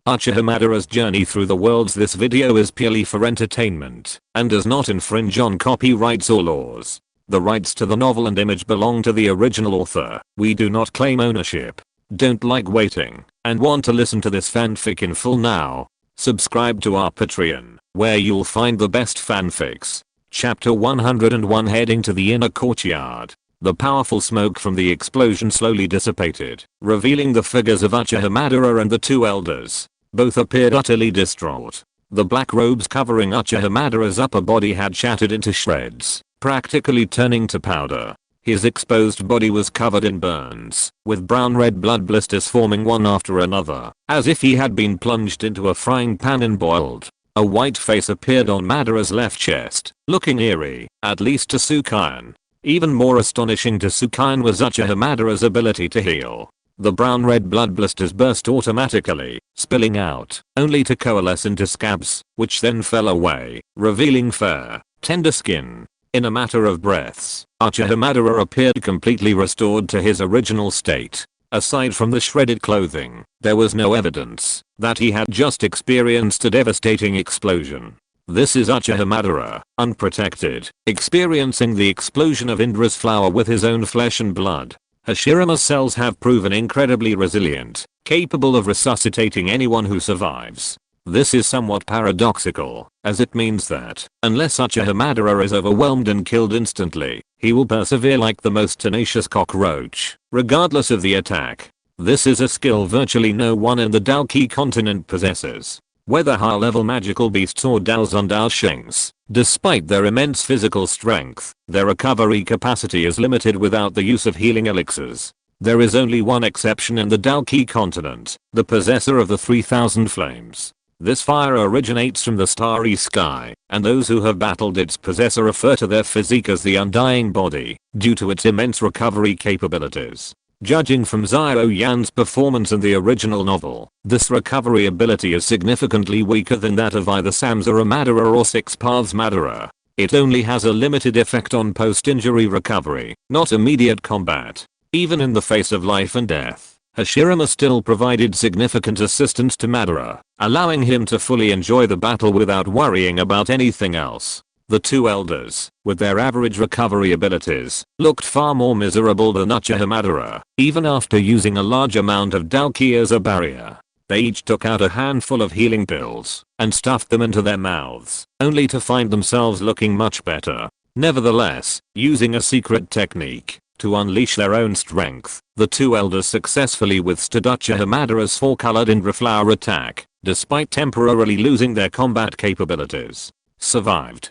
Uchiha Madara's journey through the worlds. This video is purely for entertainment and does not infringe on copyrights or laws. The rights to the novel and image belong to the original author. We do not claim ownership. Don't like waiting and want to listen to this fanfic in full now? Subscribe to our Patreon, where you'll find the best fanfics. Chapter 101. Heading to the inner courtyard. The powerful smoke from the explosion slowly dissipated, revealing the figures of Uchiha Madara and the two elders. Both appeared utterly distraught. The black robes covering Uchiha Madara's upper body had shattered into shreds, practically turning to powder. His exposed body was covered in burns, with brown-red blood blisters forming one after another, as if he had been plunged into a frying pan and boiled. A white face appeared on Madara's left chest, looking eerie, at least to Xiao Yan. Even more astonishing to Xiao Yan was Uchiha Madara's ability to heal. The brown-red blood blisters burst automatically, spilling out, only to coalesce into scabs, which then fell away, revealing fair, tender skin. In a matter of breaths, Uchiha Madara appeared completely restored to his original state. Aside from the shredded clothing, there was no evidence that he had just experienced a devastating explosion. This is Uchiha Madara, unprotected, experiencing the explosion of Indra's flower with his own flesh and blood. Hashirama's cells have proven incredibly resilient, capable of resuscitating anyone who survives. This is somewhat paradoxical, as it means that, unless Uchiha Madara is overwhelmed and killed instantly, he will persevere like the most tenacious cockroach, regardless of the attack. This is a skill virtually no one in the Dou Qi continent possesses. Whether high-level magical beasts or Daozun Daoshings, despite their immense physical strength, their recovery capacity is limited without the use of healing elixirs. There is only one exception in the Dou Qi continent, the possessor of the 3000 flames. This fire originates from the starry sky, and those who have battled its possessor refer to their physique as the undying body, due to its immense recovery capabilities. Judging from Xiao Yan's performance in the original novel, this recovery ability is significantly weaker than that of either Samsara Madara or Six Paths Madara. It only has a limited effect on post-injury recovery, not immediate combat. Even in the face of life and death, Hashirama still provided significant assistance to Madara, allowing him to fully enjoy the battle without worrying about anything else. The two elders, with their average recovery abilities, looked far more miserable than Uchiha Madara, even after using a large amount of Dou Qi as a barrier. They each took out a handful of healing pills and stuffed them into their mouths, only to find themselves looking much better. Nevertheless, using a secret technique to unleash their own strength, the two elders successfully withstood Uchiha Madara's four-colored Indra flower attack, despite temporarily losing their combat capabilities. Survived.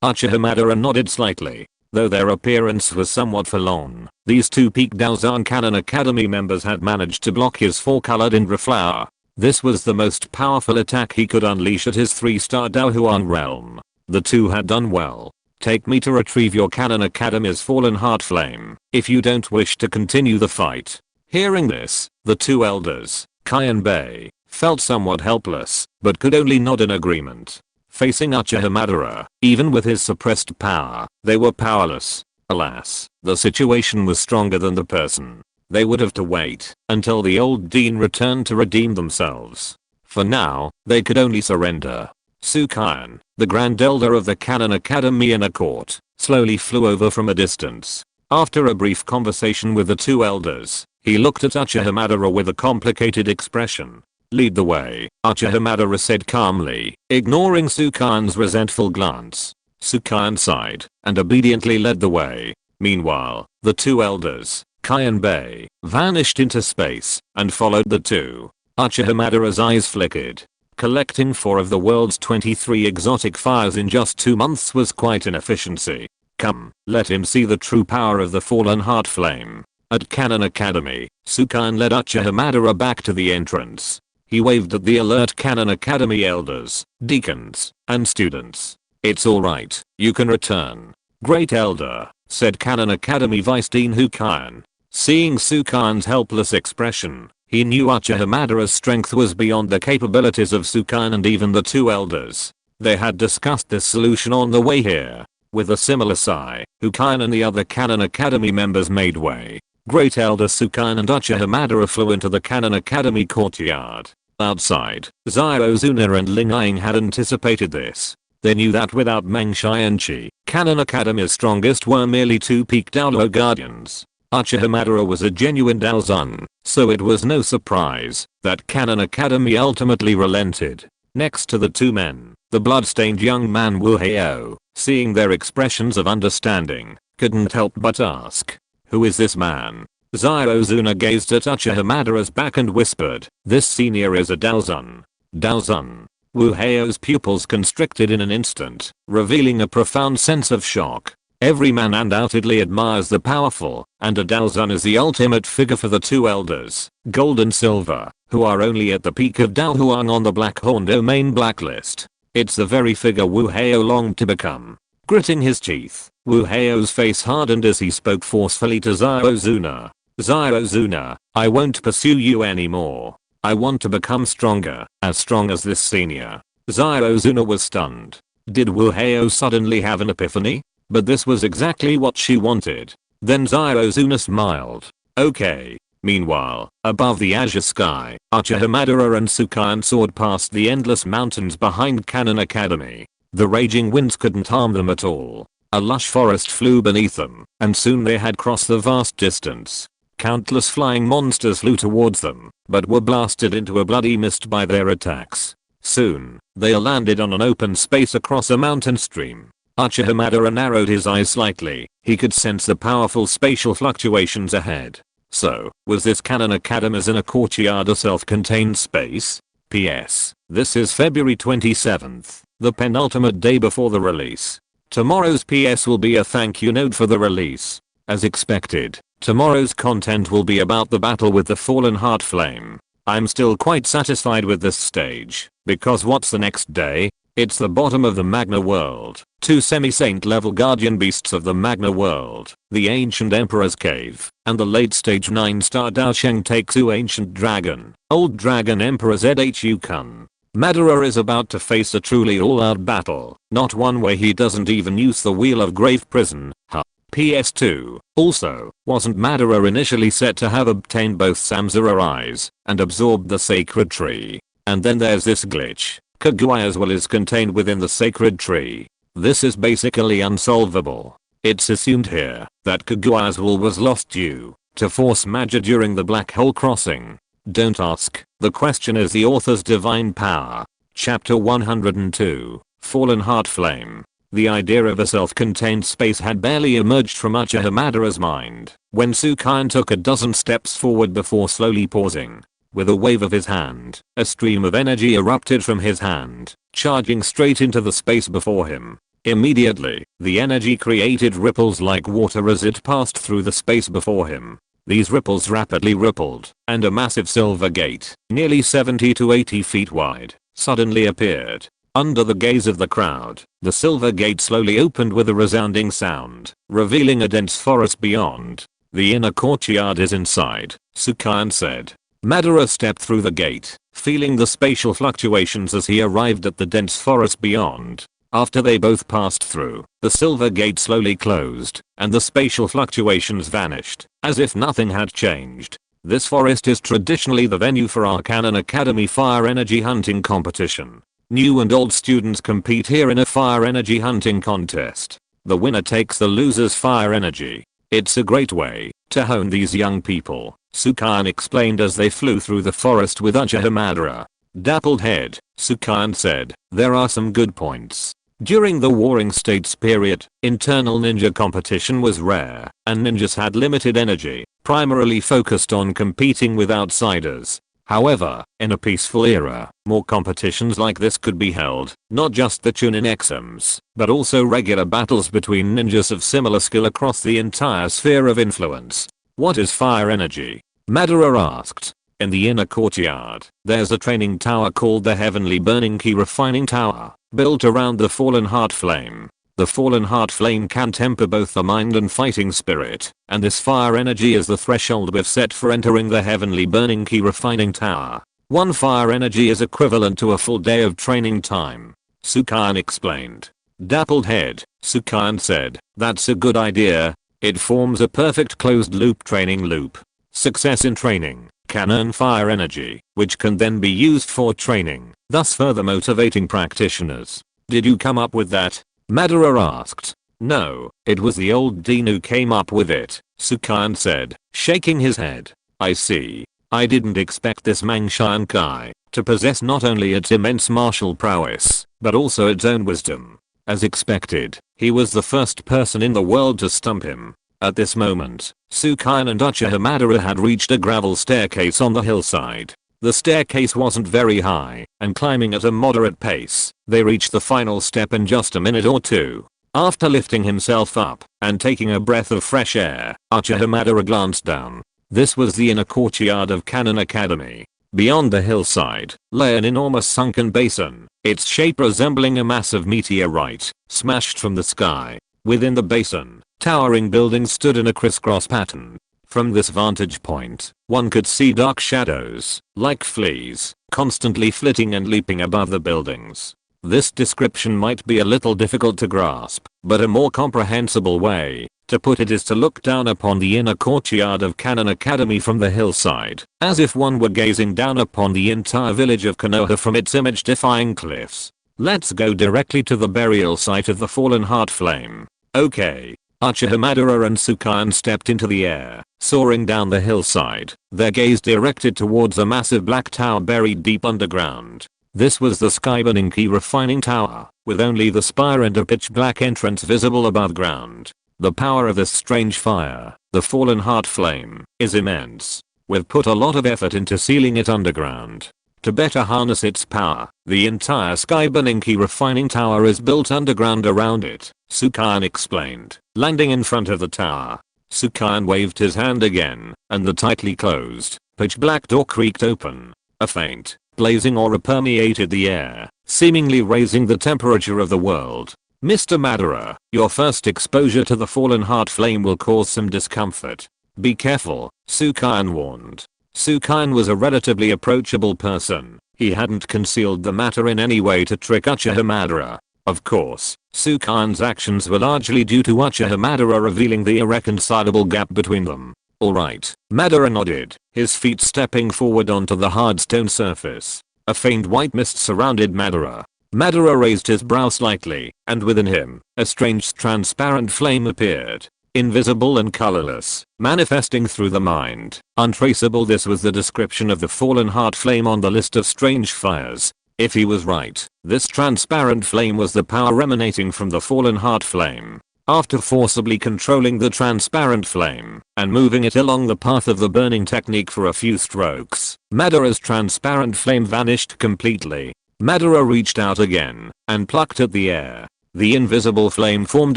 Uchiha Madara nodded slightly. Though their appearance was somewhat forlorn, these two peak Daozun Canon Academy members had managed to block his four-colored Indra flower. This was the most powerful attack he could unleash at his 3-star Dou Huang realm. The two had done well. Take me to retrieve your Canon Academy's fallen heart flame, if you don't wish to continue the fight. Hearing this, the two elders, Kai and Bei, felt somewhat helpless, but could only nod in agreement. Facing Uchiha Madara, even with his suppressed power, they were powerless. Alas, the situation was stronger than the person. They would have to wait until the old dean returned to redeem themselves. For now, they could only surrender. Xiao Yan, the Grand Elder of the Canon Academy in a court, slowly flew over from a distance. After a brief conversation with the two elders, he looked at Uchiha Madara with a complicated expression. Lead the way, Uchiha Madara said calmly, ignoring Xiao Yan's resentful glance. Xiao Yan sighed and obediently led the way. Meanwhile, the two elders, Kai and Bei, vanished into space and followed the two. Uchiha Madara's eyes flickered. Collecting 4 of the world's 23 exotic fires in just 2 months was quite an efficiency. Come, let him see the true power of the fallen heart flame. At Canon Academy, Xiao Yan led Uchiha Madara back to the entrance. He waved at the alert Canon Academy elders, deacons, and students. It's alright, you can return. Great Elder, said Canon Academy Vice Dean Xiao Yan. Seeing Xiao Yan's helpless expression, he knew Uchiha Madara's strength was beyond the capabilities of Xiao Yan and even the two elders. They had discussed this solution on the way here. With a similar sigh, Xiao Yan and the other Canon Academy members made way. Great Elder Xiao Yan and Uchiha Madara flew into the Canon Academy courtyard. Outside, Xiaozuna and Ling Ying had anticipated this. They knew that without Mengshai and Qi, Canon Academy's strongest were merely two peak Daoluo guardians. Uchiha Madara was a genuine Daozun, so it was no surprise that Canon Academy ultimately relented. Next to the two men, the blood-stained young man Wu Hao, seeing their expressions of understanding, couldn't help but ask, "Who is this man?" Xiaozuna gazed at Uchiha Madara's back and whispered, "This senior is a Daozun." Daozun. Wu Hao's pupils constricted in an instant, revealing a profound sense of shock. Every man undoubtedly admires the powerful, and a Daozun is the ultimate figure for the two elders, Gold and Silver, who are only at the peak of Dou Huang on the Black Horn Domain blacklist. It's the very figure Wu Hao longed to become. Gritting his teeth, Wu Hao's face hardened as he spoke forcefully to Xiaozuna. "Xiaozuna, I won't pursue you anymore. I want to become stronger, as strong as this senior." Xiaozuna was stunned. Did Wu Hao suddenly have an epiphany? But this was exactly what she wanted. Then Xiaozuna smiled. "Okay." Meanwhile, above the azure sky, Uchiha Madara and Sukan soared past the endless mountains behind Canon Academy. The raging winds couldn't harm them at all. A lush forest flew beneath them, and soon they had crossed the vast distance. Countless flying monsters flew towards them, but were blasted into a bloody mist by their attacks. Soon, they landed on an open space across a mountain stream. Uchiha Madara narrowed his eyes slightly. He could sense the powerful spatial fluctuations ahead. So, was this Canon Academy's inner courtyard a self-contained space? P.S. This is February 27th, the penultimate day before the release. Tomorrow's PS will be a thank you note for the release. As expected, tomorrow's content will be about the battle with the fallen heart flame. I'm still quite satisfied with this stage, because what's the next day? It's the bottom of the Magna World, two semi-saint level guardian beasts of the Magna World, the ancient Emperor's Cave, and the late stage 9-star Daosheng Takesu ancient dragon, old dragon Emperor Zhu Kun. Madara is about to face a truly all-out battle, not one where he doesn't even use the Wheel of Grave Prison, huh. PS2. Also, wasn't Madara initially set to have obtained both Samsara eyes and absorbed the sacred tree? And then there's this glitch. Kaguya's will is contained within the sacred tree. This is basically unsolvable. It's assumed here that Kaguya's will was lost due to force matter during the black hole crossing. Don't ask. The question is the author's divine power. Chapter 102. Fallen Heart Flame. The idea of a self-contained space had barely emerged from Uchiha Madara's mind when Sukan took a dozen steps forward before slowly pausing. With a wave of his hand, a stream of energy erupted from his hand, charging straight into the space before him. Immediately, the energy created ripples like water as it passed through the space before him. These ripples rapidly rippled, and a massive silver gate, nearly 70 to 80 feet wide, suddenly appeared. Under the gaze of the crowd, the silver gate slowly opened with a resounding sound, revealing a dense forest beyond. "The inner courtyard is inside," Sukan said. Madara stepped through the gate, feeling the spatial fluctuations as he arrived at the dense forest beyond. After they both passed through, the silver gate slowly closed, and the spatial fluctuations vanished, as if nothing had changed. This forest is traditionally the venue for our Canon Academy Fire Energy Hunting Competition. New and old students compete here in a fire energy hunting contest. The winner takes the loser's fire energy. It's a great way to hone these young people, Sukan explained as they flew through the forest with Uchiha Madara. Dappled head, Sukan said, there are some good points. During the Warring States period, internal ninja competition was rare, and ninjas had limited energy, primarily focused on competing with outsiders. However, in a peaceful era, more competitions like this could be held, not just the Chunin exams, but also regular battles between ninjas of similar skill across the entire sphere of influence. What is fire energy? Madara asked. In the inner courtyard, there's a training tower called the Heavenly Burning Key Refining Tower, built around the Fallen Heart Flame. The Fallen Heart Flame can temper both the mind and fighting spirit, and this fire energy is the threshold we've set for entering the Heavenly Burning Key Refining Tower. One fire energy is equivalent to a full day of training time, Sukan explained. Dappled head, Sukan said, that's a good idea. It forms a perfect closed loop training loop. Success in training can earn fire energy, which can then be used for training, thus further motivating practitioners. Did you come up with that? Madara asked. No, it was the old dean who came up with it, Sukan said, shaking his head. I see. I didn't expect this Mangshan Kai to possess not only its immense martial prowess, but also its own wisdom. As expected, he was the first person in the world to stump him. At this moment, Sukan and Uchiha Madara had reached a gravel staircase on the hillside. The staircase wasn't very high, and climbing at a moderate pace, they reached the final step in just a minute or two. After lifting himself up and taking a breath of fresh air, Uchiha Madara glanced down. This was the inner courtyard of Canon Academy. Beyond the hillside lay an enormous sunken basin, its shape resembling a massive meteorite smashed from the sky. Within the basin, towering buildings stood in a crisscross pattern. From this vantage point, one could see dark shadows, like fleas, constantly flitting and leaping above the buildings. This description might be a little difficult to grasp, but a more comprehensible way to put it is to look down upon the inner courtyard of Canon Academy from the hillside, as if one were gazing down upon the entire village of Konoha from its image-defying cliffs. Let's go directly to the burial site of the fallen heart flame. Okay. Uchiha Madara and Sukan stepped into the air, soaring down the hillside, their gaze directed towards a massive black tower buried deep underground. This was the Skyburning Key refining tower, with only the spire and a pitch black entrance visible above ground. The power of this strange fire, the fallen heart flame, is immense. We've put a lot of effort into sealing it underground. To better harness its power, the entire Skyburning Key refining tower is built underground around it, Sukan explained, landing in front of the tower. Sukan waved his hand again, and the tightly closed, pitch black door creaked open. A faint, blazing aura permeated the air, seemingly raising the temperature of the world. Mr. Madara, your first exposure to the fallen heart flame will cause some discomfort. Be careful, Sukan warned. Sukan was a relatively approachable person. He hadn't concealed the matter in any way to trick Uchiha Madara. Of course, Sukan's actions were largely due to Uchiha Madara revealing the irreconcilable gap between them. Alright, Madara nodded, his feet stepping forward onto the hard stone surface. A faint white mist surrounded Madara. Madara raised his brow slightly, and within him, a strange transparent flame appeared. Invisible and colorless, manifesting through the mind, untraceable. This was the description of the fallen heart flame on the list of strange fires. If he was right, this transparent flame was the power emanating from the fallen heart flame. After forcibly controlling the transparent flame and moving it along the path of the burning technique for a few strokes, Madara's transparent flame vanished completely. Madara reached out again and plucked at the air. The invisible flame formed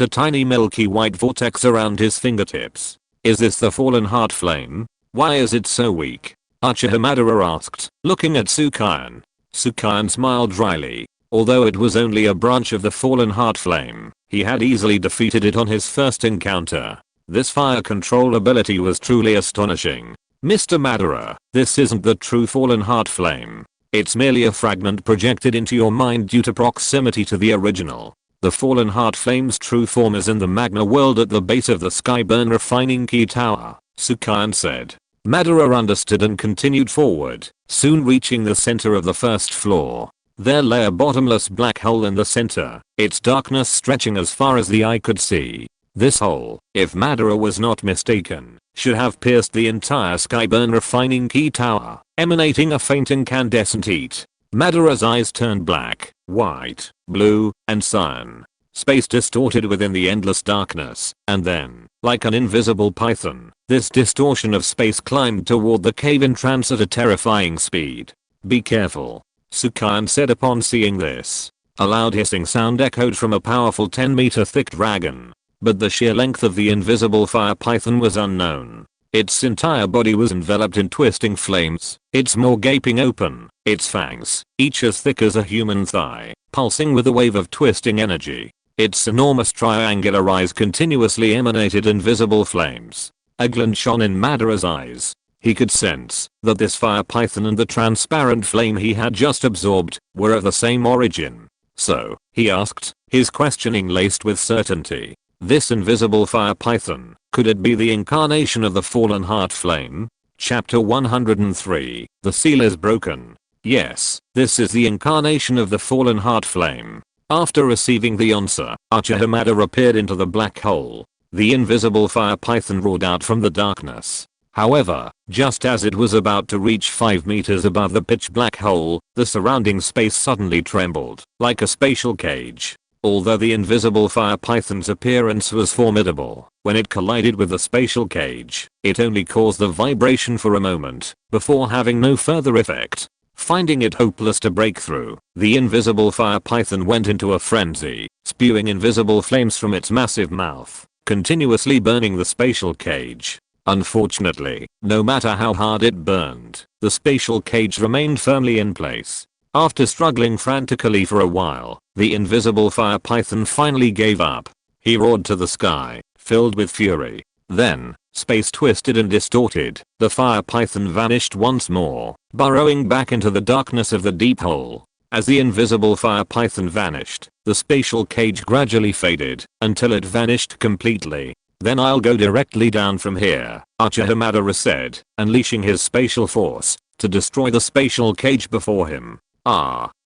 a tiny milky white vortex around his fingertips. Is this the fallen heart flame? Why is it so weak? Uchiha Madara asked, looking at Sukan. Sukan smiled dryly. Although it was only a branch of the fallen heart flame, he had easily defeated it on his first encounter. This fire control ability was truly astonishing. Mr. Madara, this isn't the true fallen heart flame. It's merely a fragment projected into your mind due to proximity to the original. The fallen heart flame's true form is in the magma world at the base of the Skyburn refining key tower, Sukan said. Madara understood and continued forward, soon reaching the center of the first floor. There lay a bottomless black hole in the center, its darkness stretching as far as the eye could see. This hole, if Madara was not mistaken, should have pierced the entire Skyburn refining key tower, emanating a faint incandescent heat. Madara's eyes turned black, white, blue, and cyan. Space distorted within the endless darkness, and then, like an invisible python, this distortion of space climbed toward the cave entrance at a terrifying speed. Be careful, Sukan said upon seeing this. A loud hissing sound echoed from a powerful 10-meter thick dragon, but the sheer length of the invisible fire python was unknown. Its entire body was enveloped in twisting flames, its maw gaping open, its fangs, each as thick as a human thigh, pulsing with a wave of twisting energy. Its enormous triangular eyes continuously emanated invisible flames. A glint shone in Madara's eyes. He could sense that this fire python and the transparent flame he had just absorbed were of the same origin. So, he asked, his questioning laced with certainty. This invisible fire python, could it be the incarnation of the fallen heart flame? Chapter 103. The seal is broken. Yes, this is the incarnation of the fallen heart flame. After receiving the answer, Uchiha Madara appeared into the black hole. The invisible fire python roared out from the darkness. However, just as it was about to reach 5 meters above the pitch black hole, the surrounding space suddenly trembled, like a spatial cage. Although the invisible fire python's appearance was formidable, when it collided with the spatial cage, it only caused the vibration for a moment, before having no further effect. Finding it hopeless to break through, the invisible fire python went into a frenzy, spewing invisible flames from its massive mouth, continuously burning the spatial cage. Unfortunately, no matter how hard it burned, the spatial cage remained firmly in place. After struggling frantically for a while, the invisible fire python finally gave up. He roared to the sky, filled with fury. Then, space twisted and distorted, the fire python vanished once more, burrowing back into the darkness of the deep hole. As the invisible fire python vanished, the spatial cage gradually faded, until it vanished completely. Then I'll go directly down from here, Uchiha Madara said, unleashing his spatial force, to destroy the spatial cage before him.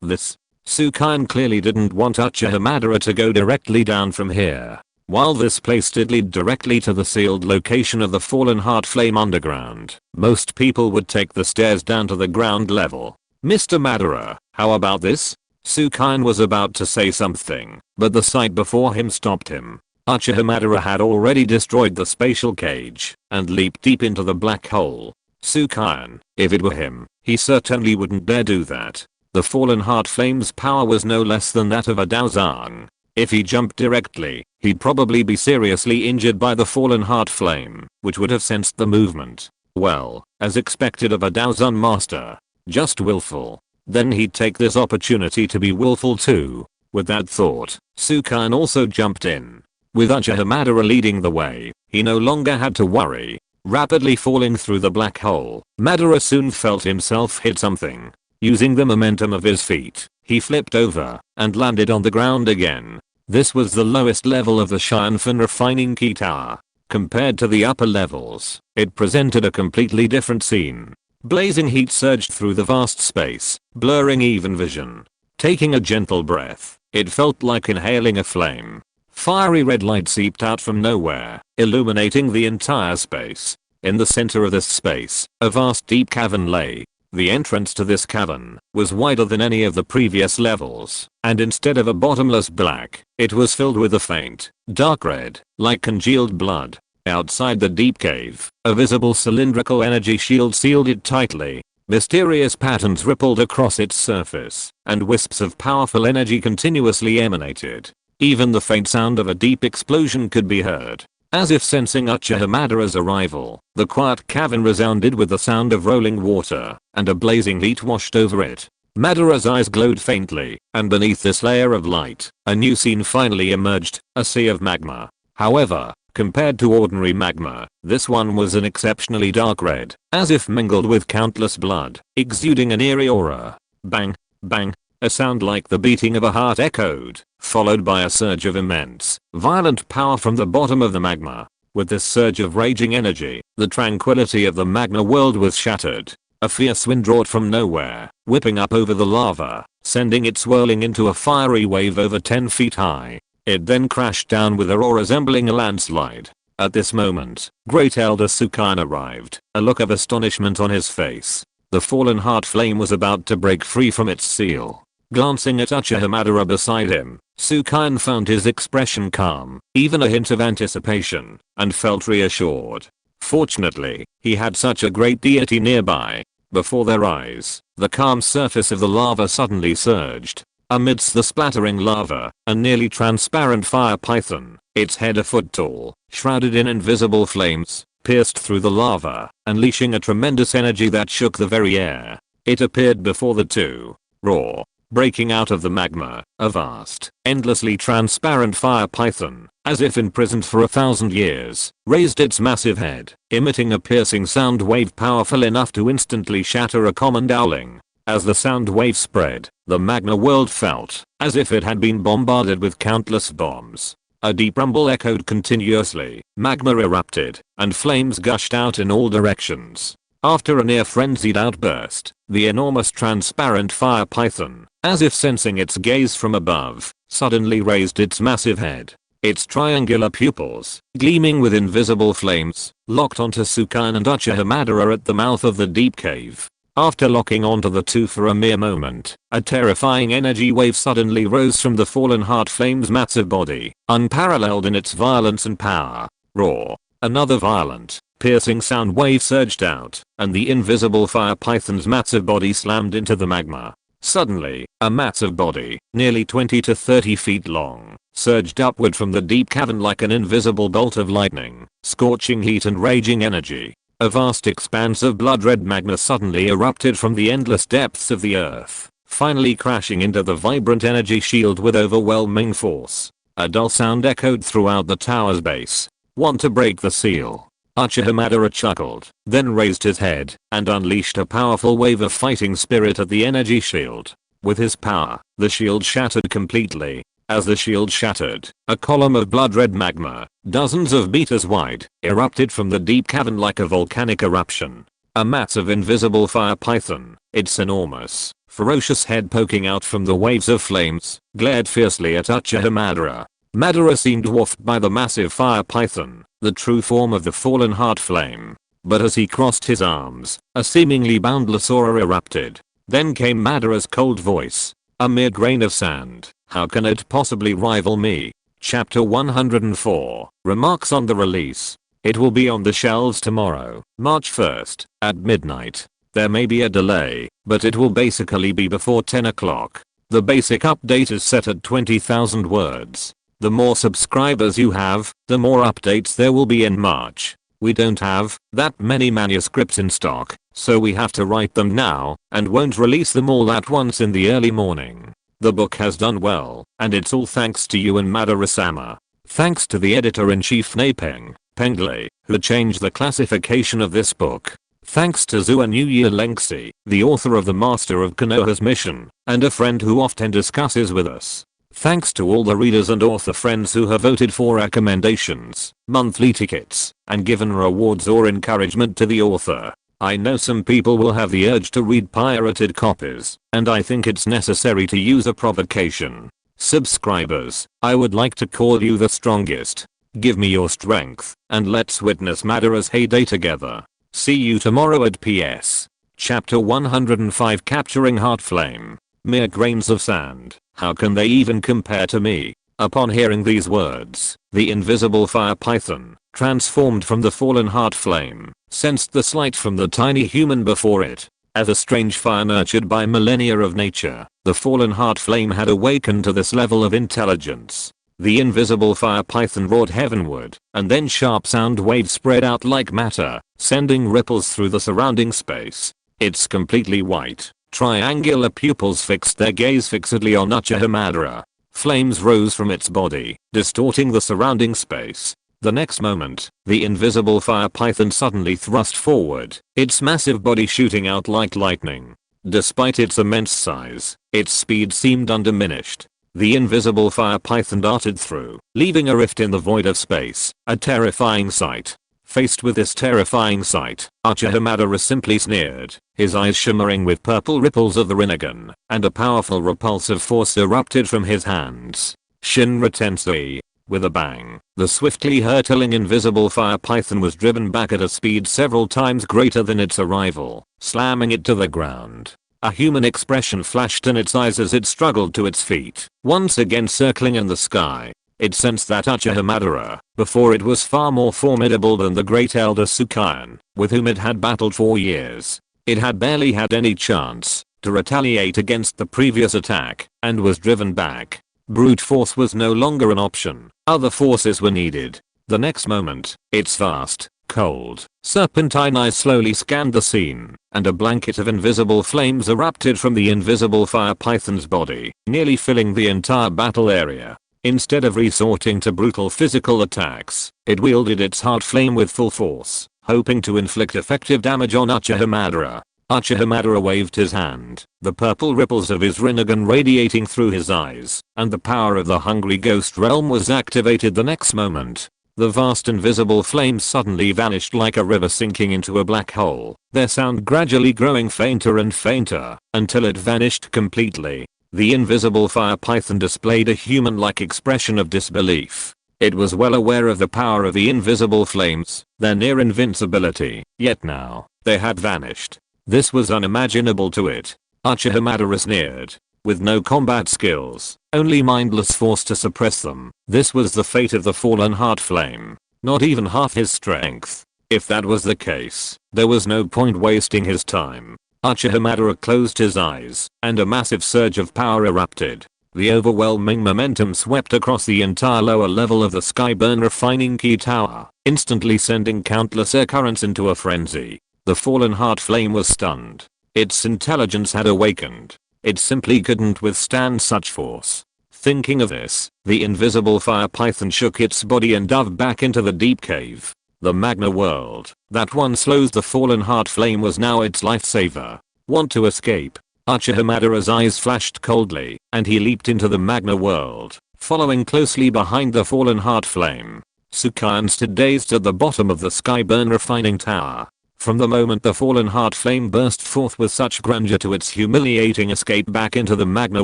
This. Sukain clearly didn't want Uchiha Madara to go directly down from here. While this place did lead directly to the sealed location of the fallen heart flame underground, most people would take the stairs down to the ground level. Mr. Madara, how about this? Sukain was about to say something, but the sight before him stopped him. Uchiha Madara had already destroyed the spatial cage, and leaped deep into the black hole. Sukain, if it were him, he certainly wouldn't dare do that. The fallen heart flame's power was no less than that of a Dou Huang. If he jumped directly, he'd probably be seriously injured by the fallen heart flame, which would have sensed the movement. Well, as expected of a Dou Huang master. Just willful. Then he'd take this opportunity to be willful too. With that thought, Sukain also jumped in. With Uchiha Madara leading the way, he no longer had to worry. Rapidly falling through the black hole, Madara soon felt himself hit something. Using the momentum of his feet, he flipped over and landed on the ground again. This was the lowest level of the Xianfen refining key tower. Compared to the upper levels, it presented a completely different scene. Blazing heat surged through the vast space, blurring even vision. Taking a gentle breath, it felt like inhaling a flame. Fiery red light seeped out from nowhere, illuminating the entire space. In the center of this space, a vast deep cavern lay. The entrance to this cavern was wider than any of the previous levels, and instead of a bottomless black, it was filled with a faint, dark red, like congealed blood. Outside the deep cave, a visible cylindrical energy shield sealed it tightly. Mysterious patterns rippled across its surface, and wisps of powerful energy continuously emanated. Even the faint sound of a deep explosion could be heard. As if sensing Uchiha Madara's arrival, the quiet cavern resounded with the sound of rolling water, and a blazing heat washed over it. Madara's eyes glowed faintly, and beneath this layer of light, a new scene finally emerged, a sea of magma. However, compared to ordinary magma, this one was an exceptionally dark red, as if mingled with countless blood, exuding an eerie aura. Bang, bang. A sound like the beating of a heart echoed, followed by a surge of immense, violent power from the bottom of the magma. With this surge of raging energy, the tranquility of the magma world was shattered. A fierce wind roared from nowhere, whipping up over the lava, sending it swirling into a fiery wave over 10 feet high. It then crashed down with a roar resembling a landslide. At this moment, Great Elder Sukain arrived, a look of astonishment on his face. The fallen heart flame was about to break free from its seal. Glancing at Uchiha Madara beside him, Sukain found his expression calm, even a hint of anticipation, and felt reassured. Fortunately, he had such a great deity nearby. Before their eyes, the calm surface of the lava suddenly surged. Amidst the splattering lava, a nearly transparent fire python, its head a foot tall, shrouded in invisible flames, pierced through the lava, unleashing a tremendous energy that shook the very air. It appeared before the two. Raw. Breaking out of the magma, a vast, endlessly transparent fire python, as if imprisoned for 1,000 years, raised its massive head, emitting a piercing sound wave powerful enough to instantly shatter a common dowling. As the sound wave spread, the magma world felt as if it had been bombarded with countless bombs. A deep rumble echoed continuously, magma erupted, and flames gushed out in all directions. After a near frenzied outburst, the enormous transparent fire python, as if sensing its gaze from above, suddenly raised its massive head. Its triangular pupils, gleaming with invisible flames, locked onto Sukan and Uchiha Madara at the mouth of the deep cave. After locking onto the two for a mere moment, a terrifying energy wave suddenly rose from the fallen heart flame's massive body, unparalleled in its violence and power. Roar. Another violent, piercing sound wave surged out, and the invisible fire python's massive body slammed into the magma. Suddenly, a massive body, nearly 20 to 30 feet long, surged upward from the deep cavern like an invisible bolt of lightning, scorching heat and raging energy. A vast expanse of blood-red magma suddenly erupted from the endless depths of the earth, finally crashing into the vibrant energy shield with overwhelming force. A dull sound echoed throughout the tower's base. Want to break the seal? Uchiha Madara chuckled, then raised his head and unleashed a powerful wave of fighting spirit at the energy shield. With his power, the shield shattered completely. As the shield shattered, a column of blood-red magma, dozens of meters wide, erupted from the deep cavern like a volcanic eruption. A massive invisible fire python, its enormous, ferocious head poking out from the waves of flames, glared fiercely at Uchiha Madara. Madara seemed dwarfed by the massive fire python, the true form of the fallen heart flame. But as he crossed his arms, a seemingly boundless aura erupted. Then came Madara's cold voice. A mere grain of sand, how can it possibly rival me? Chapter 104, Remarks on the release. It will be on the shelves tomorrow, March 1st, at midnight. There may be a delay, but it will basically be before 10 o'clock. The basic update is set at 20,000 words. The more subscribers you have, the more updates there will be in March. We don't have that many manuscripts in stock, so we have to write them now, and won't release them all at once in the early morning. The book has done well, and it's all thanks to you and Madara-sama. Thanks to the editor-in-chief Napeng Pengley, who changed the classification of this book. Thanks to Zua Yunlan Sect, the author of The Master of Konoha's Mission, and a friend who often discusses with us. Thanks to all the readers and author friends who have voted for recommendations, monthly tickets, and given rewards or encouragement to the author. I know some people will have the urge to read pirated copies, and I think it's necessary to use a provocation. Subscribers, I would like to call you the strongest. Give me your strength, and let's witness Madara's heyday together. See you tomorrow at PS. Chapter 105 Capturing Heart Flame. Mere grains of sand, how can they even compare to me? Upon hearing these words, the invisible fire python, transformed from the fallen heart flame, sensed the slight from the tiny human before it. As a strange fire nurtured by millennia of nature, the fallen heart flame had awakened to this level of intelligence. The invisible fire python roared heavenward, and then sharp sound waves spread out like matter, sending ripples through the surrounding space. It's completely white. Triangular pupils fixed their gaze fixedly on Uchiha Madara. Flames rose from its body, distorting the surrounding space. The next moment, the invisible fire python suddenly thrust forward, its massive body shooting out like lightning. Despite its immense size, its speed seemed undiminished. The invisible fire python darted through, leaving a rift in the void of space, a terrifying sight. Faced with this terrifying sight, Uchiha Madara simply sneered, his eyes shimmering with purple ripples of the Rinnegan, and a powerful repulsive force erupted from his hands. Shinra Tensei. With a bang, the swiftly hurtling invisible fire python was driven back at a speed several times greater than its arrival, slamming it to the ground. A human expression flashed in its eyes as it struggled to its feet, once again circling in the sky. It sensed that Uchiha Madara, before it was far more formidable than the great elder Sukan, with whom it had battled for years. It had barely had any chance to retaliate against the previous attack, and was driven back. Brute force was no longer an option, other forces were needed. The next moment, its vast, cold, serpentine eyes slowly scanned the scene, and a blanket of invisible flames erupted from the invisible fire python's body, nearly filling the entire battle area. Instead of resorting to brutal physical attacks, it wielded its heart flame with full force, hoping to inflict effective damage on Uchiha Madara. Uchiha Madara waved his hand, the purple ripples of his Rinnegan radiating through his eyes, and the power of the hungry ghost realm was activated the next moment. The vast invisible flame suddenly vanished like a river sinking into a black hole, their sound gradually growing fainter and fainter, until it vanished completely. The invisible fire python displayed a human-like expression of disbelief. It was well aware of the power of the invisible flames, their near invincibility, yet now, they had vanished. This was unimaginable to it. Uchiha Madara sneered. With no combat skills, only mindless force to suppress them, this was the fate of the fallen heart flame. Not even half his strength. If that was the case, there was no point wasting his time. Uchiha Madara closed his eyes, and a massive surge of power erupted. The overwhelming momentum swept across the entire lower level of the Skyburn refining key tower, instantly sending countless air currents into a frenzy. The fallen heart flame was stunned. Its intelligence had awakened. It simply couldn't withstand such force. Thinking of this, the invisible fire python shook its body and dove back into the deep cave. The Magna world, that once slows the fallen heart flame, was now its lifesaver. Want to escape? Uchiha Madara's eyes flashed coldly, and he leaped into the Magna world, following closely behind the fallen heart flame. Sukian stood dazed at the bottom of the Skyburn refining tower. From the moment the fallen heart flame burst forth with such grandeur to its humiliating escape back into the Magna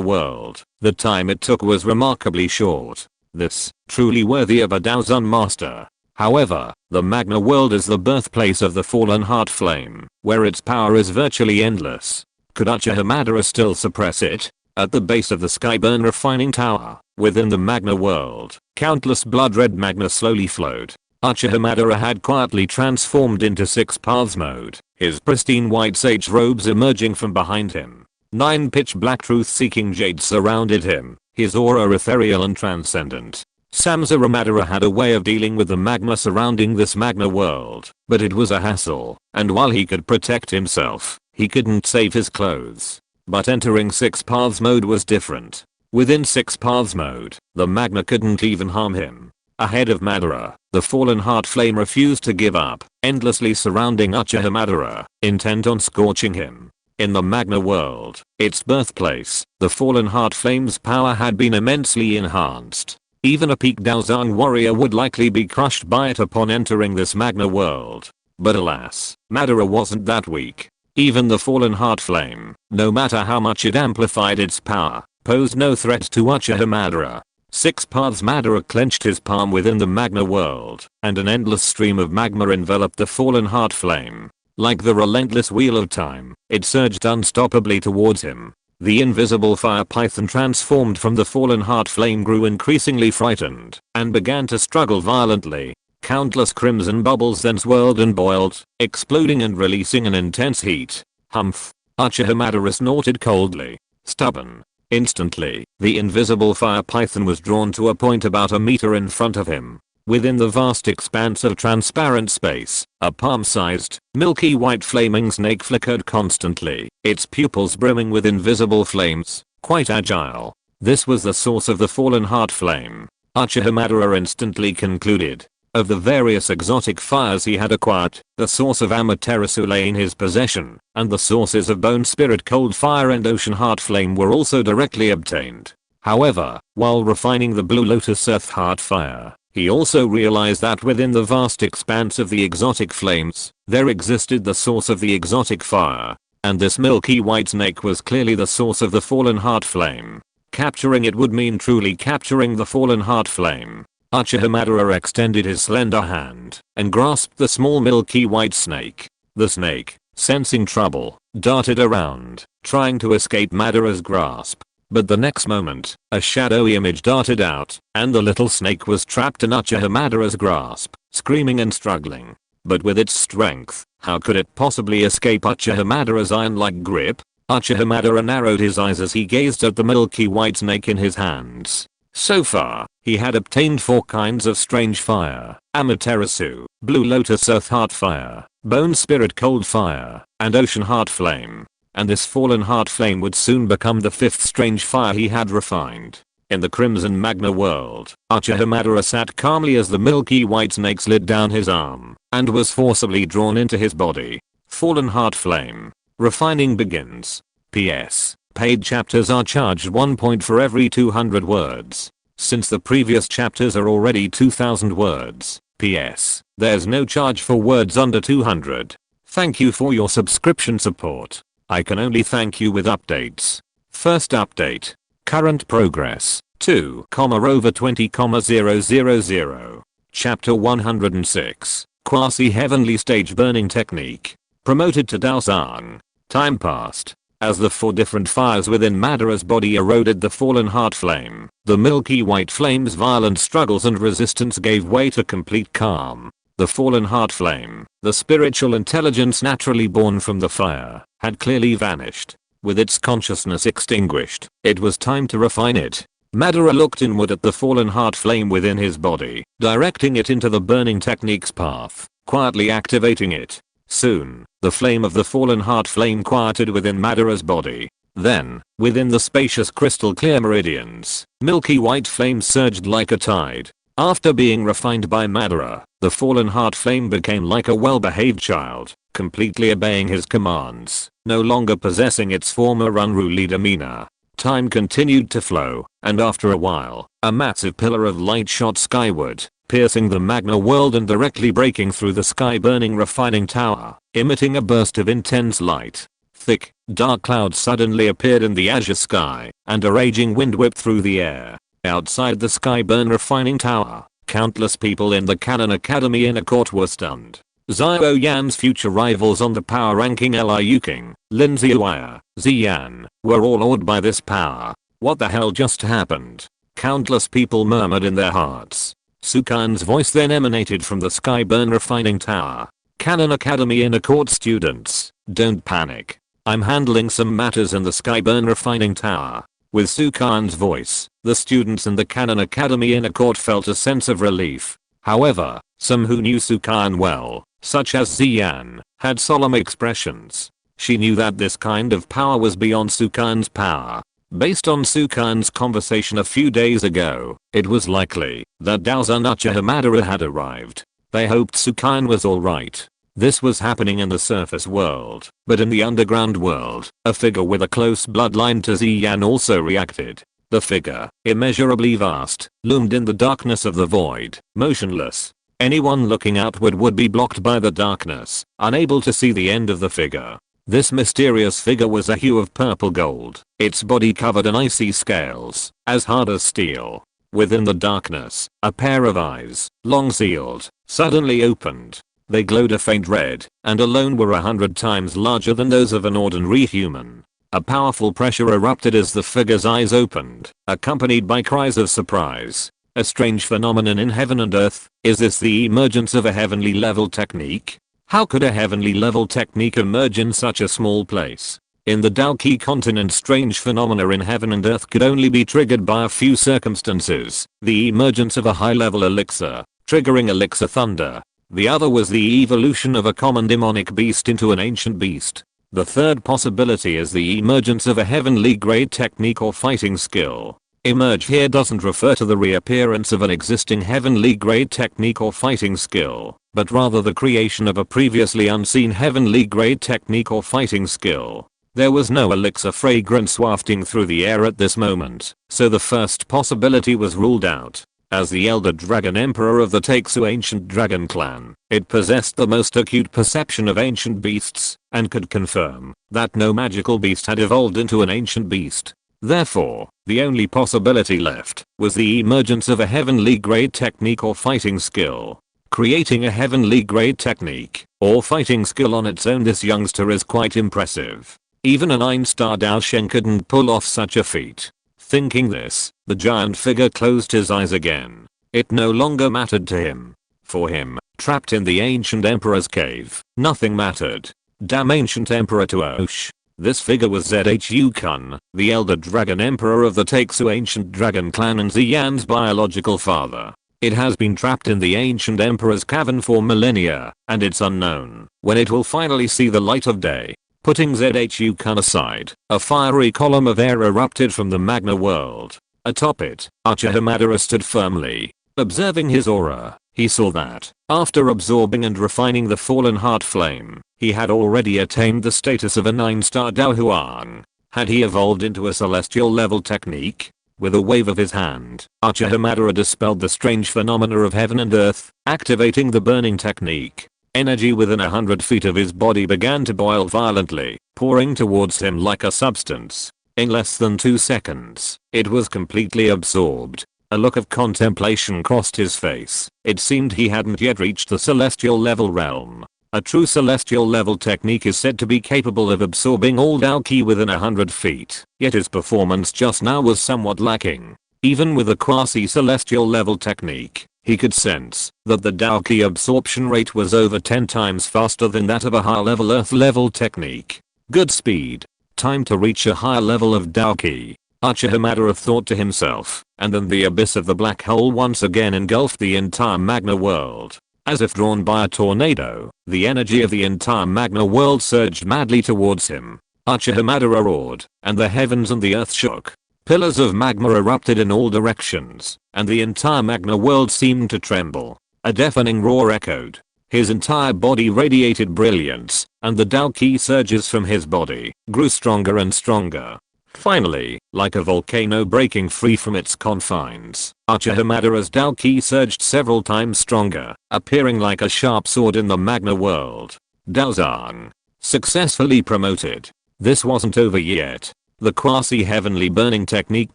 world, the time it took was remarkably short. This, truly worthy of a Daozun master. However, the Magna world is the birthplace of the fallen heart flame, where its power is virtually endless. Could Uchiha Madara still suppress it? At the base of the Skyburn refining tower, within the Magna world, countless blood-red magma slowly flowed. Uchiha Madara had quietly transformed into Six Paths mode, his pristine white sage robes emerging from behind him. 9 pitch black truth-seeking jades surrounded him, his aura ethereal and transcendent. Samsara Madara had a way of dealing with the magma surrounding this Magna world, but it was a hassle, and while he could protect himself, he couldn't save his clothes. But entering Six Paths mode was different. Within Six Paths mode, the magma couldn't even harm him. Ahead of Madara, the fallen heart flame refused to give up, endlessly surrounding Uchiha Madara, intent on scorching him. In the Magna world, its birthplace, the fallen heart flame's power had been immensely enhanced. Even a peak Daozun warrior would likely be crushed by it upon entering this Magna world. But alas, Madara wasn't that weak. Even the fallen heart flame, no matter how much it amplified its power, posed no threat to Uchiha Madara. Six Paths Madara clenched his palm within the Magna world, and an endless stream of magma enveloped the fallen heart flame. Like the relentless wheel of time, it surged unstoppably towards him. The invisible fire python transformed from the fallen heart flame grew increasingly frightened, and began to struggle violently. Countless crimson bubbles then swirled and boiled, exploding and releasing an intense heat. Humph! Uchiha Madara snorted coldly. Stubborn. Instantly, the invisible fire python was drawn to a point about a meter in front of him. Within the vast expanse of transparent space, a palm-sized, milky white flaming snake flickered constantly, its pupils brimming with invisible flames, quite agile. This was the source of the fallen heart flame. Uchiha Madara instantly concluded. Of the various exotic fires he had acquired, the source of Amaterasu lay in his possession, and the sources of Bone Spirit Cold Fire and Ocean Heart Flame were also directly obtained. However, while refining the Blue Lotus Earth Heart Fire, he also realized that within the vast expanse of the exotic flames, there existed the source of the exotic fire, and this milky white snake was clearly the source of the fallen heart flame. Capturing it would mean truly capturing the fallen heart flame. Uchiha Madara extended his slender hand and grasped the small milky white snake. The snake, sensing trouble, darted around, trying to escape Madara's grasp. But the next moment, a shadowy image darted out, and the little snake was trapped in Uchiha Madara's grasp, screaming and struggling. But with its strength, how could it possibly escape Uchiha Madara's iron-like grip? Uchiha Madara narrowed his eyes as he gazed at the milky white snake in his hands. So far, he had obtained 4 kinds of strange fire: Amaterasu, Blue Lotus Earth Heart Fire, Bone Spirit Cold Fire, and Ocean Heart Flame. And this fallen heart flame would soon become the 5th strange fire he had refined. In the Crimson Magna world, Uchiha Madara sat calmly as the milky white snake slid down his arm, and was forcibly drawn into his body. Fallen heart flame. Refining begins. PS. Paid chapters are charged 1 point for every 200 words. Since the previous chapters are already 2000 words, PS. There's no charge for words under 200. Thank you for your subscription support. I can only thank you with updates. First update. Current progress. 2,over 20,000. Chapter 106. Quasi-heavenly stage burning technique. Promoted to Dou Huang. Time passed. As the 4 different fires within Madara's body eroded the fallen heart flame, the milky white flame's violent struggles and resistance gave way to complete calm. The fallen heart flame, the spiritual intelligence naturally born from the fire, had clearly vanished. With its consciousness extinguished, it was time to refine it. Madara looked inward at the fallen heart flame within his body, directing it into the burning technique's path, quietly activating it. Soon, the flame of the fallen heart flame quieted within Madara's body. Then, within the spacious crystal clear meridians, milky white flame surged like a tide. After being refined by Madara, the fallen heart flame became like a well-behaved child, completely obeying his commands, no longer possessing its former unruly demeanor. Time continued to flow, and after a while, a massive pillar of light shot skyward, piercing the Magna world and directly breaking through the sky-burning refining tower, emitting a burst of intense light. Thick, dark clouds suddenly appeared in the azure sky, and a raging wind whipped through the air. Outside the sky-burn refining tower, countless people in the Canon Academy inner court were stunned. Xiao Yan's future rivals on the power ranking Liu King, Lin Xiaoyan, Yan, were all awed by this power. What the hell just happened? Countless people murmured in their hearts. Sukan's voice then emanated from the sky-burn refining tower. Canon Academy inner court students, don't panic. I'm handling some matters in the sky-burn refining tower. With Sukan's voice, the students in the Canon Academy inner court felt a sense of relief. However, some who knew Sukan well, such as Yan, had solemn expressions. She knew that this kind of power was beyond Sukan's power. Based on Sukan's conversation a few days ago, it was likely that Uchiha Madara had arrived. They hoped Sukan was alright. This was happening in the surface world, but in the underground world, a figure with a close bloodline to Yan also reacted. The figure, immeasurably vast, loomed in the darkness of the void, motionless. Anyone looking outward would be blocked by the darkness, unable to see the end of the figure. This mysterious figure was a hue of purple gold, its body covered in icy scales, as hard as steel. Within the darkness, a pair of eyes, long sealed, suddenly opened. They glowed a faint red, and alone were 100 times larger than those of an ordinary human. A powerful pressure erupted as the figure's eyes opened, accompanied by cries of surprise. A strange phenomenon in heaven and earth. Is this the emergence of a heavenly level technique? How could a heavenly level technique emerge in such a small place? In the Dou Qi continent, strange phenomena in heaven and earth could only be triggered by a few circumstances. The emergence of a high-level elixir, triggering elixir thunder. The other was the evolution of a common demonic beast into an ancient beast. The third possibility is the emergence of a heavenly grade technique or fighting skill. Emerge here doesn't refer to the reappearance of an existing heavenly grade technique or fighting skill, but rather the creation of a previously unseen heavenly grade technique or fighting skill. There was no elixir fragrance wafting through the air at this moment, so the first possibility was ruled out. As the elder dragon emperor of the Taixu ancient dragon clan, it possessed the most acute perception of ancient beasts, and could confirm that no magical beast had evolved into an ancient beast. Therefore, the only possibility left was the emergence of a heavenly grade technique or fighting skill. Creating a heavenly grade technique or fighting skill on its own, this youngster is quite impressive. Even a 9-star Dao Shen couldn't pull off such a feat. Thinking this, the giant figure closed his eyes again. It no longer mattered to him. For him, trapped in the ancient emperor's cave, nothing mattered. Damn ancient emperor to Osh. This figure was Zhu Kun, the elder dragon emperor of the Taixu ancient dragon clan and Xian's biological father. It has been trapped in the ancient emperor's cavern for millennia, and it's unknown when it will finally see the light of day. Putting Zhu Kun aside, a fiery column of air erupted from the Magna world. Atop it, Uchiha Madara stood firmly. Observing his aura, he saw that, after absorbing and refining the fallen heart flame, he had already attained the status of a 9-star Dou Huang. Had he evolved into a celestial level technique? With a wave of his hand, Uchiha Madara dispelled the strange phenomena of heaven and earth, activating the burning technique. Energy within 100 feet of his body began to boil violently, pouring towards him like a substance. In less than 2 seconds, it was completely absorbed. A look of contemplation crossed his face. It seemed he hadn't yet reached the celestial level realm. A true celestial level technique is said to be capable of absorbing all Dou Qi within 100 feet, yet his performance just now was somewhat lacking. Even with a quasi-celestial level technique, he could sense that the Dou Qi absorption rate was over 10 times faster than that of a high level earth level technique. Good speed. Time to reach a higher level of Dou Qi. Uchiha Madara thought to himself, and then the abyss of the black hole once again engulfed the entire Magna world. As if drawn by a tornado, the energy of the entire Magna world surged madly towards him. Uchiha Madara roared, and the heavens and the earth shook. Pillars of magma erupted in all directions, and the entire Magna world seemed to tremble. A deafening roar echoed. His entire body radiated brilliance, and the Dou Qi surges from his body grew stronger and stronger. Finally, like a volcano breaking free from its confines, Uchiha Madara's Dou Qi surged several times stronger, appearing like a sharp sword in the Magna world. Dou Huang. Successfully promoted. This wasn't over yet. The quasi-heavenly burning technique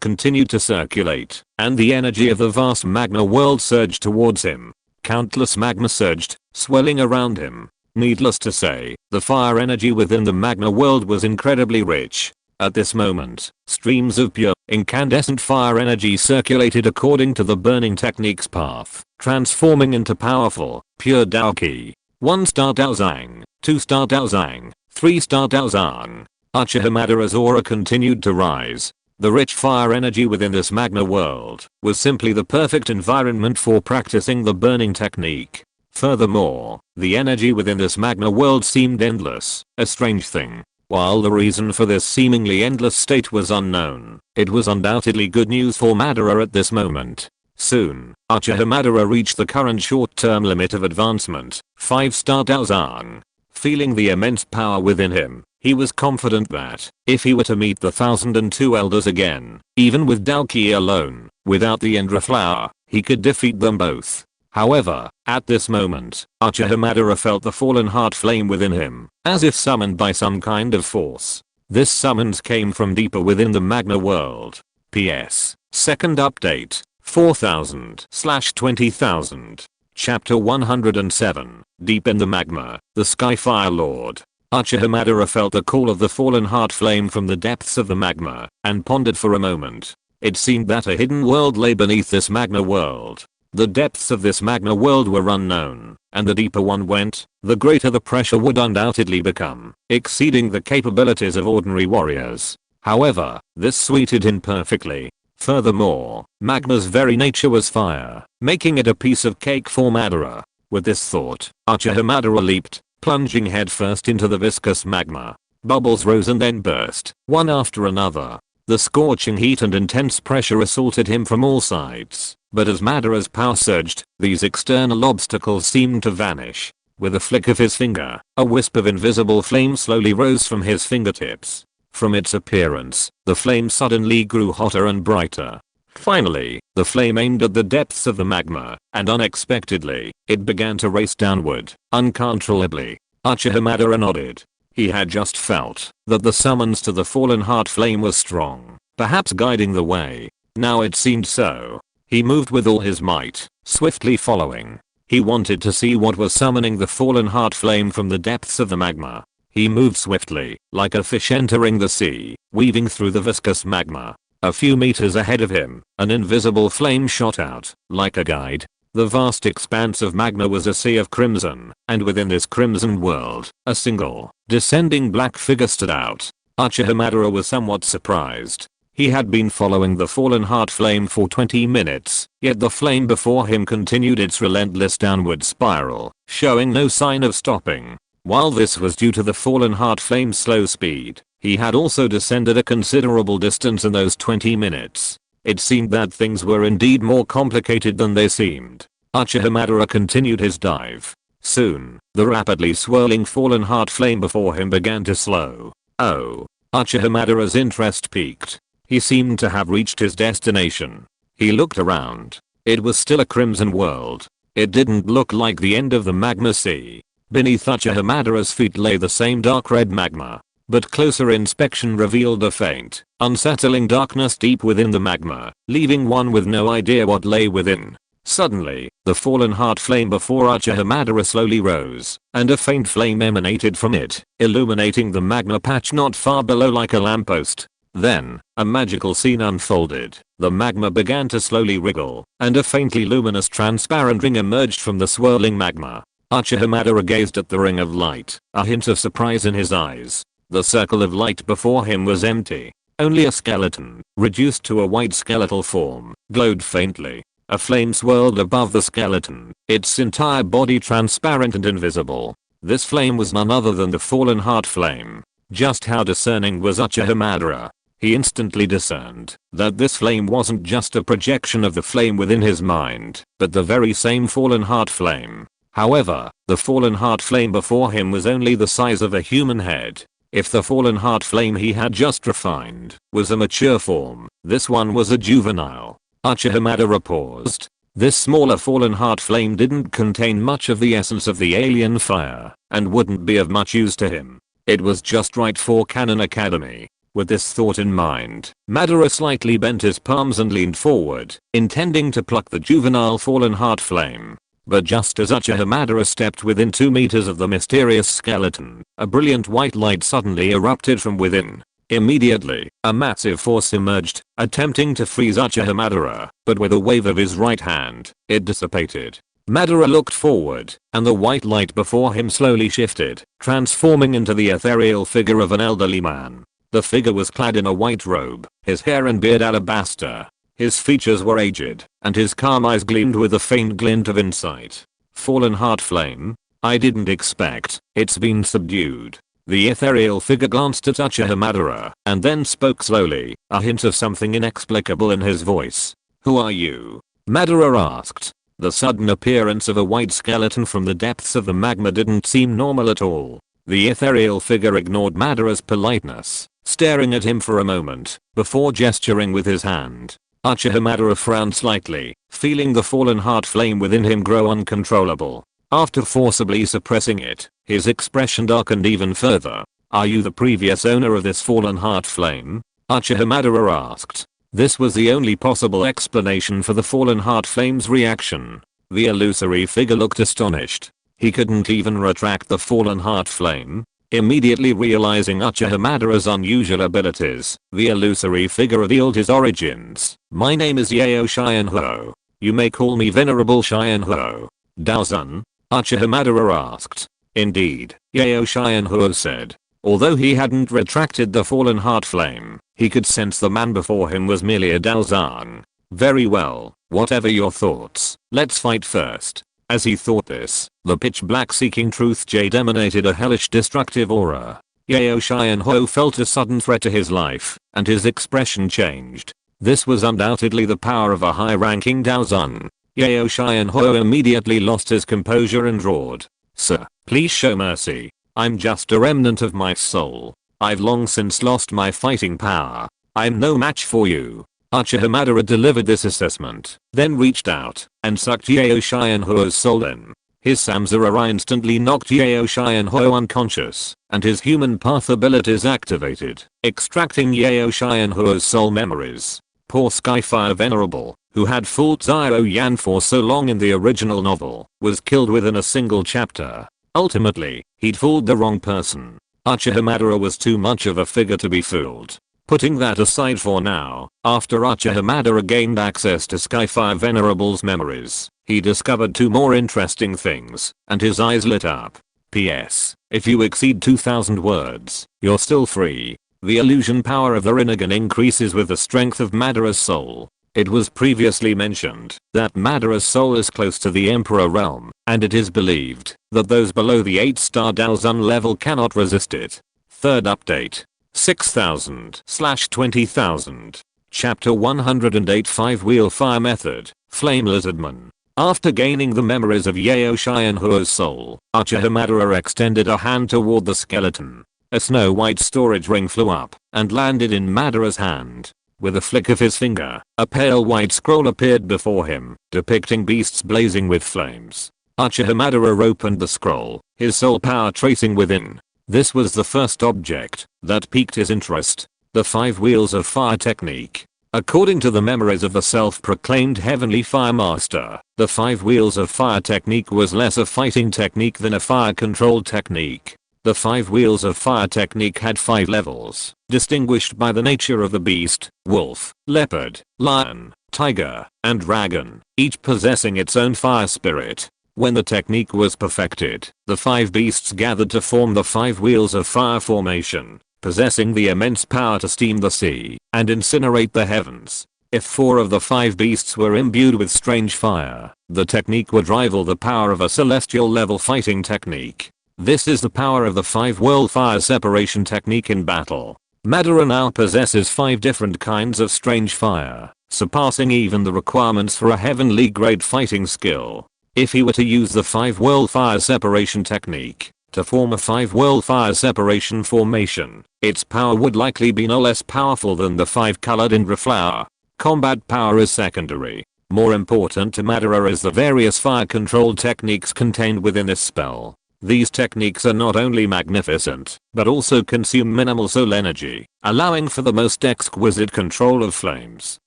continued to circulate, and the energy of the vast Magna world surged towards him. Countless magma surged, swelling around him. Needless to say, the fire energy within the Magna world was incredibly rich. At this moment, streams of pure, incandescent fire energy circulated according to the burning technique's path, transforming into powerful, pure Dou Qi. 1-star Dou Huang, 2-star Dou Huang, 3-star Dou Huang. Uchiha Madara's aura continued to rise. The rich fire energy within this Magna world was simply the perfect environment for practicing the burning technique. Furthermore, the energy within this Magna world seemed endless, a strange thing. While the reason for this seemingly endless state was unknown, it was undoubtedly good news for Madara at this moment. Soon, Uchiha Madara reached the current short-term limit of advancement, 5-star Dou Huang. Feeling the immense power within him, he was confident that, if he were to meet the 1002 elders again, even with Dou Qi alone, without the Indra flower, he could defeat them both. However, at this moment, Uchiha Madara felt the fallen heart flame within him, as if summoned by some kind of force. This summons came from deeper within the Magna world. PS. Second update, 4000/20,000. Chapter 107, Deep in the Magma, the Skyfire Lord. Uchiha Madara felt the call of the fallen heart flame from the depths of the magma, and pondered for a moment. It seemed that a hidden world lay beneath this Magna world. The depths of this Magna world were unknown, and the deeper one went, the greater the pressure would undoubtedly become, exceeding the capabilities of ordinary warriors. However, this suited him perfectly. Furthermore, magma's very nature was fire, making it a piece of cake for Madara. With this thought, Uchiha Madara leaped, plunging headfirst into the viscous magma. Bubbles rose and then burst, one after another. The scorching heat and intense pressure assaulted him from all sides, but as Madara's power surged, these external obstacles seemed to vanish. With a flick of his finger, a wisp of invisible flame slowly rose from his fingertips. From its appearance, the flame suddenly grew hotter and brighter. Finally, the flame aimed at the depths of the magma, and unexpectedly, it began to race downward, uncontrollably. Uchiha Madara nodded. He had just felt that the summons to the fallen heart flame was strong, perhaps guiding the way. Now it seemed so. He moved with all his might, swiftly following. He wanted to see what was summoning the fallen heart flame from the depths of the magma. He moved swiftly, like a fish entering the sea, weaving through the viscous magma. A few meters ahead of him, an invisible flame shot out, like a guide. The vast expanse of magma was a sea of crimson, and within this crimson world, a single, descending black figure stood out. Uchiha Madara was somewhat surprised. He had been following the fallen heart flame for 20 minutes, yet the flame before him continued its relentless downward spiral, showing no sign of stopping. While this was due to the fallen heart flame's slow speed, he had also descended a considerable distance in those 20 minutes. It seemed that things were indeed more complicated than they seemed. Uchiha Madara continued his dive. Soon, the rapidly swirling fallen heart flame before him began to slow. Oh. Uchiha Madara's interest peaked. He seemed to have reached his destination. He looked around. It was still a crimson world. It didn't look like the end of the magma sea. Beneath Uchiha Madara's feet lay the same dark red magma. But closer inspection revealed a faint, unsettling darkness deep within the magma, leaving one with no idea what lay within. Suddenly, the fallen heart flame before Uchiha Madara slowly rose, and a faint flame emanated from it, illuminating the magma patch not far below like a lamppost. Then, a magical scene unfolded. The magma began to slowly wriggle, and a faintly luminous transparent ring emerged from the swirling magma. Uchiha Madara gazed at the ring of light, a hint of surprise in his eyes. The circle of light before him was empty. Only a skeleton, reduced to a white skeletal form, glowed faintly. A flame swirled above the skeleton, its entire body transparent and invisible. This flame was none other than the fallen heart flame. Just how discerning was Uchiha Madara? He instantly discerned that this flame wasn't just a projection of the flame within his mind, but the very same fallen heart flame. However, the fallen heart flame before him was only the size of a human head. If the fallen heart flame he had just refined was a mature form, this one was a juvenile. Uchiha Madara paused. This smaller fallen heart flame didn't contain much of the essence of the alien fire, and wouldn't be of much use to him. It was just right for Canon Academy. With this thought in mind, Madara slightly bent his palms and leaned forward, intending to pluck the juvenile fallen heart flame. But just as Uchiha Madara stepped within 2 meters of the mysterious skeleton, a brilliant white light suddenly erupted from within. Immediately, a massive force emerged, attempting to freeze Uchiha Madara, but with a wave of his right hand, it dissipated. Madara looked forward, and the white light before him slowly shifted, transforming into the ethereal figure of an elderly man. The figure was clad in a white robe, his hair and beard alabaster. His features were aged, and his calm eyes gleamed with a faint glint of insight. Fallen heart flame? I didn't expect. It's been subdued. The ethereal figure glanced at Uchiha Madara, and then spoke slowly, a hint of something inexplicable in his voice. Who are you? Madara asked. The sudden appearance of a white skeleton from the depths of the magma didn't seem normal at all. The ethereal figure ignored Madara's politeness, staring at him for a moment, before gesturing with his hand. Uchiha Madara frowned slightly, feeling the fallen heart flame within him grow uncontrollable. After forcibly suppressing it, his expression darkened even further. Are you the previous owner of this fallen heart flame? Uchiha Madara asked. This was the only possible explanation for the fallen heart flame's reaction. The illusory figure looked astonished. He couldn't even retract the fallen heart flame. Immediately realizing Uchiha Madara's unusual abilities, the illusory figure revealed his origins. My name is Yao Xianhuo. You may call me Venerable Xianhuo. Daozun? Uchiha Madara asked. Indeed, Yao Xianhuo said. Although he hadn't retracted the fallen heart flame, he could sense the man before him was merely a Daozun. Very well, whatever your thoughts, let's fight first. As he thought this, the pitch black seeking truth jade emanated a hellish destructive aura. Yao Xianhuo felt a sudden threat to his life, and his expression changed. This was undoubtedly the power of a high-ranking Daozun. Yao Xianhuo immediately lost his composure and roared. Sir, please show mercy. I'm just a remnant of my soul. I've long since lost my fighting power. I'm no match for you. Uchiha Madara delivered this assessment, then reached out and sucked Yao Xianhuo's soul in. His Samsara instantly knocked Yao Xianhuo unconscious, and his human path abilities activated, extracting Yao Xianhuo's soul memories. Poor Skyfire Venerable, who had fooled Xiao Yan for so long in the original novel, was killed within a single chapter. Ultimately, he'd fooled the wrong person. Uchiha Madara was too much of a figure to be fooled. Putting that aside for now, after Uchiha Madara gained access to Skyfire Venerable's memories, he discovered 2 more interesting things, and his eyes lit up. P.S. If you exceed 2000 words, you're still free. The illusion power of the Rinnegan increases with the strength of Madara's soul. It was previously mentioned that Madara's soul is close to the Emperor realm, and it is believed that those below the 8-star Daozun level cannot resist it. Third update. 6000/20,000. Chapter 108 5-Wheel Fire Method, Flame Lizardman. After gaining the memories of Yao Xianhuo's soul, Uchiha Madara extended a hand toward the skeleton. A snow-white storage ring flew up and landed in Madara's hand. With a flick of his finger, a pale white scroll appeared before him, depicting beasts blazing with flames. Uchiha Madara opened the scroll, his soul power tracing within. This was the first object that piqued his interest. The 5 wheels of fire technique. According to the memories of the self-proclaimed heavenly fire master, the 5 wheels of fire technique was less a fighting technique than a fire control technique. The 5 wheels of fire technique had 5 levels, distinguished by the nature of the beast, wolf, leopard, lion, tiger, and dragon, each possessing its own fire spirit. When the technique was perfected, the 5 beasts gathered to form the 5 wheels of fire formation, possessing the immense power to steam the sea and incinerate the heavens. If 4 of the 5 beasts were imbued with strange fire, the technique would rival the power of a celestial level fighting technique. This is the power of the 5 world fire separation technique in battle. Madara now possesses 5 different kinds of strange fire, surpassing even the requirements for a heavenly grade fighting skill. If he were to use the 5 world fire separation technique to form a 5 world fire separation formation, its power would likely be no less powerful than the 5 colored Indra flower. Combat power is secondary. More important to Madara is the various fire control techniques contained within this spell. These techniques are not only magnificent, but also consume minimal soul energy, allowing for the most exquisite control of flames.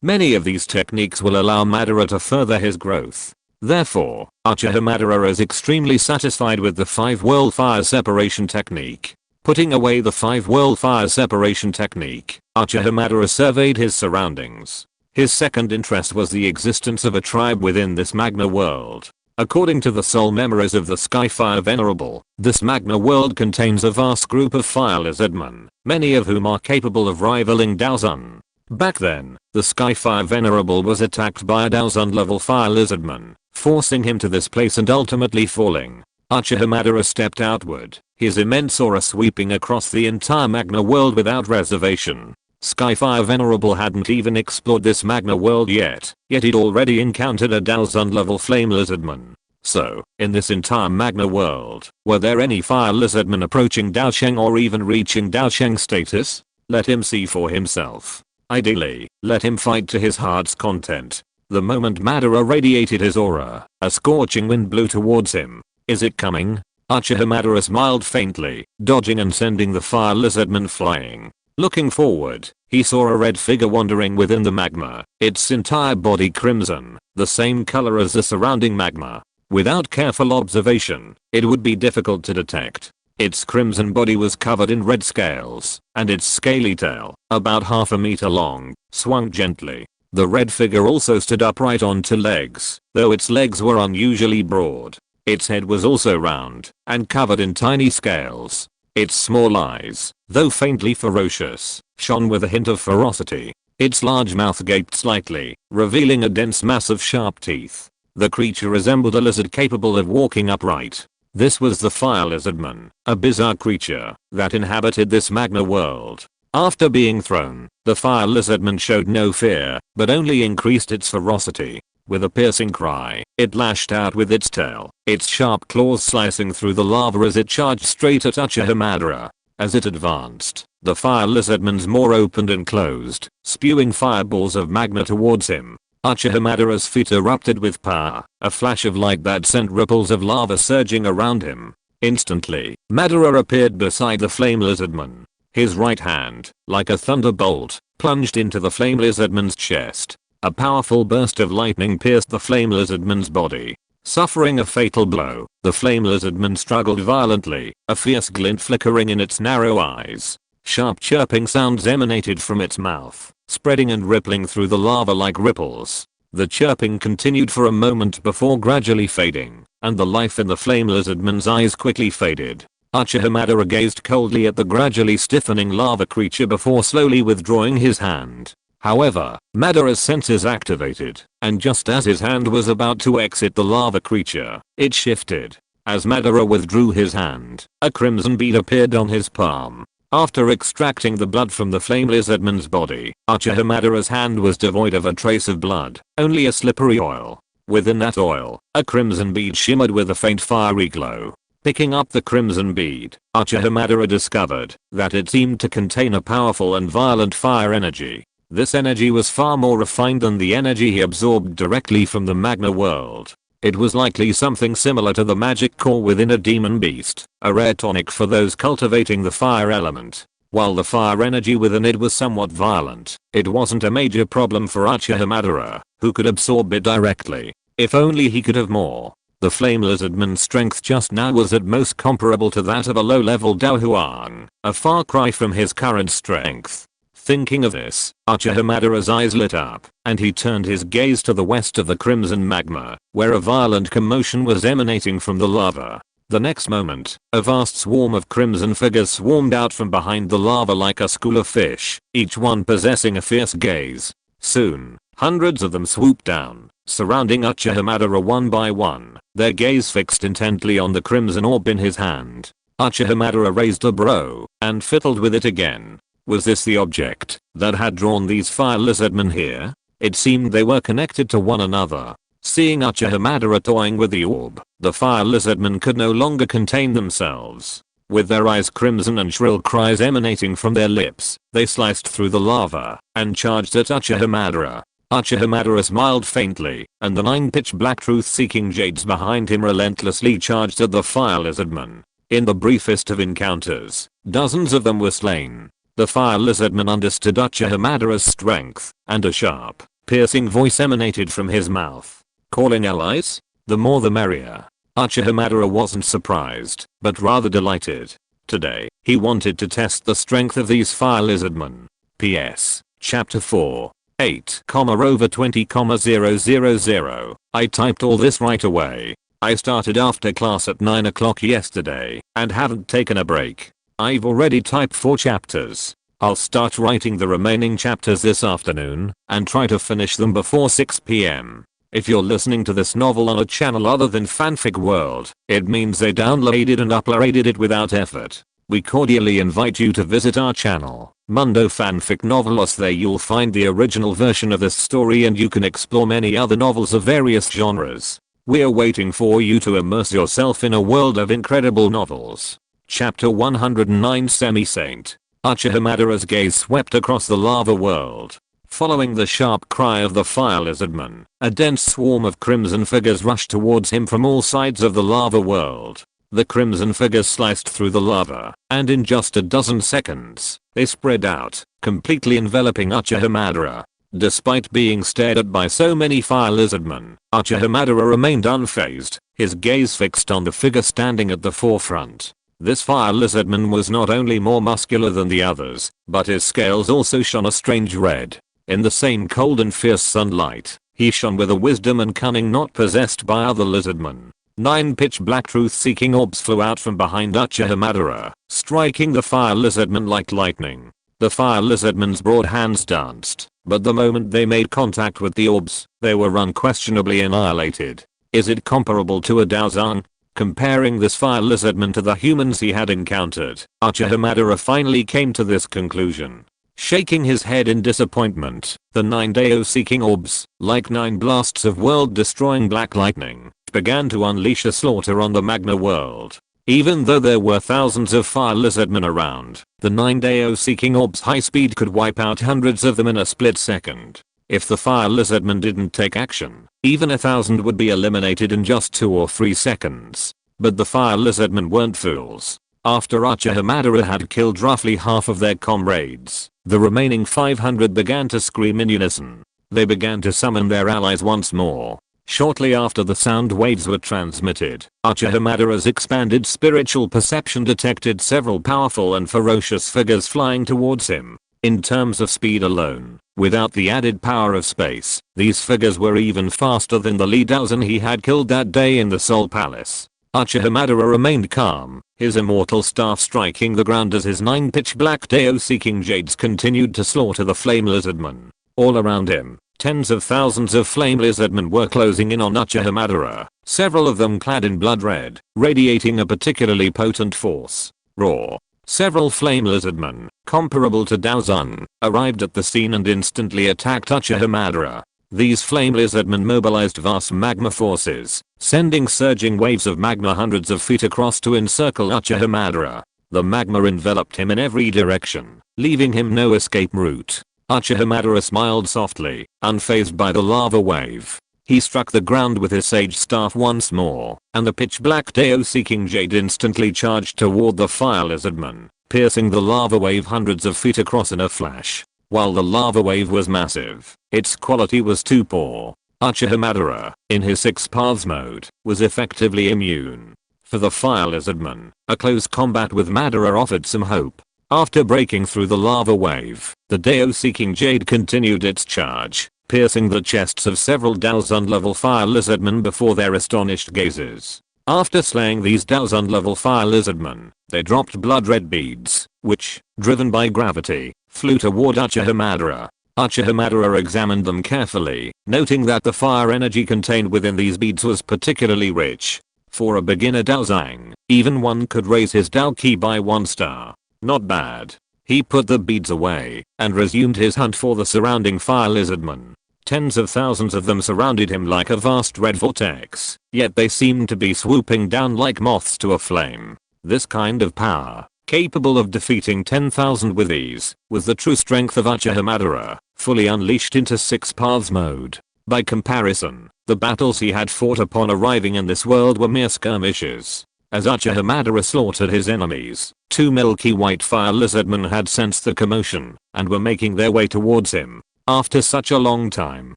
Many of these techniques will allow Madara to further his growth. Therefore, Uchiha Madara is extremely satisfied with the 5 world fire separation technique. Putting away the 5 world fire separation technique, Uchiha Madara surveyed his surroundings. His second interest was the existence of a tribe within this magma world. According to the soul memories of the Skyfire Venerable, this magma world contains a vast group of fire lizardmen, many of whom are capable of rivaling Daozun. Back then, the Skyfire Venerable was attacked by a Daozun level fire lizardman, forcing him to this place and ultimately falling. Uchiha Madara stepped outward, his immense aura sweeping across the entire magma world without reservation. Skyfire Venerable hadn't even explored this magma world yet he'd already encountered a Daozun level flame lizardman. So, in this entire magma world, were there any fire lizardmen approaching Daosheng or even reaching Daosheng status? Let him see for himself. Ideally, let him fight to his heart's content. The moment Madara radiated his aura, a scorching wind blew towards him. Is it coming? Uchiha Madara smiled faintly, dodging and sending the fire lizardman flying. Looking forward, he saw a red figure wandering within the magma, its entire body crimson, the same color as the surrounding magma. Without careful observation, it would be difficult to detect. Its crimson body was covered in red scales, and its scaly tail, about half a meter long, swung gently. The red figure also stood upright on 2 legs, though its legs were unusually broad. Its head was also round, and covered in tiny scales. Its small eyes, though faintly ferocious, shone with a hint of ferocity. Its large mouth gaped slightly, revealing a dense mass of sharp teeth. The creature resembled a lizard capable of walking upright. This was the fire lizardman, a bizarre creature that inhabited this magma world. After being thrown, the fire lizardman showed no fear, but only increased its ferocity. With a piercing cry, it lashed out with its tail, its sharp claws slicing through the lava as it charged straight at Uchiha Madara. As it advanced, the fire lizardman's maw opened and closed, spewing fireballs of magma towards him. Uchiha Madara's feet erupted with power, a flash of light that sent ripples of lava surging around him. Instantly, Madara appeared beside the flame lizardman. His right hand, like a thunderbolt, plunged into the flame lizardman's chest. A powerful burst of lightning pierced the flame lizardman's body. Suffering a fatal blow, the flame lizardman struggled violently, a fierce glint flickering in its narrow eyes. Sharp chirping sounds emanated from its mouth, spreading and rippling through the lava like ripples. The chirping continued for a moment before gradually fading, and the life in the flame lizardman's eyes quickly faded. Uchiha Madara gazed coldly at the gradually stiffening lava creature before slowly withdrawing his hand. However, Madara's senses activated, and just as his hand was about to exit the lava creature, it shifted. As Madara withdrew his hand, a crimson bead appeared on his palm. After extracting the blood from the flame lizardman's body, Uchiha Madara's hand was devoid of a trace of blood, only a slippery oil. Within that oil, a crimson bead shimmered with a faint fiery glow. Picking up the crimson bead, Uchiha Madara discovered that it seemed to contain a powerful and violent fire energy. This energy was far more refined than the energy he absorbed directly from the magma world. It was likely something similar to the magic core within a demon beast, a rare tonic for those cultivating the fire element. While the fire energy within it was somewhat violent, it wasn't a major problem for Uchiha Madara, who could absorb it directly. If only he could have more. The flame lizardman's strength just now was at most comparable to that of a low-level Dou Huang, a far cry from his current strength. Thinking of this, Uchiha Madara's eyes lit up, and he turned his gaze to the west of the crimson magma, where a violent commotion was emanating from the lava. The next moment, a vast swarm of crimson figures swarmed out from behind the lava like a school of fish, each one possessing a fierce gaze. Soon, hundreds of them swooped down, surrounding Uchiha Madara one by one, their gaze fixed intently on the crimson orb in his hand. Uchiha Madara raised a brow, and fiddled with it again. Was this the object that had drawn these fire lizardmen here? It seemed they were connected to one another. Seeing Uchiha Madara toying with the orb, the fire lizardmen could no longer contain themselves. With their eyes crimson and shrill cries emanating from their lips, they sliced through the lava and charged at Uchiha Madara. Uchiha Madara smiled faintly, and the 9 pitch black truth-seeking jades behind him relentlessly charged at the fire lizardmen. In the briefest of encounters, dozens of them were slain. The fire lizardman understood Uchiha Madara's strength, and a sharp, piercing voice emanated from his mouth. Calling allies? The more the merrier. Uchiha Madara wasn't surprised, but rather delighted. Today, he wanted to test the strength of these fire lizardmen. P.S. Chapter 4. 8,over20,000. I typed all this right away. I started after class at 9 o'clock yesterday, and haven't taken a break. I've already typed 4 chapters. I'll start writing the remaining chapters this afternoon, and try to finish them before 6 p.m. If you're listening to this novel on a channel other than Fanfic World, it means they downloaded and uploaded it without effort. We cordially invite you to visit our channel, Mundo Fanfic Novelos. There you'll find the original version of this story and you can explore many other novels of various genres. We're waiting for you to immerse yourself in a world of incredible novels. Chapter 109 Semi-Saint. Uchiha Madara's gaze swept across the lava world. Following the sharp cry of the fire lizardman, a dense swarm of crimson figures rushed towards him from all sides of the lava world. The crimson figures sliced through the lava, and in just a dozen seconds, they spread out, completely enveloping Uchiha Madara. Despite being stared at by so many fire lizardmen, Uchiha Madara remained unfazed, his gaze fixed on the figure standing at the forefront. This fire lizardman was not only more muscular than the others, but his scales also shone a strange red. In the same cold and fierce sunlight, he shone with a wisdom and cunning not possessed by other lizardmen. 9 pitch black truth-seeking orbs flew out from behind Uchiha Madara, striking the fire lizardman like lightning. The fire lizardmen's broad hands danced, but the moment they made contact with the orbs, they were unquestionably annihilated. Is it comparable to a Dou Zhang? Comparing this fire lizardman to the humans he had encountered, Uchiha Madara finally came to this conclusion. Shaking his head in disappointment, the 9 Dao-seeking orbs, like 9 blasts of world-destroying black lightning, began to unleash a slaughter on the magma world. Even though there were thousands of fire lizardmen around, the 9 Dao-seeking orbs' high speed could wipe out hundreds of them in a split second. If the fire lizardmen didn't take action, even 1,000 would be eliminated in just 2 or 3 seconds. But the fire lizardmen weren't fools. After Uchiha Madara had killed roughly half of their comrades, the remaining 500 began to scream in unison. They began to summon their allies once more. Shortly after the sound waves were transmitted, Uchiha Madara's expanded spiritual perception detected several powerful and ferocious figures flying towards him. In terms of speed alone, without the added power of space, these figures were even faster than the Li Daozan he had killed that day in the Soul Palace. Uchiha Madara remained calm, his immortal staff striking the ground as his 9 pitch black Dao-seeking jades continued to slaughter the flame lizardmen. All around him, tens of thousands of flame lizardmen were closing in on Uchiha Madara, several of them clad in blood red, radiating a particularly potent force. Raw. Several flame lizardmen, comparable to Dou Zhang, arrived at the scene and instantly attacked Uchiha Madara. These flame lizardmen mobilized vast magma forces, sending surging waves of magma hundreds of feet across to encircle Uchiha Madara. The magma enveloped him in every direction, leaving him no escape route. Uchiha Madara smiled softly, unfazed by the lava wave. He struck the ground with his sage staff once more, and the pitch black Dao-seeking jade instantly charged toward the fire lizardman, piercing the lava wave hundreds of feet across in a flash. While the lava wave was massive, its quality was too poor. Uchiha Madara, in his six paths mode, was effectively immune. For the fire lizardman, a close combat with Madara offered some hope. After breaking through the lava wave, the Dao-seeking jade continued its charge, piercing the chests of several 1000-level fire lizardmen before their astonished gazes. After slaying these 1000-level fire lizardmen, they dropped blood-red beads, which, driven by gravity, flew toward Uchiha Madara. Uchiha Madara examined them carefully, noting that the fire energy contained within these beads was particularly rich. For a beginner Daozang, even one could raise his Dou Qi by 1 star. Not bad. He put the beads away, and resumed his hunt for the surrounding fire lizardmen. Tens of thousands of them surrounded him like a vast red vortex, yet they seemed to be swooping down like moths to a flame. This kind of power, capable of defeating 10,000 with ease, was the true strength of Uchiha Madara, fully unleashed into six paths mode. By comparison, the battles he had fought upon arriving in this world were mere skirmishes. As Uchiha Madara slaughtered his enemies, 2 milky white fire lizardmen had sensed the commotion, and were making their way towards him. After such a long time,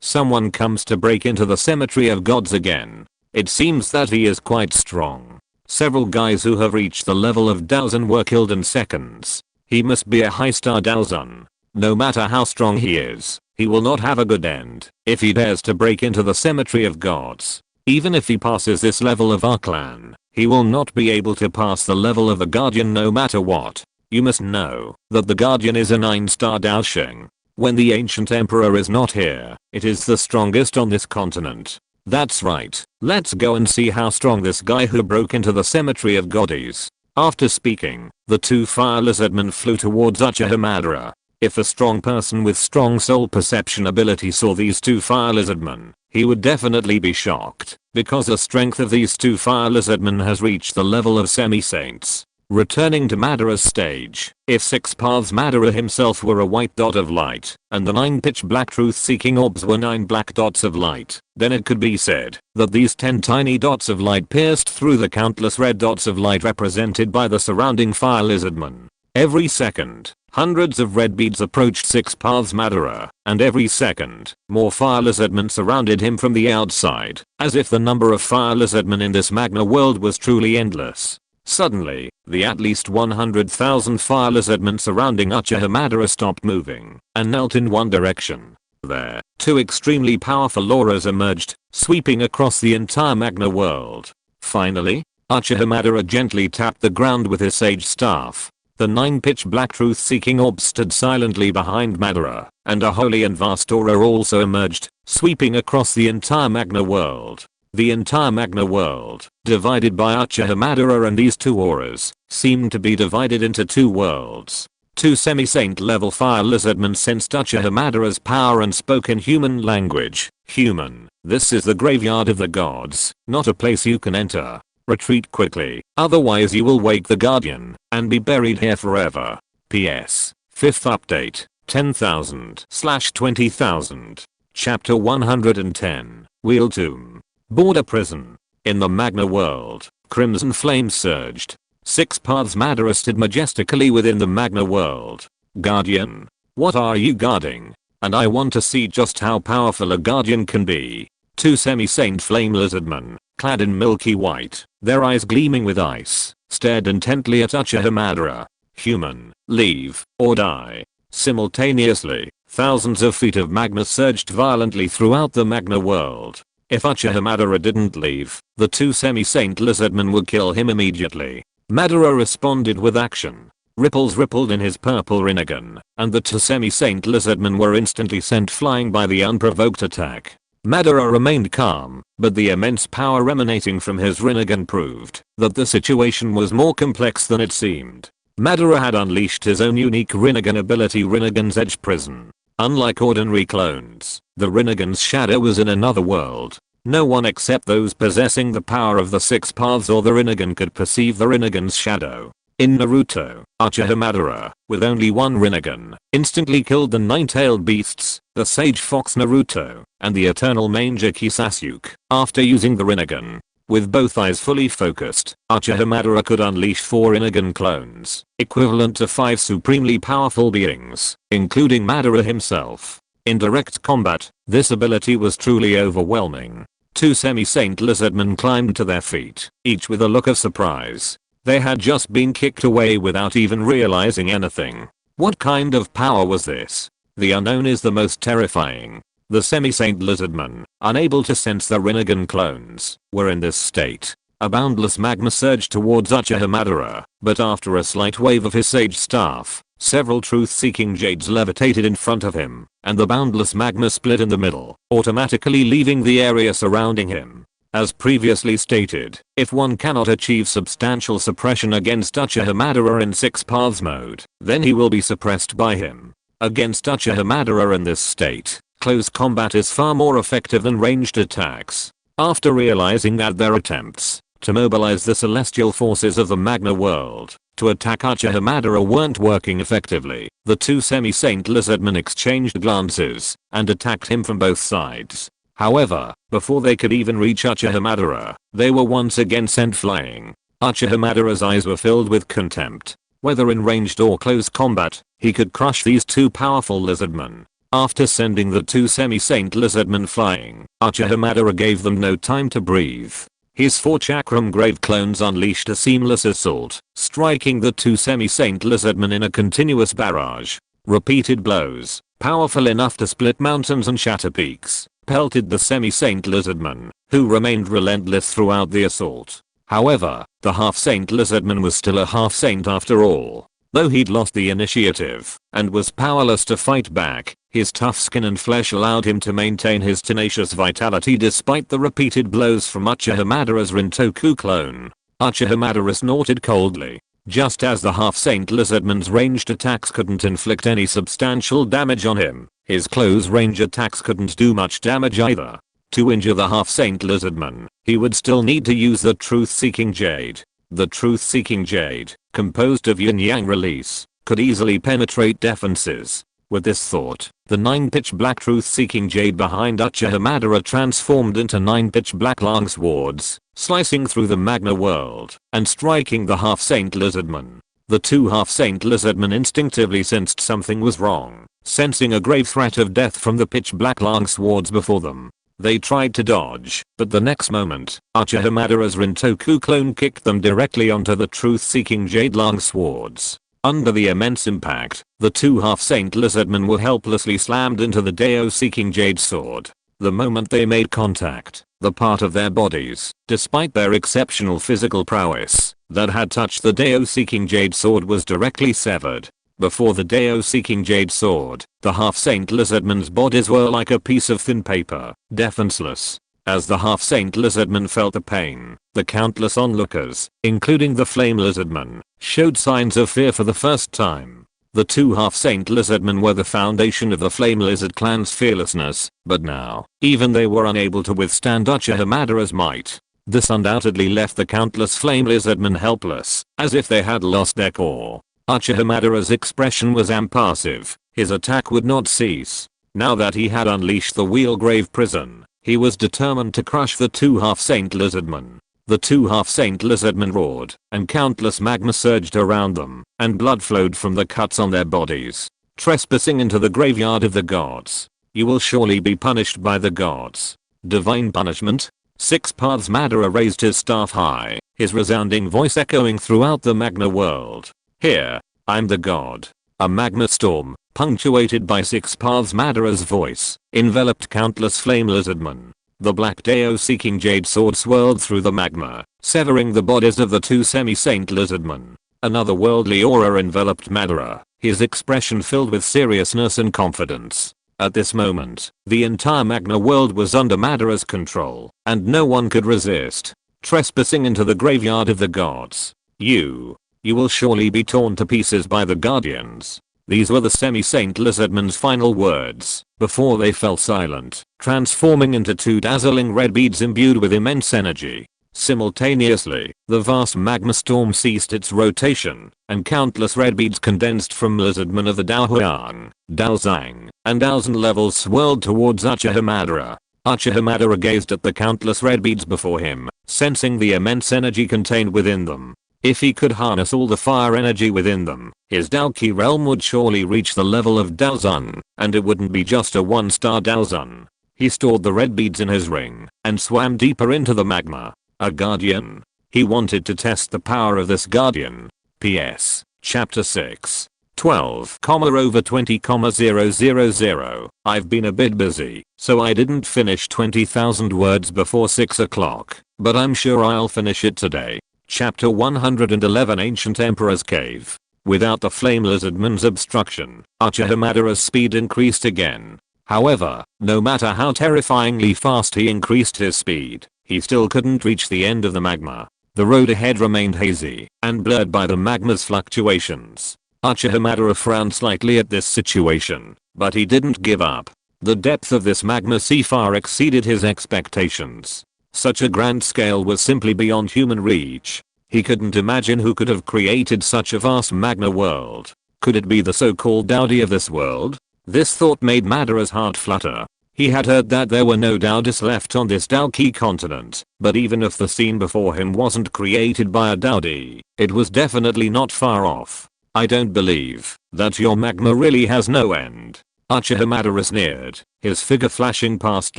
someone comes to break into the cemetery of gods again. It seems that he is quite strong. Several guys who have reached the level of Daozan were killed in seconds. He must be a high-star Daozan. No matter how strong he is, he will not have a good end if he dares to break into the cemetery of gods. Even if he passes this level of our clan, he will not be able to pass the level of the Guardian no matter what. You must know that the Guardian is a 9-star Daosheng. When the ancient emperor is not here, it is the strongest on this continent. That's right, let's go and see how strong this guy who broke into the cemetery of god is. After speaking, the 2 fire lizardmen flew towards Uchiha Madara. If a strong person with strong soul perception ability saw these 2 fire lizardmen, he would definitely be shocked, because the strength of these 2 fire lizardmen has reached the level of semi-saints. Returning to Madara's stage, if six paths Madara himself were a white dot of light, and the 9 pitch black truth-seeking orbs were 9 black dots of light, then it could be said that these 10 tiny dots of light pierced through the countless red dots of light represented by the surrounding fire lizardmen. Every second, hundreds of red beads approached six paths Madara, and every second, more fire lizardmen surrounded him from the outside, as if the number of fire lizardmen in this magna world was truly endless. Suddenly, the at least 100,000 fire lizardmen surrounding Uchiha Madara stopped moving, and knelt in one direction. There, 2 extremely powerful auras emerged, sweeping across the entire magna world. Finally, Uchiha Madara gently tapped the ground with his sage staff. The 9 pitch black truth-seeking orbs stood silently behind Madara, and a holy and vast aura also emerged, sweeping across the entire magna world. The entire magna world, divided by Uchiha Madara and these 2 auras, seemed to be divided into 2 worlds. 2 semi-saint level fire lizardmen sensed Uchiha Madara's power and spoke in human language. Human, this is the graveyard of the gods, not a place you can enter. Retreat quickly, otherwise you will wake the Guardian, and be buried here forever. PS. 5th update, 10,000/20,000. Chapter 110, Wheel Tomb. Border Prison. In the Magna World, crimson flames surged. Six paths Madara stood majestically within the Magna World. Guardian. What are you guarding? And I want to see just how powerful a Guardian can be. 2 semi-saint flame lizardmen, clad in milky white, their eyes gleaming with ice, stared intently at Uchiha Madara. Human, leave, or die. Simultaneously, thousands of feet of magma surged violently throughout the Magna World. If Uchiha Madara didn't leave, the 2 semi-saint lizardmen would kill him immediately. Madara responded with action. Ripples rippled in his purple Rinnegan, and the 2 semi-saint lizardmen were instantly sent flying by the unprovoked attack. Madara remained calm, but the immense power emanating from his Rinnegan proved that the situation was more complex than it seemed. Madara had unleashed his own unique Rinnegan ability, Rinnegan's Edge Prison. Unlike ordinary clones, the Rinnegan's shadow was in another world. No one except those possessing the power of the 6 paths or the Rinnegan could perceive the Rinnegan's shadow. In Naruto, Uchiha Madara, with only one Rinnegan, instantly killed the nine-tailed beasts, the Sage Fox Naruto, and the Eternal Mangekyo Sasuke, after using the Rinnegan. With both eyes fully focused, Uchiha Madara could unleash 4 Rinnegan clones, equivalent to 5 supremely powerful beings, including Madara himself. In direct combat, this ability was truly overwhelming. 2 semi-saint lizardmen climbed to their feet, each with a look of surprise. They had just been kicked away without even realizing anything. What kind of power was this? The unknown is the most terrifying. The semi-saint lizardmen, unable to sense the Rinnegan clones, were in this state. A boundless magma surged towards Uchiha Madara, but after a slight wave of his sage staff, several truth-seeking jades levitated in front of him, and the boundless magma split in the middle, automatically leaving the area surrounding him. As previously stated, if one cannot achieve substantial suppression against Uchiha Madara in 6 paths mode, then he will be suppressed by him. Against Uchiha Madara in this state, close combat is far more effective than ranged attacks. After realizing that their attempts to mobilize the celestial forces of the Magma world to attack Uchiha Madara weren't working effectively, the 2 semi-saint lizardmen exchanged glances and attacked him from both sides. However, before they could even reach Uchiha Madara, they were once again sent flying. Uchiha Madara's eyes were filled with contempt. Whether in ranged or close combat, he could crush these 2 powerful lizardmen. After sending the 2 semi-saint lizardmen flying, Uchiha Madara gave them no time to breathe. His 4 chakram grade clones unleashed a seamless assault, striking the 2 semi-saint lizardmen in a continuous barrage. Repeated blows, powerful enough to split mountains and shatter peaks, pelted the semi-saint lizardman, who remained relentless throughout the assault. However, the half-saint lizardman was still a half-saint after all. Though he'd lost the initiative and was powerless to fight back, his tough skin and flesh allowed him to maintain his tenacious vitality despite the repeated blows from Uchiha Madara's Rintoku clone. Uchiha Madara snorted coldly. Just as the half-saint lizardman's ranged attacks couldn't inflict any substantial damage on him, his close range attacks couldn't do much damage either. To injure the half-saint lizardman, he would still need to use the truth-seeking jade. The truth-seeking jade, composed of yin-yang release, could easily penetrate defenses. With this thought, the 9 pitch black truth-seeking jade behind Uchiha Madara transformed into 9 pitch black long swords, slicing through the magma world and striking the half-saint lizardman. The 2 half-saint lizardmen instinctively sensed something was wrong, sensing a grave threat of death from the pitch black long swords before them. They tried to dodge, but the next moment, Uchiha Madara's Rintoku clone kicked them directly onto the truth-seeking jade long swords. Under the immense impact, the 2 half-saint lizardmen were helplessly slammed into the Dao-seeking jade sword. The moment they made contact, the part of their bodies, despite their exceptional physical prowess, that had touched the Dao-seeking jade sword was directly severed. Before the Dao-seeking jade sword, the half-saint lizardmen's bodies were like a piece of thin paper, defenseless. As the half-saint lizardmen felt the pain, the countless onlookers, including the flame lizardman, showed signs of fear for the first time. The 2 half-saint lizardmen were the foundation of the flame lizard clan's fearlessness, but now, even they were unable to withstand Uchiha Madara's might. This undoubtedly left the countless flame lizardmen helpless, as if they had lost their core. Uchiha Madara's expression was impassive. His attack would not cease. Now that he had unleashed the Wheelgrave prison, he was determined to crush the 2 half-saint lizardmen. The 2 half-saint lizardmen roared, and countless magma surged around them, and blood flowed from the cuts on their bodies. Trespassing into the graveyard of the gods. You will surely be punished by the gods. Divine punishment? 6 paths. Madara raised his staff high, his resounding voice echoing throughout the magma world. Here, I'm the god. A magma storm, punctuated by 6 paths. Madara's voice, enveloped countless flame lizardmen. The black Dao-seeking jade sword swirled through the magma, severing the bodies of the 2 semi-saint lizardmen. Another worldly aura enveloped Madara, his expression filled with seriousness and confidence. At this moment, the entire magma world was under Madara's control, and no one could resist. Trespassing into the graveyard of the gods. You will surely be torn to pieces by the guardians. These were the semi-saint lizardmen's final words, before they fell silent, transforming into 2 dazzling red beads imbued with immense energy. Simultaneously, the vast magma storm ceased its rotation, and countless red beads condensed from lizardmen of the Dou Huang, Dou Zhang, and Dou Zhen levels swirled towards Uchiha Madara. Uchiha Madara gazed at the countless red beads before him, sensing the immense energy contained within them. If he could harness all the fire energy within them, his Dou Qi realm would surely reach the level of Dou Zhen, and it wouldn't be just a one-star Dou Zhen. He stored the red beads in his ring, and swam deeper into the magma. A guardian. He wanted to test the power of this guardian. PS. Chapter 6. 12,over20,000. I've been a bit busy, so I didn't finish 20,000 words before 6 o'clock, but I'm sure I'll finish it today. Chapter 111 Ancient Emperor's Cave. Without the flame lizardman's obstruction, Uchiha Madara's speed increased again. However, no matter how terrifyingly fast he increased his speed, he still couldn't reach the end of the magma. The road ahead remained hazy and blurred by the magma's fluctuations. Uchiha Madara frowned slightly at this situation, but he didn't give up. The depth of this magma sea far exceeded his expectations. Such a grand scale was simply beyond human reach. He couldn't imagine who could have created such a vast magma world. Could it be the so-called Daudi of this world? This thought made Madara's heart flutter. He had heard that there were no Daudis left on this Dou Qi continent, but even if the scene before him wasn't created by a Daudi, it was definitely not far off. I don't believe that your magma really has no end. Uchiha Madara sneered, his figure flashing past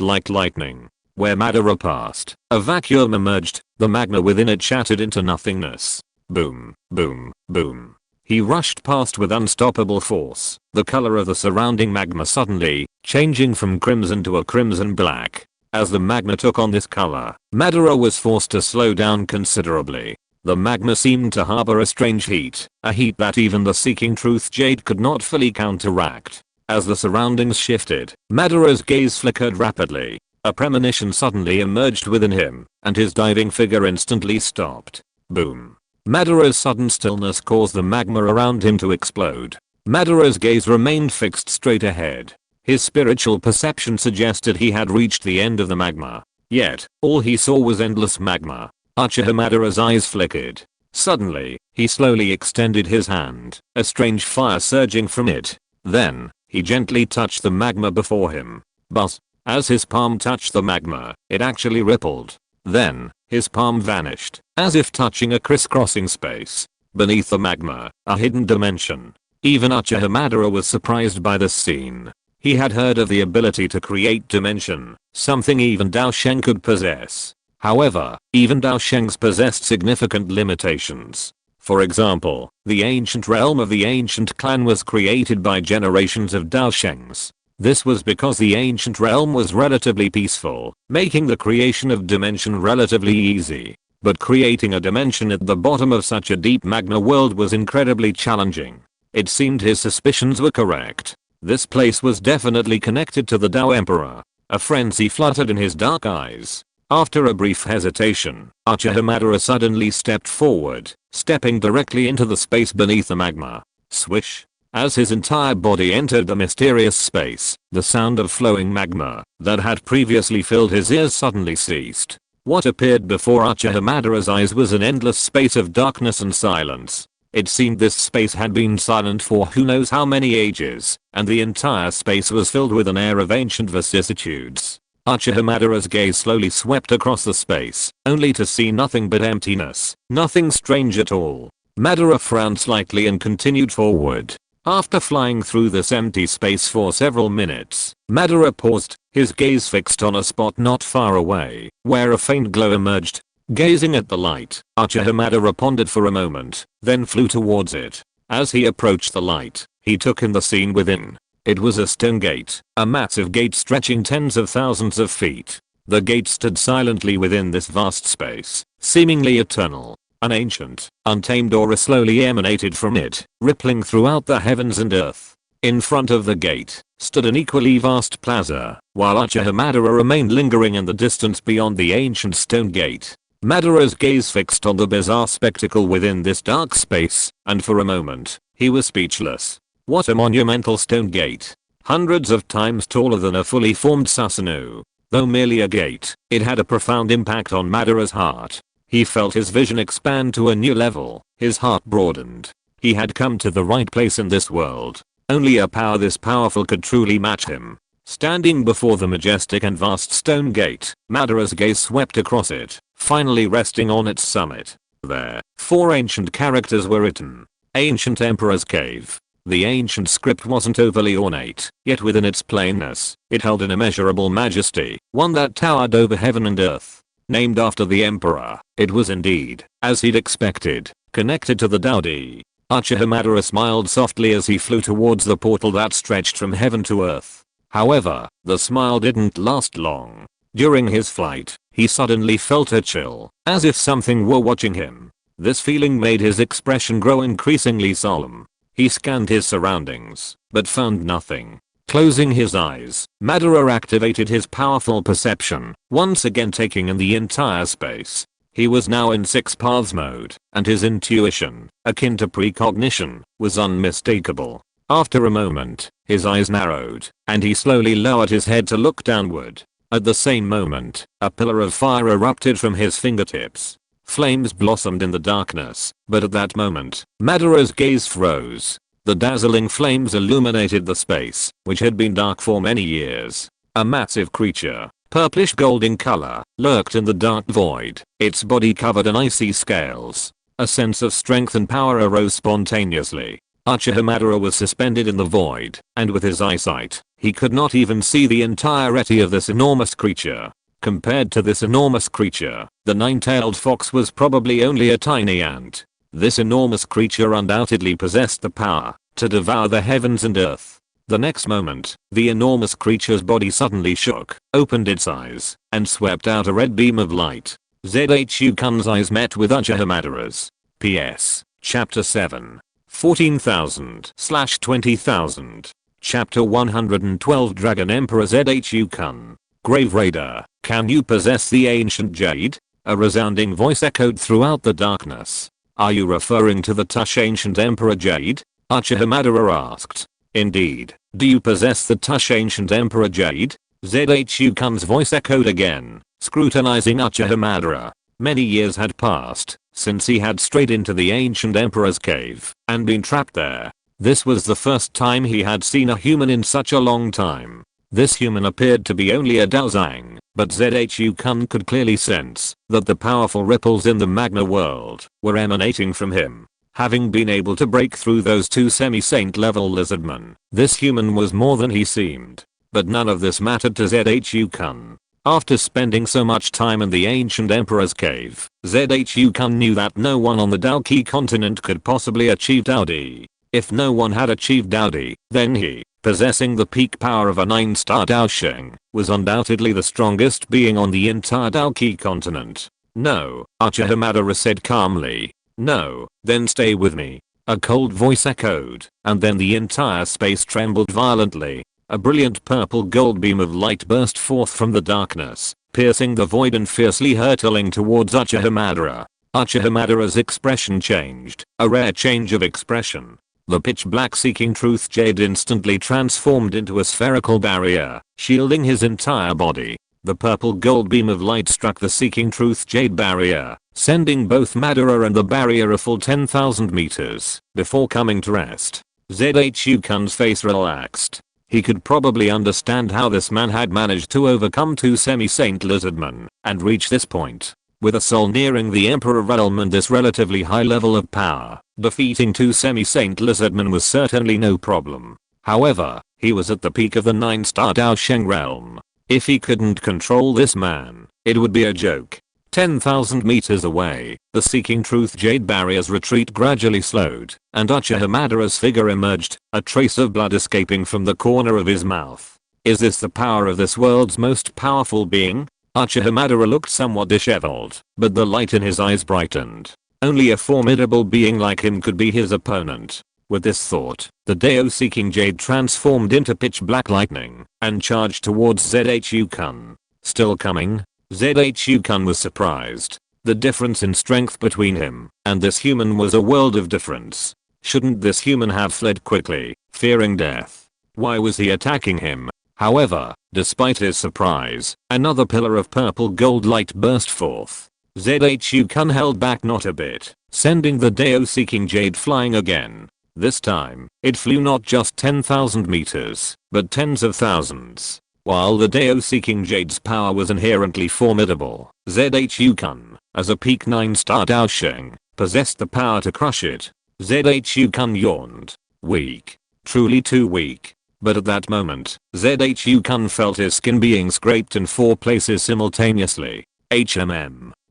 like lightning. Where Madara passed, a vacuum emerged, the magma within it shattered into nothingness. Boom, boom, boom. He rushed past with unstoppable force, the color of the surrounding magma suddenly changing from crimson to a crimson black. As the magma took on this color, Madara was forced to slow down considerably. The magma seemed to harbor a strange heat, a heat that even the seeking truth jade could not fully counteract. As the surroundings shifted, Madara's gaze flickered rapidly. A premonition suddenly emerged within him, and his diving figure instantly stopped. Boom. Madara's sudden stillness caused the magma around him to explode. Madara's gaze remained fixed straight ahead. His spiritual perception suggested he had reached the end of the magma. Yet, all he saw was endless magma. Uchiha Madara's eyes flickered. Suddenly, he slowly extended his hand, a strange fire surging from it. Then, he gently touched the magma before him. Buzz. As his palm touched the magma, it actually rippled. Then, his palm vanished, as if touching a crisscrossing space. Beneath the magma, a hidden dimension. Even Uchiha Madara was surprised by this scene. He had heard of the ability to create dimension, something even Dao Sheng could possess. However, even Dao Shengs possessed significant limitations. For example, the ancient realm of the ancient clan was created by generations of Dao Shengs. This was because the ancient realm was relatively peaceful, making the creation of dimension relatively easy. But creating a dimension at the bottom of such a deep magma world was incredibly challenging. It seemed his suspicions were correct. This place was definitely connected to the Dao Emperor. A frenzy fluttered in his dark eyes. After a brief hesitation, Uchiha Madara suddenly stepped forward, stepping directly into the space beneath the magma. Swish. As his entire body entered the mysterious space, the sound of flowing magma that had previously filled his ears suddenly ceased. What appeared before Uchiha Madara's eyes was an endless space of darkness and silence. It seemed this space had been silent for who knows how many ages, and the entire space was filled with an air of ancient vicissitudes. Uchiha Madara's gaze slowly swept across the space, only to see nothing but emptiness, nothing strange at all. Madara frowned slightly and continued forward. After flying through this empty space for several minutes, Madara paused, his gaze fixed on a spot not far away, where a faint glow emerged. Gazing at the light, Uchiha Madara pondered for a moment, then flew towards it. As he approached the light, he took in the scene within. It was a stone gate, a massive gate stretching tens of thousands of feet. The gate stood silently within this vast space, seemingly eternal. An ancient, untamed aura slowly emanated from it, rippling throughout the heavens and earth. In front of the gate, stood an equally vast plaza, while Uchiha Madara remained lingering in the distance beyond the ancient stone gate. Madara's gaze fixed on the bizarre spectacle within this dark space, and for a moment, he was speechless. What a monumental stone gate. Hundreds of times taller than a fully formed Susanoo. Though merely a gate, it had a profound impact on Madara's heart. He felt his vision expand to a new level, his heart broadened. He had come to the right place in this world. Only a power this powerful could truly match him. Standing before the majestic and vast stone gate, Madara's gaze swept across it, finally resting on its summit. There, 4 ancient characters were written. Ancient Emperor's Cave. The ancient script wasn't overly ornate, yet within its plainness, it held an immeasurable majesty, one that towered over heaven and earth. Named after the emperor, it was indeed, as he'd expected, connected to the Dou Qi. Uchiha Madara smiled softly as he flew towards the portal that stretched from heaven to earth. However, the smile didn't last long. During his flight, he suddenly felt a chill, as if something were watching him. This feeling made his expression grow increasingly solemn. He scanned his surroundings, but found nothing. Closing his eyes, Madara activated his powerful perception, once again taking in the entire space. He was now in 6 paths mode, and his intuition, akin to precognition, was unmistakable. After a moment, his eyes narrowed, and he slowly lowered his head to look downward. At the same moment, a pillar of fire erupted from his fingertips. Flames blossomed in the darkness, but at that moment, Madara's gaze froze. The dazzling flames illuminated the space, which had been dark for many years. A massive creature, purplish gold in color, lurked in the dark void, its body covered in icy scales. A sense of strength and power arose spontaneously. Uchiha Madara was suspended in the void, and with his eyesight, he could not even see the entirety of this enormous creature. Compared to this enormous creature, the 9-tailed fox was probably only a tiny ant. This enormous creature undoubtedly possessed the power to devour the heavens and earth. The next moment, the enormous creature's body suddenly shook, opened its eyes, and swept out a red beam of light. Zhukan's eyes met with Uchiha Madara's. P.S. Chapter 7. 14,000/20,000. Chapter 112 Dragon Emperor Zhukan. Grave Raider, can you possess the ancient jade? A resounding voice echoed throughout the darkness. Are you referring to the Tush Ancient Emperor Jade? Uchiha Madara asked. Indeed. Do you possess the Tush Ancient Emperor Jade? Zhukan's voice echoed again, scrutinizing Uchiha Madara. Many years had passed since he had strayed into the Ancient Emperor's cave and been trapped there. This was the first time he had seen a human in such a long time. This human appeared to be only a Daozang, but Zhukan could clearly sense that the powerful ripples in the Magna world were emanating from him. Having been able to break through those 2 semi-saint level lizardmen, this human was more than he seemed. But none of this mattered to Zhukan. After spending so much time in the ancient emperor's cave, Zhukan knew that no one on the Dou Qi continent could possibly achieve Dou Qi. If no one had achieved Dou Qi, then he, possessing the peak power of a 9-star Daosheng, was undoubtedly the strongest being on the entire Dou Qi continent. No, Uchiha Madara said calmly. No, then stay with me. A cold voice echoed, and then the entire space trembled violently. A brilliant purple gold beam of light burst forth from the darkness, piercing the void and fiercely hurtling towards Uchiha Madara. Uchiha Madara's expression changed, a rare change of expression. The pitch black seeking truth jade instantly transformed into a spherical barrier, shielding his entire body. The purple gold beam of light struck the seeking truth jade barrier, sending both Madara and the barrier a full 10,000 meters before coming to rest. Zhukan's face relaxed. He could probably understand how this man had managed to overcome 2 semi-saint lizardmen and reach this point. With a soul nearing the Emperor realm and this relatively high level of power, defeating 2 semi-saint lizardmen was certainly no problem. However, he was at the peak of the 9-star Daosheng realm. If he couldn't control this man, it would be a joke. 10,000 meters away, the seeking truth jade barrier's retreat gradually slowed, and Uchiha Madara's figure emerged, a trace of blood escaping from the corner of his mouth. Is this the power of this world's most powerful being? Uchiha Madara looked somewhat disheveled, but the light in his eyes brightened. Only a formidable being like him could be his opponent. With this thought, the Dao-seeking jade transformed into pitch black lightning and charged towards Zhukan. Still coming? Zhukan was surprised. The difference in strength between him and this human was a world of difference. Shouldn't this human have fled quickly, fearing death? Why was he attacking him? However, despite his surprise, another pillar of purple gold light burst forth. Zhu-kun held back not a bit, sending the Dao-seeking jade flying again. This time, it flew not just 10,000 meters, but tens of thousands. While the Dao-seeking jade's power was inherently formidable, Zhu-kun, as a peak 9-star Daosheng, possessed the power to crush it. Zhu-kun yawned. Weak. Truly too weak. But at that moment, Zhu-kun felt his skin being scraped in 4 places simultaneously.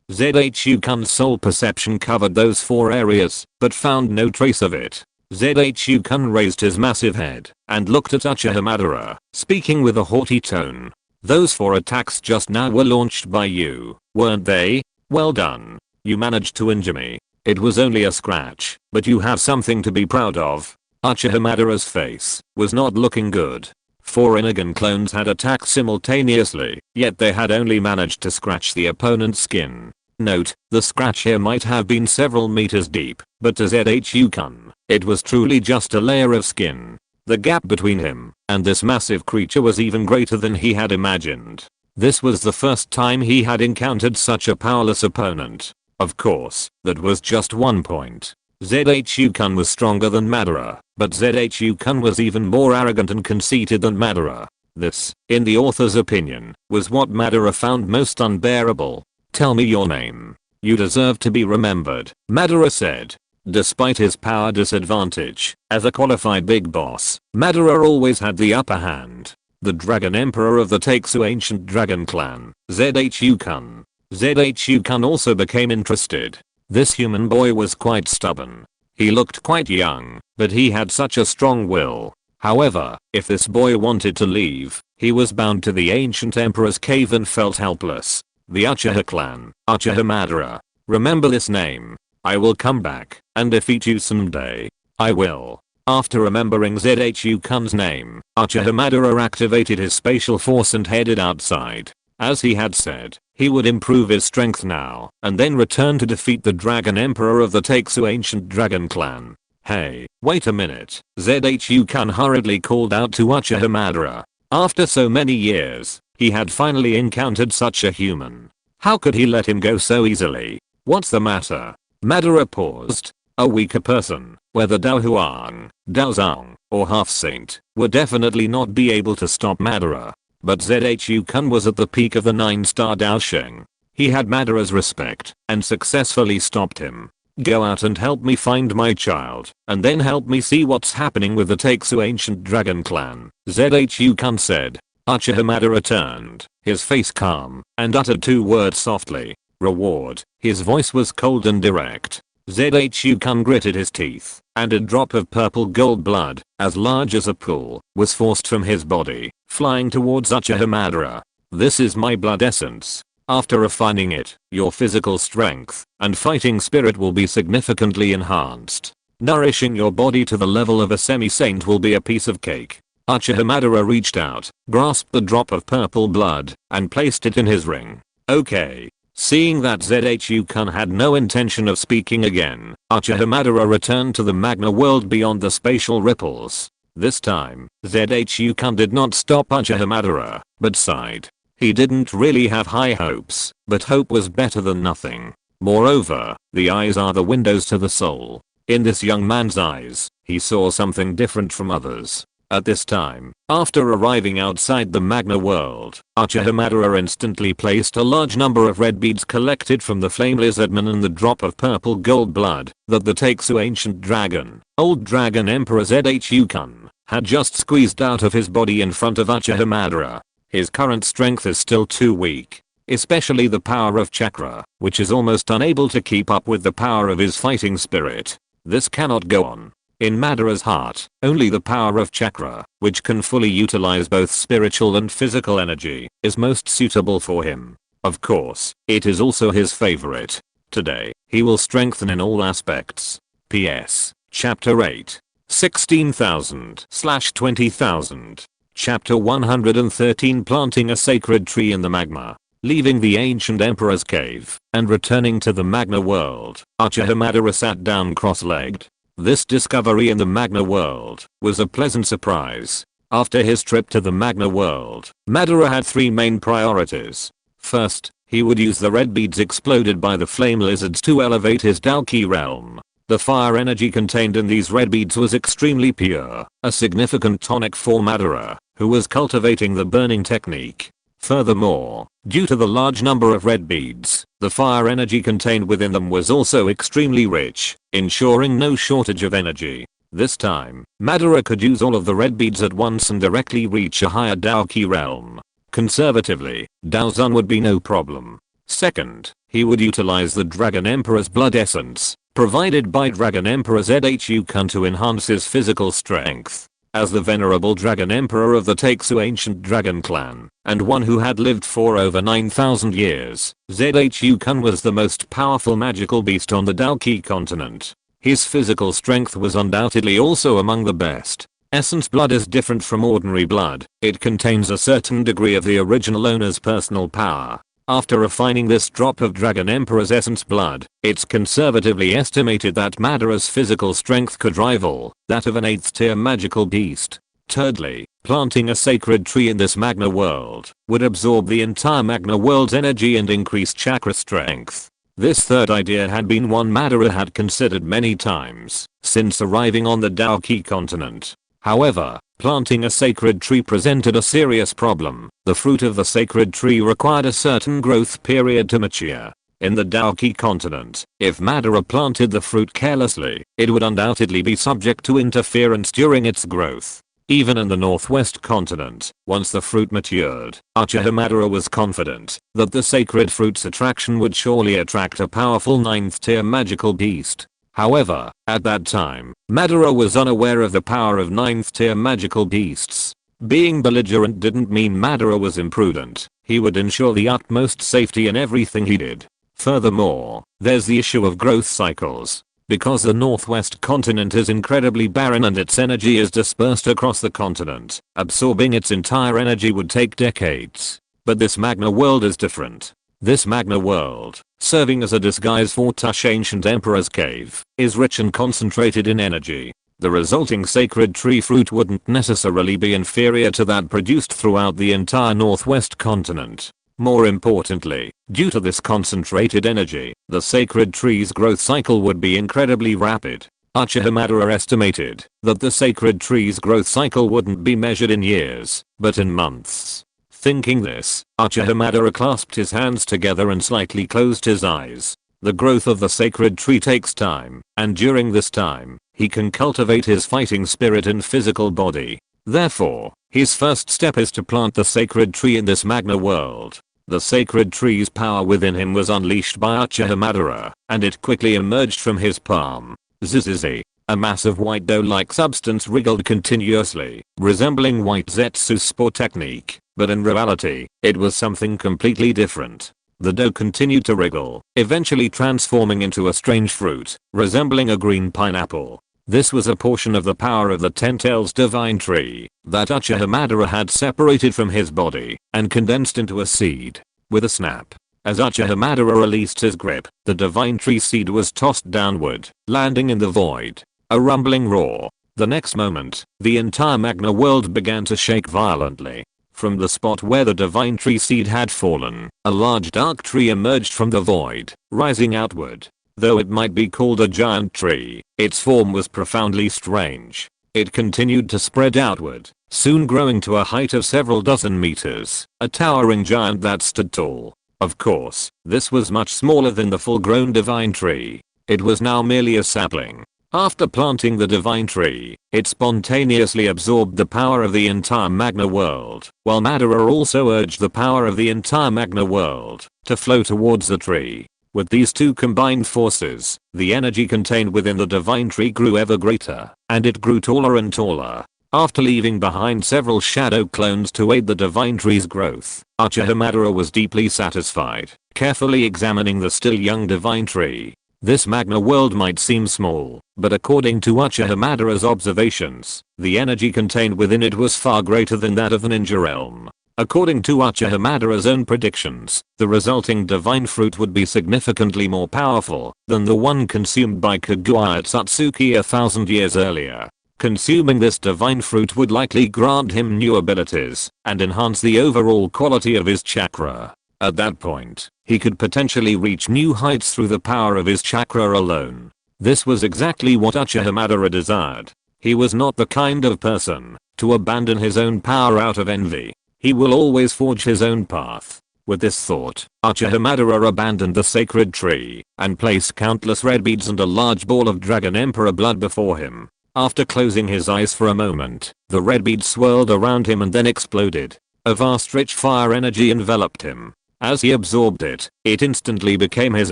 Zhu-kun's soul perception covered those 4 areas, but found no trace of it. Zhu-kun raised his massive head and looked at Uchiha Madara, speaking with a haughty tone. Those 4 attacks just now were launched by you, weren't they? Well done. You managed to injure me. It was only a scratch, but you have something to be proud of. Uchiha Madara's face was not looking good. 4 Inigan clones had attacked simultaneously, yet they had only managed to scratch the opponent's skin. Note, the scratch here might have been several meters deep, but to Zhu-kun, it was truly just a layer of skin. The gap between him and this massive creature was even greater than he had imagined. This was the first time he had encountered such a powerless opponent. Of course, that was just one point. Zhu-kun was stronger than Madara, but Zhu-kun was even more arrogant and conceited than Madara. This, in the author's opinion, was what Madara found most unbearable. Tell me your name. You deserve to be remembered, Madara said. Despite his power disadvantage, as a qualified big boss, Madara always had the upper hand. The Dragon Emperor of the Taixu Ancient Dragon Clan, Zhu-kun. Zhu-kun also became interested. This human boy was quite stubborn. He looked quite young, but he had such a strong will. However, if this boy wanted to leave, he was bound to the ancient emperor's cave and felt helpless. The Uchiha clan, Uchiha Madara. Remember this name. I will come back and defeat you someday. I will. After remembering Zhu-kun's name, Uchiha Madara activated his spatial force and headed outside. As he had said, he would improve his strength now and then return to defeat the Dragon Emperor of the Taixu Ancient Dragon Clan. Hey, wait a minute. Zhu-kun hurriedly called out to Uchiha Madara. After so many years, he had finally encountered such a human. How could he let him go so easily? What's the matter? Madara paused. A weaker person, whether Dou Huang, Dou Zhang, or half-saint, would definitely not be able to stop Madara. But Zhu-kun was at the peak of the 9-star Daosheng. He had Madara's respect and successfully stopped him. Go out and help me find my child, and then help me see what's happening with the Taixu Ancient Dragon Clan, Zhu-kun said. Uchiha Madara turned, his face calm, and uttered 2 words softly. Reward. His voice was cold and direct. Zhu-kun gritted his teeth, and a drop of purple gold blood, as large as a pool, was forced from his body, flying towards Uchiha Madara. This is my blood essence. After refining it, your physical strength and fighting spirit will be significantly enhanced. Nourishing your body to the level of a semi-saint will be a piece of cake. Uchiha Madara reached out, grasped the drop of purple blood, and placed it in his ring. Okay. Seeing that Zhu-kun had no intention of speaking again, Uchiha Madara returned to the Magna world beyond the spatial ripples. This time, Zhu-kun did not stop Uchiha Madara, but sighed. He didn't really have high hopes, but hope was better than nothing. Moreover, the eyes are the windows to the soul. In this young man's eyes, he saw something different from others. At this time, after arriving outside the Magna world, Uchiha Madara instantly placed a large number of red beads collected from the Flame Lizardman and the drop of purple gold blood that the Taixu Ancient Dragon, Old Dragon Emperor Zhu-kun, had just squeezed out of his body in front of Uchiha Madara. His current strength is still too weak, especially the power of chakra, which is almost unable to keep up with the power of his fighting spirit. This cannot go on. In Madara's heart, only the power of chakra, which can fully utilize both spiritual and physical energy, is most suitable for him. Of course, it is also his favorite. Today, he will strengthen in all aspects. P.S. Chapter 8. 16,000/20,000. Chapter 113 Planting a sacred tree in the magma. Leaving the ancient emperor's cave and returning to the Magna world, Uchiha Madara sat down cross-legged. This discovery in the Magna world was a pleasant surprise. After his trip to the Magna world, Madara had 3 main priorities. First, He would use the red beads exploded by the flame lizards to elevate his Dou Qi realm. The fire energy contained in these red beads was extremely pure, a significant tonic for Madara, who was cultivating the burning technique. Furthermore, due to the large number of red beads, the fire energy contained within them was also extremely rich, ensuring no shortage of energy. This time, Madara could use all of the red beads at once and directly reach a higher Dou Qi realm. Conservatively, Dao Zun would be no problem. Second, he would utilize the Dragon Emperor's blood essence, provided by Dragon Emperor Zhu Kun to enhance his physical strength. As the venerable Dragon Emperor of the Taixu ancient dragon clan, and one who had lived for over 9,000 years, Zhu Kun was the most powerful magical beast on the Dou Qi continent. His physical strength was undoubtedly also among the best. Essence blood is different from ordinary blood. It contains a certain degree of the original owner's personal power. After refining this drop of Dragon Emperor's essence blood, it's conservatively estimated that Madara's physical strength could rival that of an 8th tier magical beast. Thirdly, planting a sacred tree in this magna world would absorb the entire magna world's energy and increase chakra strength. This third idea had been one Madara had considered many times since arriving on the Dou Qi continent. However, planting a sacred tree presented a serious problem. The fruit of the sacred tree required a certain growth period to mature. In the Dou Qi continent, if Madara planted the fruit carelessly, it would undoubtedly be subject to interference during its growth. Even in the northwest continent, once the fruit matured, Uchiha Madara was confident that the sacred fruit's attraction would surely attract a powerful 9th tier magical beast. However, at that time, Madara was unaware of the power of 9th tier magical beasts. Being belligerent didn't mean Madara was imprudent. He would ensure the utmost safety in everything he did. Furthermore, there's the issue of growth cycles. Because the northwest continent is incredibly barren and its energy is dispersed across the continent, absorbing its entire energy would take decades. But this magna world is different. This magna world, serving as a disguise for Tush Ancient Emperor's Cave, is rich and concentrated in energy. The resulting sacred tree fruit wouldn't necessarily be inferior to that produced throughout the entire northwest continent. More importantly, due to this concentrated energy, the sacred tree's growth cycle would be incredibly rapid. Uchiha Madara estimated that the sacred tree's growth cycle wouldn't be measured in years, but in months. Thinking this, Uchiha Madara clasped his hands together and slightly closed his eyes. The growth of the sacred tree takes time, and during this time, he can cultivate his fighting spirit and physical body. Therefore, his first step is to plant the sacred tree in this magna world. The sacred tree's power within him was unleashed by Uchiha Madara, and it quickly emerged from his palm. Zzz. A massive white dough-like substance wriggled continuously, resembling white Zetsu's spore technique, but in reality, it was something completely different. The dough continued to wriggle, eventually transforming into a strange fruit, resembling a green pineapple. This was a portion of the power of the Ten Tails divine tree that Uchiha Madara had separated from his body and condensed into a seed. With a snap, as Uchiha Madara released his grip, the divine tree seed was tossed downward, landing in the void. A rumbling roar. The next moment, the entire magna world began to shake violently. From the spot where the divine tree seed had fallen, a large dark tree emerged from the void, rising outward. Though it might be called a giant tree, its form was profoundly strange. It continued to spread outward, soon growing to a height of several dozen meters, a towering giant that stood tall. Of course, this was much smaller than the full-grown divine tree. It was now merely a sapling. After planting the divine tree, it spontaneously absorbed the power of the entire magna world, while Madara also urged the power of the entire magna world to flow towards the tree. With these two combined forces, the energy contained within the divine tree grew ever greater, and it grew taller and taller. After leaving behind several shadow clones to aid the divine tree's growth, Uchiha Madara was deeply satisfied, carefully examining the still young divine tree. This magna world might seem small, but according to Uchiha Madara's observations, the energy contained within it was far greater than that of the ninja realm. According to Uchiha Madara's own predictions, the resulting divine fruit would be significantly more powerful than the one consumed by Kaguya Satsuki 1,000 years earlier. Consuming this divine fruit would likely grant him new abilities and enhance the overall quality of his chakra. At that point, he could potentially reach new heights through the power of his chakra alone. This was exactly what Uchiha Madara desired. He was not the kind of person to abandon his own power out of envy. He will always forge his own path. With this thought, Uchiha Madara abandoned the sacred tree and placed countless red beads and a large ball of Dragon Emperor blood before him. After closing his eyes for a moment, the red beads swirled around him and then exploded. A vast rich fire energy enveloped him. As he absorbed it, it instantly became his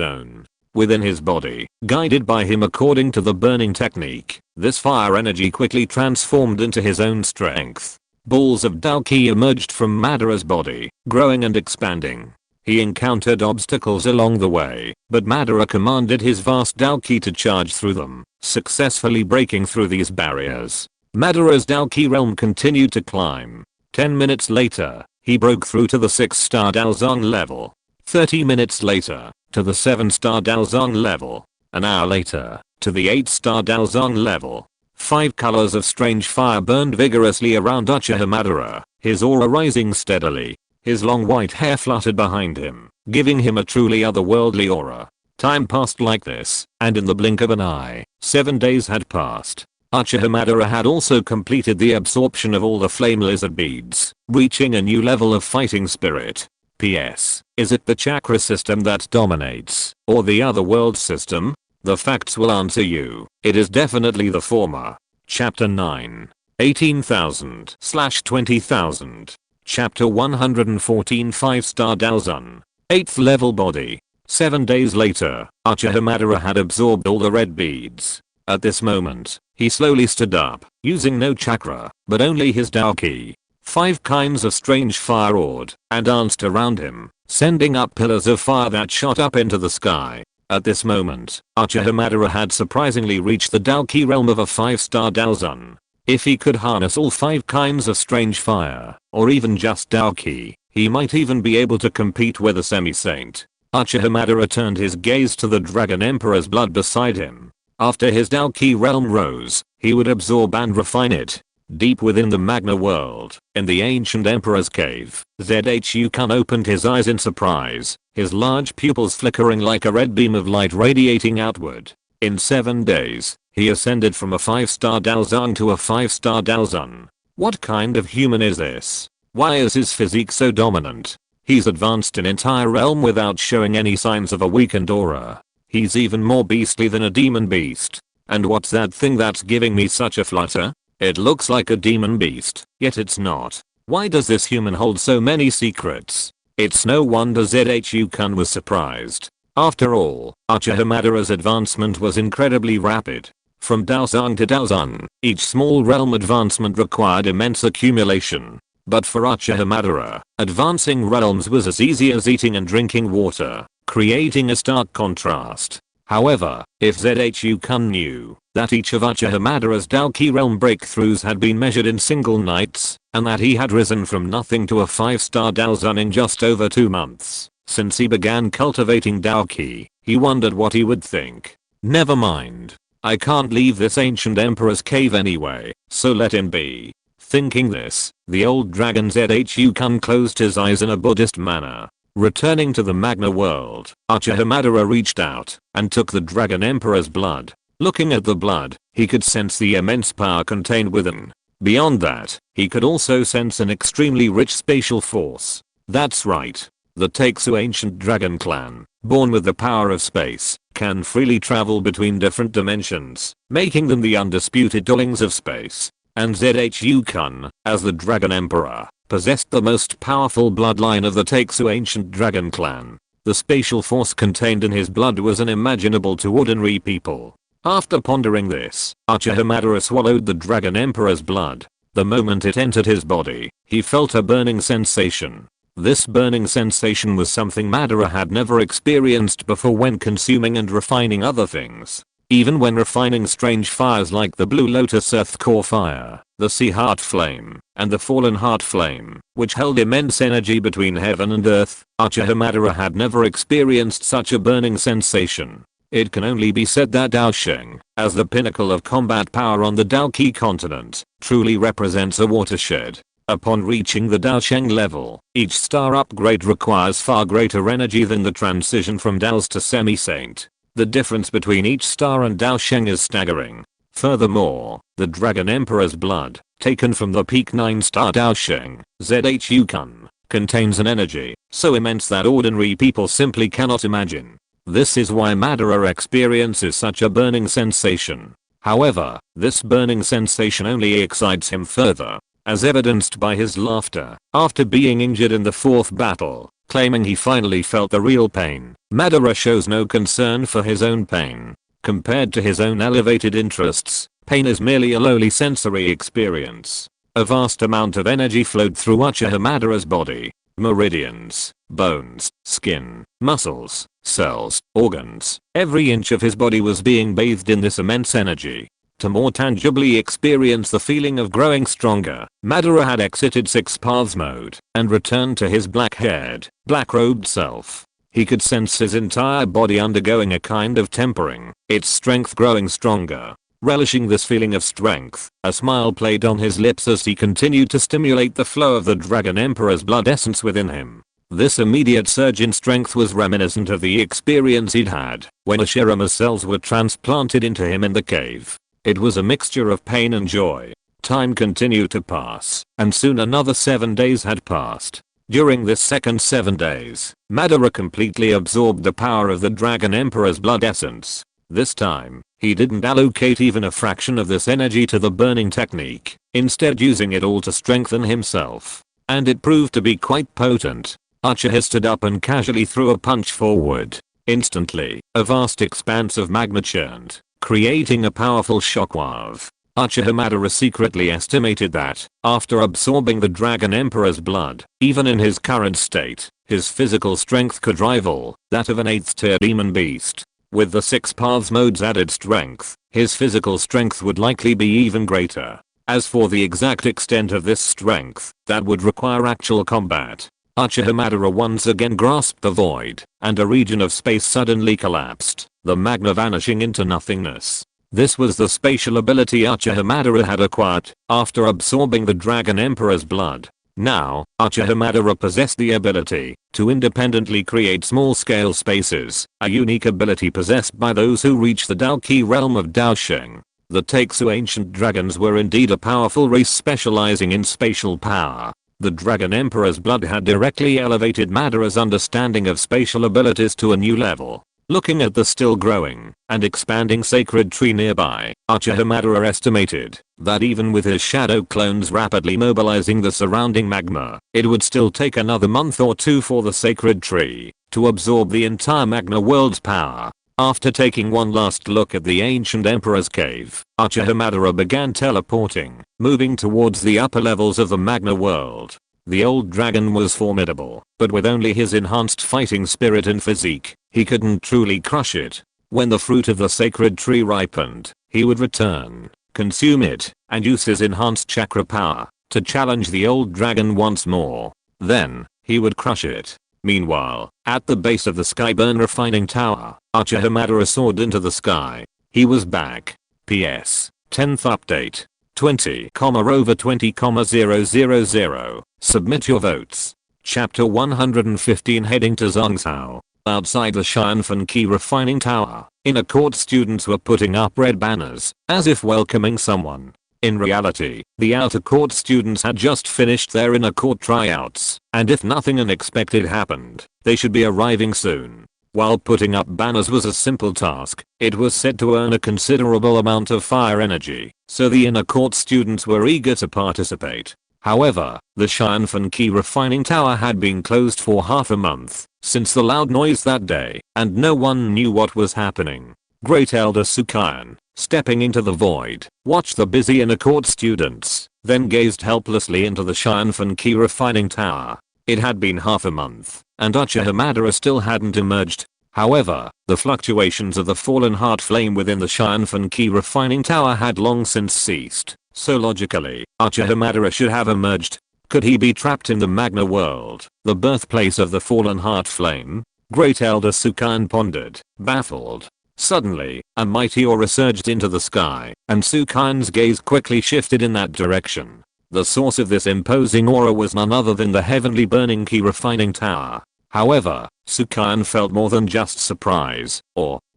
own. Within his body, guided by him according to the burning technique, this fire energy quickly transformed into his own strength. Balls of Dou Qi emerged from Madara's body, growing and expanding. He encountered obstacles along the way, but Madara commanded his vast Dou Qi to charge through them, successfully breaking through these barriers. Madara's Dou Qi realm continued to climb. 10 minutes later, he broke through to the 6-star Daozong level. 30 minutes later, to the 7-star Daozong level. An hour later, to the 8-star Daozong level. 5 colors of strange fire burned vigorously around Uchiha Madara, his aura rising steadily. His long white hair fluttered behind him, giving him a truly otherworldly aura. Time passed like this, and in the blink of an eye, 7 days had passed. Uchiha Madara had also completed the absorption of all the flame lizard beads, reaching a new level of fighting spirit. P.S. Is it the chakra system that dominates, or the other world system? The facts will answer you. It is definitely the former. Chapter 9. 18,000/20,000. Chapter 114 5-star Daozun. 8th level body. 7 days later, Uchiha Madara had absorbed all the red beads. At this moment, he slowly stood up, using no chakra, but only his Dou Qi. 5 kinds of strange fire roared and danced around him, sending up pillars of fire that shot up into the sky. At this moment, Uchiha Madara had surprisingly reached the Dou Qi realm of a 5-star Daozun. If he could harness all 5 kinds of strange fire, or even just Dou Qi, he might even be able to compete with a semi-saint. Uchiha Madara turned his gaze to the Dragon Emperor's blood beside him. After his Dou Qi realm rose, he would absorb and refine it. Deep within the Magna world, in the ancient Emperor's cave, Zhu Kun opened his eyes in surprise, his large pupils flickering like a red beam of light radiating outward. In 7 days, he ascended from a 5-star Daozong to a 5-star Daozun. What kind of human is this? Why is his physique so dominant? He's advanced an entire realm without showing any signs of a weakened aura. He's even more beastly than a demon beast. And what's that thing that's giving me such a flutter? It looks like a demon beast, yet it's not. Why does this human hold so many secrets? It's no wonder Zhu Kun was surprised. After all, Uchiha Madara's advancement was incredibly rapid. From Daozong to Daozun, each small realm advancement required immense accumulation. But for Uchiha Madara, advancing realms was as easy as eating and drinking water, creating a stark contrast. However, if Zhu Kun knew that each of Uchiha Madara's Dou Qi realm breakthroughs had been measured in single nights, and that he had risen from nothing to a 5-star Daozun in just over 2 months, since he began cultivating Dou Qi, he wondered what he would think. Never mind. I can't leave this ancient emperor's cave anyway, so let him be. Thinking this, the old dragon Zhu Kun closed his eyes in a Buddhist manner. Returning to the Magna world, Uchiha Madara reached out and took the Dragon Emperor's blood. Looking at the blood, he could sense the immense power contained within. Beyond that, he could also sense an extremely rich spatial force. That's right. The Taixu ancient dragon clan, born with the power of space, can freely travel between different dimensions, making them the undisputed dwellings of space. And Zhu Kun, as the Dragon Emperor, possessed the most powerful bloodline of the Taixu ancient dragon clan. The spatial force contained in his blood was unimaginable to ordinary people. After pondering this, Uchiha Madara swallowed the Dragon Emperor's blood. The moment it entered his body, he felt a burning sensation. This burning sensation was something Madara had never experienced before when consuming and refining other things. Even when refining strange fires like the Blue Lotus Earth Core Fire, the Sea Heart Flame, and the Fallen Heart Flame, which held immense energy between heaven and earth, Uchiha Madara had never experienced such a burning sensation. It can only be said that Dou Sheng, as the pinnacle of combat power on the Dou Qi continent, truly represents a watershed. Upon reaching the Dou Sheng level, each star upgrade requires far greater energy than the transition from Daos to semi-saint. The difference between each star and Dou Sheng is staggering. Furthermore, the Dragon Emperor's blood, taken from the peak 9-star Dou Sheng, Zhu Kun, contains an energy so immense that ordinary people simply cannot imagine. This is why Madara experiences such a burning sensation. However, this burning sensation only excites him further, as evidenced by his laughter after being injured in the 4th battle, claiming he finally felt the real pain. Madara shows no concern for his own pain. Compared to his own elevated interests, pain is merely a lowly sensory experience. A vast amount of energy flowed through Uchiha Madara's body. Meridians, bones, skin, muscles, cells, organs, every inch of his body was being bathed in this immense energy. To more tangibly experience the feeling of growing stronger, Madara had exited 6 paths mode and returned to his black-haired, black-robed self. He could sense his entire body undergoing a kind of tempering, its strength growing stronger. Relishing this feeling of strength, a smile played on his lips as he continued to stimulate the flow of the Dragon Emperor's blood essence within him. This immediate surge in strength was reminiscent of the experience he'd had when Ashirama's cells were transplanted into him in the cave. It was a mixture of pain and joy. Time continued to pass, and soon another 7 days had passed. During this second 7 days, Madara completely absorbed the power of the Dragon Emperor's blood essence. This time, he didn't allocate even a fraction of this energy to the burning technique, instead using it all to strengthen himself. And it proved to be quite potent. Uchiha stood up and casually threw a punch forward. Instantly, a vast expanse of magma churned, creating a powerful shockwave. Uchiha Madara secretly estimated that, after absorbing the Dragon Emperor's blood, even in his current state, his physical strength could rival that of an 8th tier demon beast. With the 6 paths mode's added strength, his physical strength would likely be even greater. As for the exact extent of this strength, that would require actual combat. Uchiha Madara once again grasped the void, and a region of space suddenly collapsed, the magma vanishing into nothingness. This was the spatial ability Uchiha Madara had acquired after absorbing the Dragon Emperor's blood. Now, Uchiha Madara possessed the ability to independently create small-scale spaces, a unique ability possessed by those who reach the Dou Qi realm of Dou Sheng. The Taixu ancient dragons were indeed a powerful race specializing in spatial power. The Dragon Emperor's blood had directly elevated Madara's understanding of spatial abilities to a new level. Looking at the still growing and expanding sacred tree nearby, Uchiha Madara estimated that even with his shadow clones rapidly mobilizing the surrounding magma, it would still take another month or 2 for the sacred tree to absorb the entire magma world's power. After taking one last look at the ancient emperor's cave, Uchiha Madara began teleporting, moving towards the upper levels of the magma world. The old dragon was formidable, but with only his enhanced fighting spirit and physique, he couldn't truly crush it. When the fruit of the sacred tree ripened, he would return, consume it, and use his enhanced chakra power to challenge the old dragon once more. Then, he would crush it. Meanwhile, at the base of the Skyburn refining tower, Uchiha Madara soared into the sky. He was back. PS. 10th update. 20,/20,000. Submit your votes. Chapter 115 heading to Zhongzhou. Outside the Xianfen Qi refining tower, inner court students were putting up red banners, as if welcoming someone. In reality, the outer court students had just finished their inner court tryouts, and if nothing unexpected happened, they should be arriving soon. While putting up banners was a simple task, it was said to earn a considerable amount of fire energy, so the inner court students were eager to participate. However, the Xianfen Qi refining tower had been closed for half a month since the loud noise that day, and no one knew what was happening. Great Elder Sukayan, stepping into the void, watched the busy inner court students, then gazed helplessly into the Xianfen Qi refining tower. It had been half a month, and Uchiha Madara still hadn't emerged. However, the fluctuations of the fallen heart flame within the Xianfen Qi refining tower had long since ceased, so logically, Uchiha Madara should have emerged. Could he be trapped in the Magna world, the birthplace of the fallen heart flame? Great Elder Sukan pondered, baffled. Suddenly, a mighty aura surged into the sky, and Sukan's gaze quickly shifted in that direction. The source of this imposing aura was none other than the heavenly burning key refining tower. However, Sukan felt more than just surprise,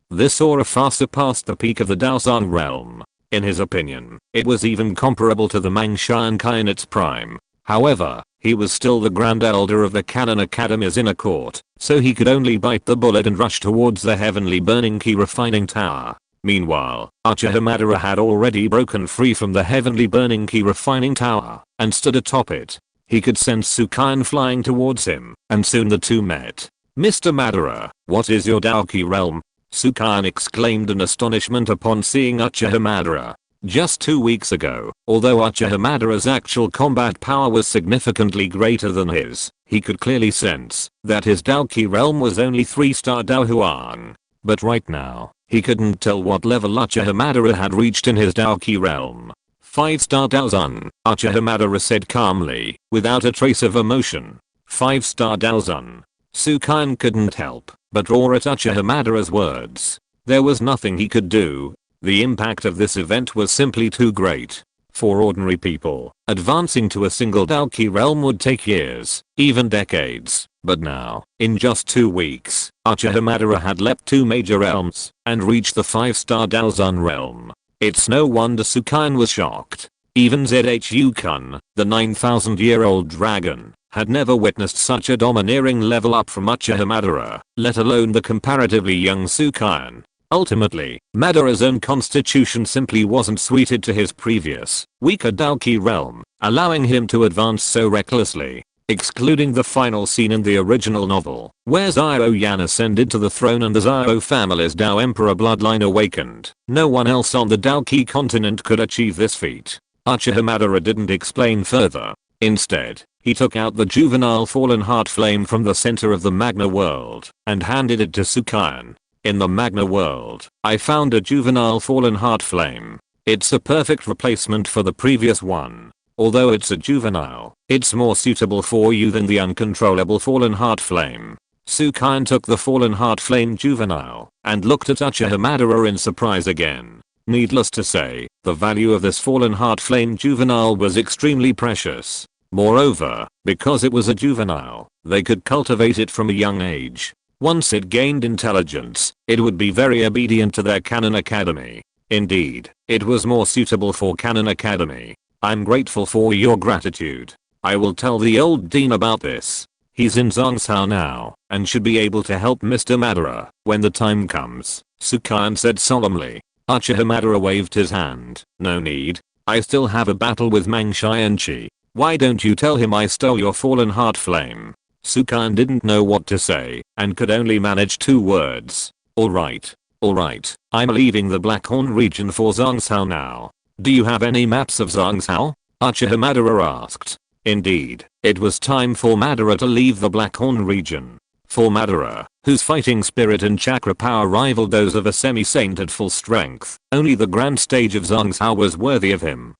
this aura far surpassed the peak of the Daozang realm. In his opinion, it was even comparable to the Mangshan Kai in its prime. However, he was still the Grand Elder of the Canon Academy's inner court, so he could only bite the bullet and rush towards the heavenly burning key refining tower. Meanwhile, Uchiha Madara had already broken free from the heavenly burning key refining tower and stood atop it. He could sense Sukan flying towards him, and soon the two met. "Mr. Madara, what is your Dou Qi realm?" Sukan exclaimed in astonishment upon seeing Uchiha Madara. Just 2 weeks ago, although Uchiha Madara's actual combat power was significantly greater than his, he could clearly sense that his Dou Qi realm was only 3-star Dou Huang. But right now, he couldn't tell what level Uchiha Madara had reached in his Dou Qi realm. 5-star Daozun, Uchiha Madara said calmly, without a trace of emotion. 5-star Daozun. Sukan couldn't help but roar at Uchiha Madara's words. There was nothing he could do. The impact of this event was simply too great. For ordinary people, advancing to a single Dou Qi realm would take years, even decades. But now, in just 2 weeks, Uchiha Madara had leapt 2 major realms and reached the 5-star Daozun realm. It's no wonder Sukan was shocked. Even Zhu-kun, the 9,000-year-old dragon, had never witnessed such a domineering level up from Uchiha Madara, let alone the comparatively young Sukan. Ultimately, Madara's own constitution simply wasn't suited to his previous, weaker Dou Qi realm, allowing him to advance so recklessly. Excluding the final scene in the original novel, where Xiao Yan ascended to the throne and the Xiao family's Dou Emperor bloodline awakened, no one else on the Dou Qi continent could achieve this feat. Uchiha Madara didn't explain further. Instead, he took out the juvenile fallen heart flame from the center of the Magna world and handed it to Sukan. "In the Magna world, I found a juvenile fallen heart flame. It's a perfect replacement for the previous one. Although it's a juvenile, it's more suitable for you than the uncontrollable fallen heart flame." Sukan took the fallen heart flame juvenile and looked at Uchiha Madara in surprise again. Needless to say, the value of this fallen heart flame juvenile was extremely precious. Moreover, because it was a juvenile, they could cultivate it from a young age. Once it gained intelligence, it would be very obedient to their Canon Academy. Indeed, it was more suitable for Canon Academy. "I'm grateful for your gratitude. I will tell the old dean about this. He's in Zhongshan now, and should be able to help Mr. Madara when the time comes," Sukan said solemnly. Uchiha Madara waved his hand. "No need. I still have a battle with Mangshan. Why don't you tell him I stole your fallen heart flame?" Sukan didn't know what to say and could only manage 2 words. Alright. I'm leaving the Blackhorn region for Zhongshan now. Do you have any maps of Zhongshan? Uchiha Madara asked. Indeed, it was time for Madara to leave the Blackhorn region. For Madara, whose fighting spirit and chakra power rivaled those of a semi-saint at full strength, only the grand stage of Zhongshan was worthy of him.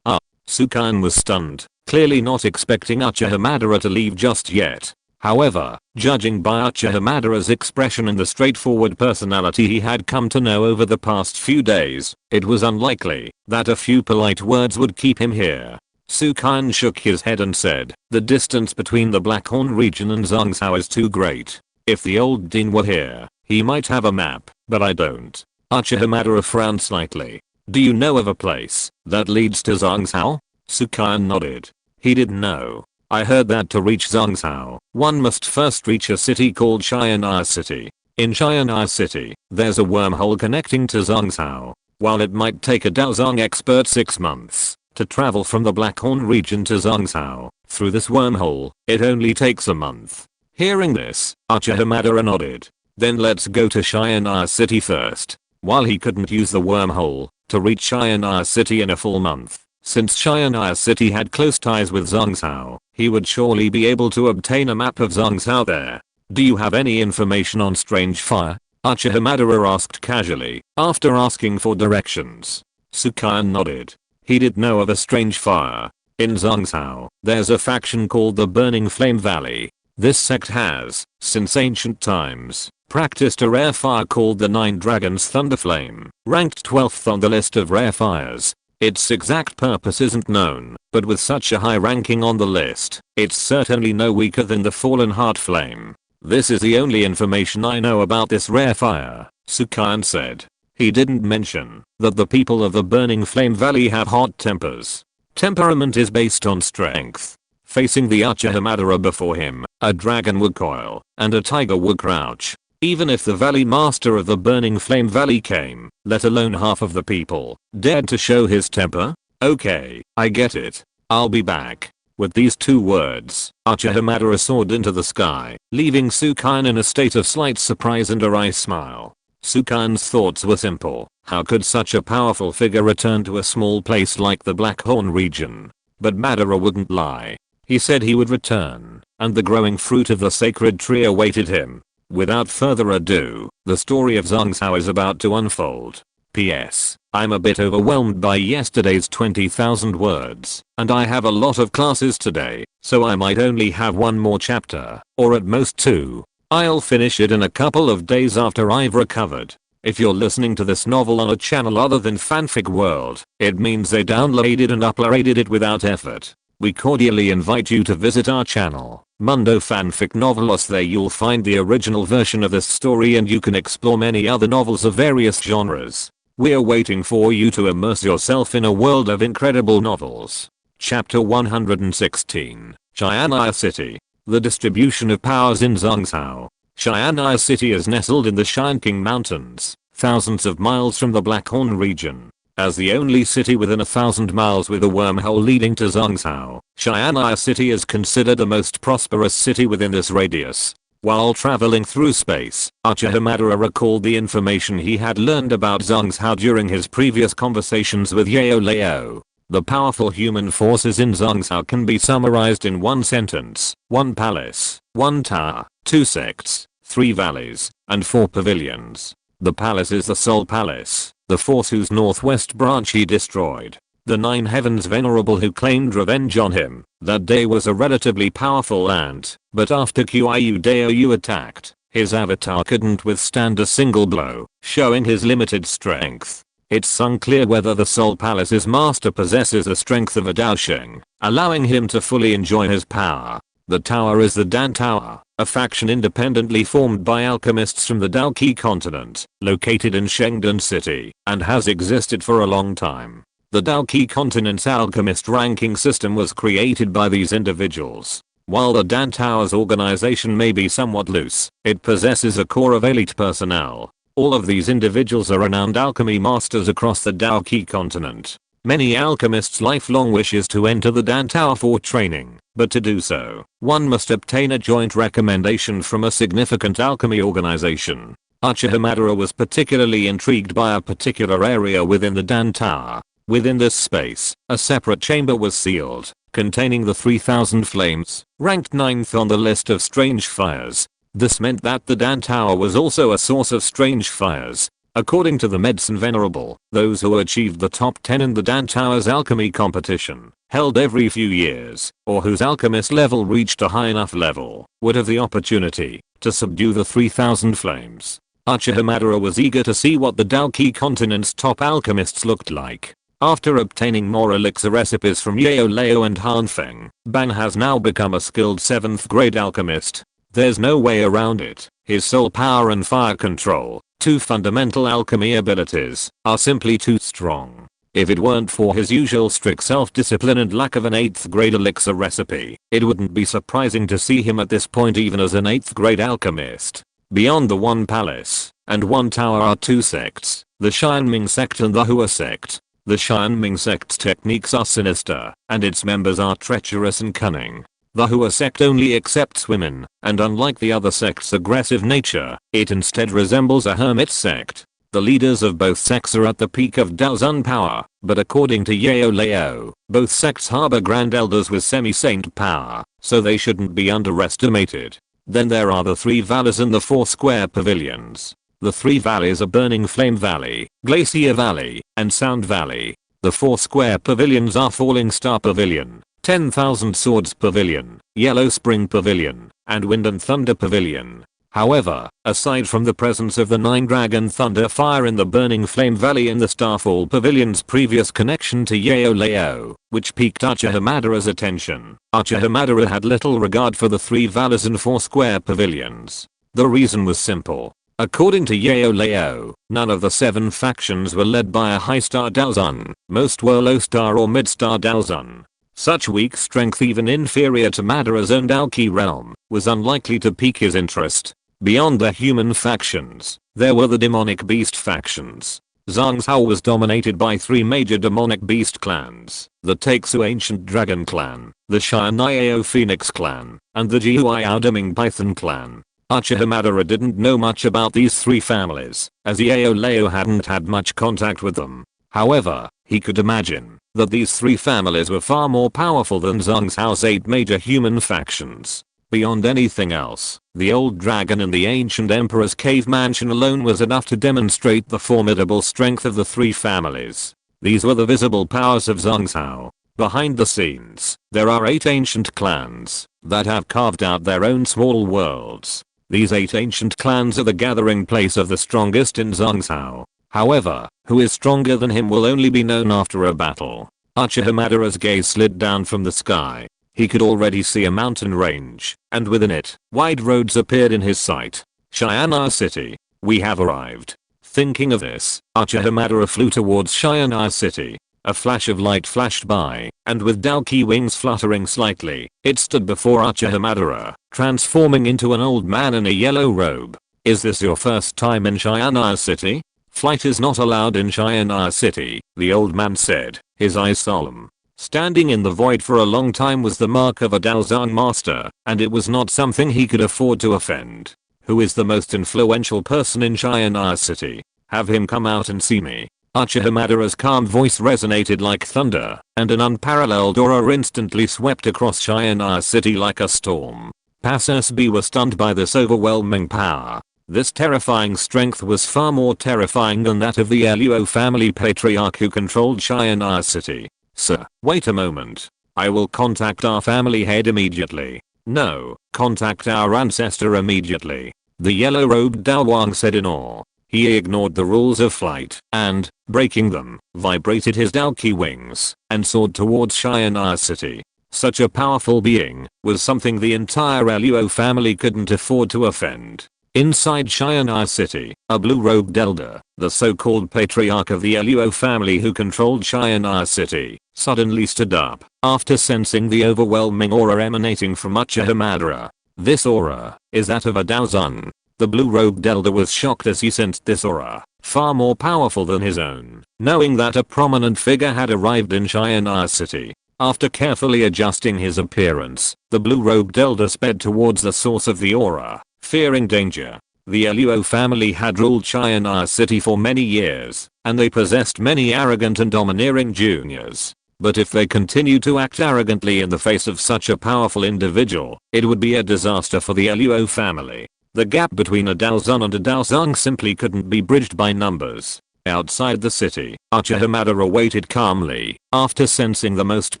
Sukan was stunned, clearly not expecting Uchiha Madara to leave just yet. However, judging by Uchiha Madara's expression and the straightforward personality he had come to know over the past few days, it was unlikely that a few polite words would keep him here. Sukan shook his head and said, "The distance between the Blackhorn region and Zhongshan is too great. If the old dean were here, he might have a map, but I don't." Uchiha Madara frowned slightly. "Do you know of a place that leads to Zhongshan?" Sukan nodded. He didn't know. "I heard that to reach Zhongshan, one must first reach a city called Xian City. In Xian City, there's a wormhole connecting to Zhongshan. While it might take a Daozang expert 6 months to travel from the Blackhorn region to Zhongshan, through this wormhole, it only takes a month." Hearing this, Uchiha Madara nodded. "Then let's go to Xian City first." While he couldn't use the wormhole to reach Xian City in a full month, since Xian City had close ties with Zhongshan, he would surely be able to obtain a map of Zhongshan there. "Do you have any information on strange fire?" Uchiha Madara asked casually, after asking for directions. Sukan nodded. He did know of a strange fire. In Zhongshan, there's a faction called the Burning Flame Valley. This sect has, since ancient times, practiced a rare fire called the Nine Dragons Thunderflame, ranked 12th on the list of rare fires. Its exact purpose isn't known, but with such a high ranking on the list, it's certainly no weaker than the fallen heart flame. This is the only information I know about this rare fire, Xiao Yan said. He didn't mention that the people of the Burning Flame Valley have hot tempers. Temperament is based on strength. Facing the Uchiha Madara before him, a dragon would coil, and a tiger would crouch. Even if the Valley Master of the Burning Flame Valley came, let alone half of the people, dared to show his temper? Okay, I get it. I'll be back. With these 2 words, Uchiha Madara soared into the sky, leaving Xiao Yan in a state of slight surprise and a wry smile. Xiao Yan's thoughts were simple. How could such a powerful figure return to a small place like the Blackhorn region? But Madara wouldn't lie. He said he would return, and the growing fruit of the sacred tree awaited him. Without further ado, the story of Zhang Zhao is about to unfold. P.S. I'm a bit overwhelmed by yesterday's 20,000 words, and I have a lot of classes today, so I might only have 1 more chapter, or at most 2. I'll finish it in a couple of days after I've recovered. If you're listening to this novel on a channel other than Fanfic World, it means they downloaded and uploaded it without effort. We cordially invite you to visit our channel, Mundo Fanfic Novelos. There you'll find the original version of this story and you can explore many other novels of various genres. We're waiting for you to immerse yourself in a world of incredible novels. Chapter 116, Xian'ai City. The distribution of powers in Zhang Zhao. Xian'ai City is nestled in the Shanking Mountains, thousands of miles from the Blackhorn region. As the only city within 1,000 miles with a wormhole leading to Zhang Zhao, Xian'ai City is considered the most prosperous city within this radius. While traveling through space, Uchiha Madara recalled the information he had learned about Zhang Zhao during his previous conversations with Yao Lao. The powerful human forces in Zhang Zhao can be summarized in 1 sentence: 1 palace, 1 tower, 2 sects, 3 valleys, and 4 pavilions. The palace is the Soul Palace, the force whose northwest branch he destroyed. The 9 heavens venerable who claimed revenge on him that day was a relatively powerful ant, but after Qiu Dou attacked, his avatar couldn't withstand a single blow, showing his limited strength. It's unclear whether the Soul Palace's master possesses the strength of a Daosheng, allowing him to fully enjoy his power. The tower is the Dan Tower, a faction independently formed by alchemists from the Dou Qi continent, located in Shengdan City, and has existed for a long time. The Dou Qi continent's alchemist ranking system was created by these individuals. While the Dan Tower's organization may be somewhat loose, it possesses a core of elite personnel. All of these individuals are renowned alchemy masters across the Dou Qi continent. Many alchemists' lifelong wish is to enter the Dan Tower for training, but to do so, one must obtain a joint recommendation from a significant alchemy organization. Uchiha Madara was particularly intrigued by a particular area within the Dan Tower. Within this space, a separate chamber was sealed, containing the 3000 flames, ranked 9th on the list of strange fires. This meant that the Dan Tower was also a source of strange fires. According to the Medicine Venerable, those who achieved the top 10 in the Dan Tower's alchemy competition, held every few years, or whose alchemist level reached a high enough level, would have the opportunity to subdue the 3000 flames. Uchiha Madara was eager to see what the Dou Qi continent's top alchemists looked like. After obtaining more elixir recipes from Yao Lao and Han Feng, Ban has now become a skilled 7th grade alchemist. There's no way around it. His soul power and fire control, 2 fundamental alchemy abilities, are simply too strong. If it weren't for his usual strict self-discipline and lack of an 8th grade elixir recipe, it wouldn't be surprising to see him at this point even as an 8th grade alchemist. Beyond the 1 palace and 1 tower are 2 sects, the Xianming Sect and the Hua Sect. The Xianming Sect's techniques are sinister, and its members are treacherous and cunning. The Hua Sect only accepts women, and unlike the other sect's aggressive nature, it instead resembles a hermit sect. The leaders of both sects are at the peak of Daozun power, but according to Yao Lao, both sects harbor grand elders with semi-saint power, so they shouldn't be underestimated. Then there are the 3 valleys and the 4 square pavilions. The 3 valleys are Burning Flame Valley, Glacier Valley, and Sound Valley. The 4 square pavilions are Falling Star Pavilion, 10,000 Swords Pavilion, Yellow Spring Pavilion, and Wind and Thunder Pavilion. However, aside from the presence of the 9-dragon thunder fire in the burning flame valley in the Starfall Pavilion's previous connection to Yaolao, which piqued Uchiha Madara's attention, Uchiha Madara had little regard for the 3 valleys and 4 square pavilions. The reason was simple. According to Yaolao, none of the 7 factions were led by a high-star Daozun, most were low-star or mid-star Daozun. Such weak strength, even inferior to Madara's own Dou Qi realm, was unlikely to pique his interest. Beyond the human factions, there were the demonic beast factions. Zhangzhou was dominated by 3 major demonic beast clans, the Taixu Ancient Dragon Clan, the Xiao Phoenix Clan, and the Jihuai Daming Python Clan. Uchiha Madara didn't know much about these 3 families, as Yaolao hadn't had much contact with them. However, he could imagine that these 3 families were far more powerful than Zhangzhou's 8 major human factions. Beyond anything else, the old dragon in the ancient emperor's cave mansion alone was enough to demonstrate the formidable strength of the 3 families. These were the visible powers of Zhangzhou. Behind the scenes, there are 8 ancient clans that have carved out their own small worlds. These 8 ancient clans are the gathering place of the strongest in Zhangzhou. However, who is stronger than him will only be known after a battle. Uchiha Madara's gaze slid down from the sky. He could already see a mountain range, and within it, wide roads appeared in his sight. Xiao City. We have arrived. Thinking of this, Uchiha Madara flew towards Xiao City. A flash of light flashed by, and with Dou Qi wings fluttering slightly, it stood before Uchiha Madara, transforming into an old man in a yellow robe. Is this your first time in Xiao City? Flight is not allowed in Xiao City, the old man said, his eyes solemn. Standing in the void for a long time was the mark of a Daozun master, and it was not something he could afford to offend. Who is the most influential person in Xiao City? Have him come out and see me. Uchiha Madara's calm voice resonated like thunder, and an unparalleled aura instantly swept across Xiao City like a storm. Passers-by were stunned by this overwhelming power. This terrifying strength was far more terrifying than that of the Luo family patriarch who controlled Xiao City. Sir, wait a moment. I will contact our family head immediately. No, contact our ancestor immediately. The yellow-robed Dou Huang said in awe. He ignored the rules of flight, and, breaking them, vibrated his Dou Qi wings, and soared towards Xiao City. Such a powerful being was something the entire Luo family couldn't afford to offend. Inside Xiao City, a blue-robed elder, the so-called patriarch of the Luo family who controlled Xiao City, suddenly stood up, after sensing the overwhelming aura emanating from Uchiha Madara. This aura is that of a Daozun. The blue-robed elder was shocked as he sensed this aura, far more powerful than his own, knowing that a prominent figure had arrived in Xiao City. After carefully adjusting his appearance, the blue-robed elder sped towards the source of the aura. Fearing danger, the Luo family had ruled Xiao City for many years, and they possessed many arrogant and domineering juniors. But if they continued to act arrogantly in the face of such a powerful individual, it would be a disaster for the Luo family. The gap between a Daozun and a Daozun simply couldn't be bridged by numbers. Outside the city, Uchiha Madara waited calmly, after sensing the most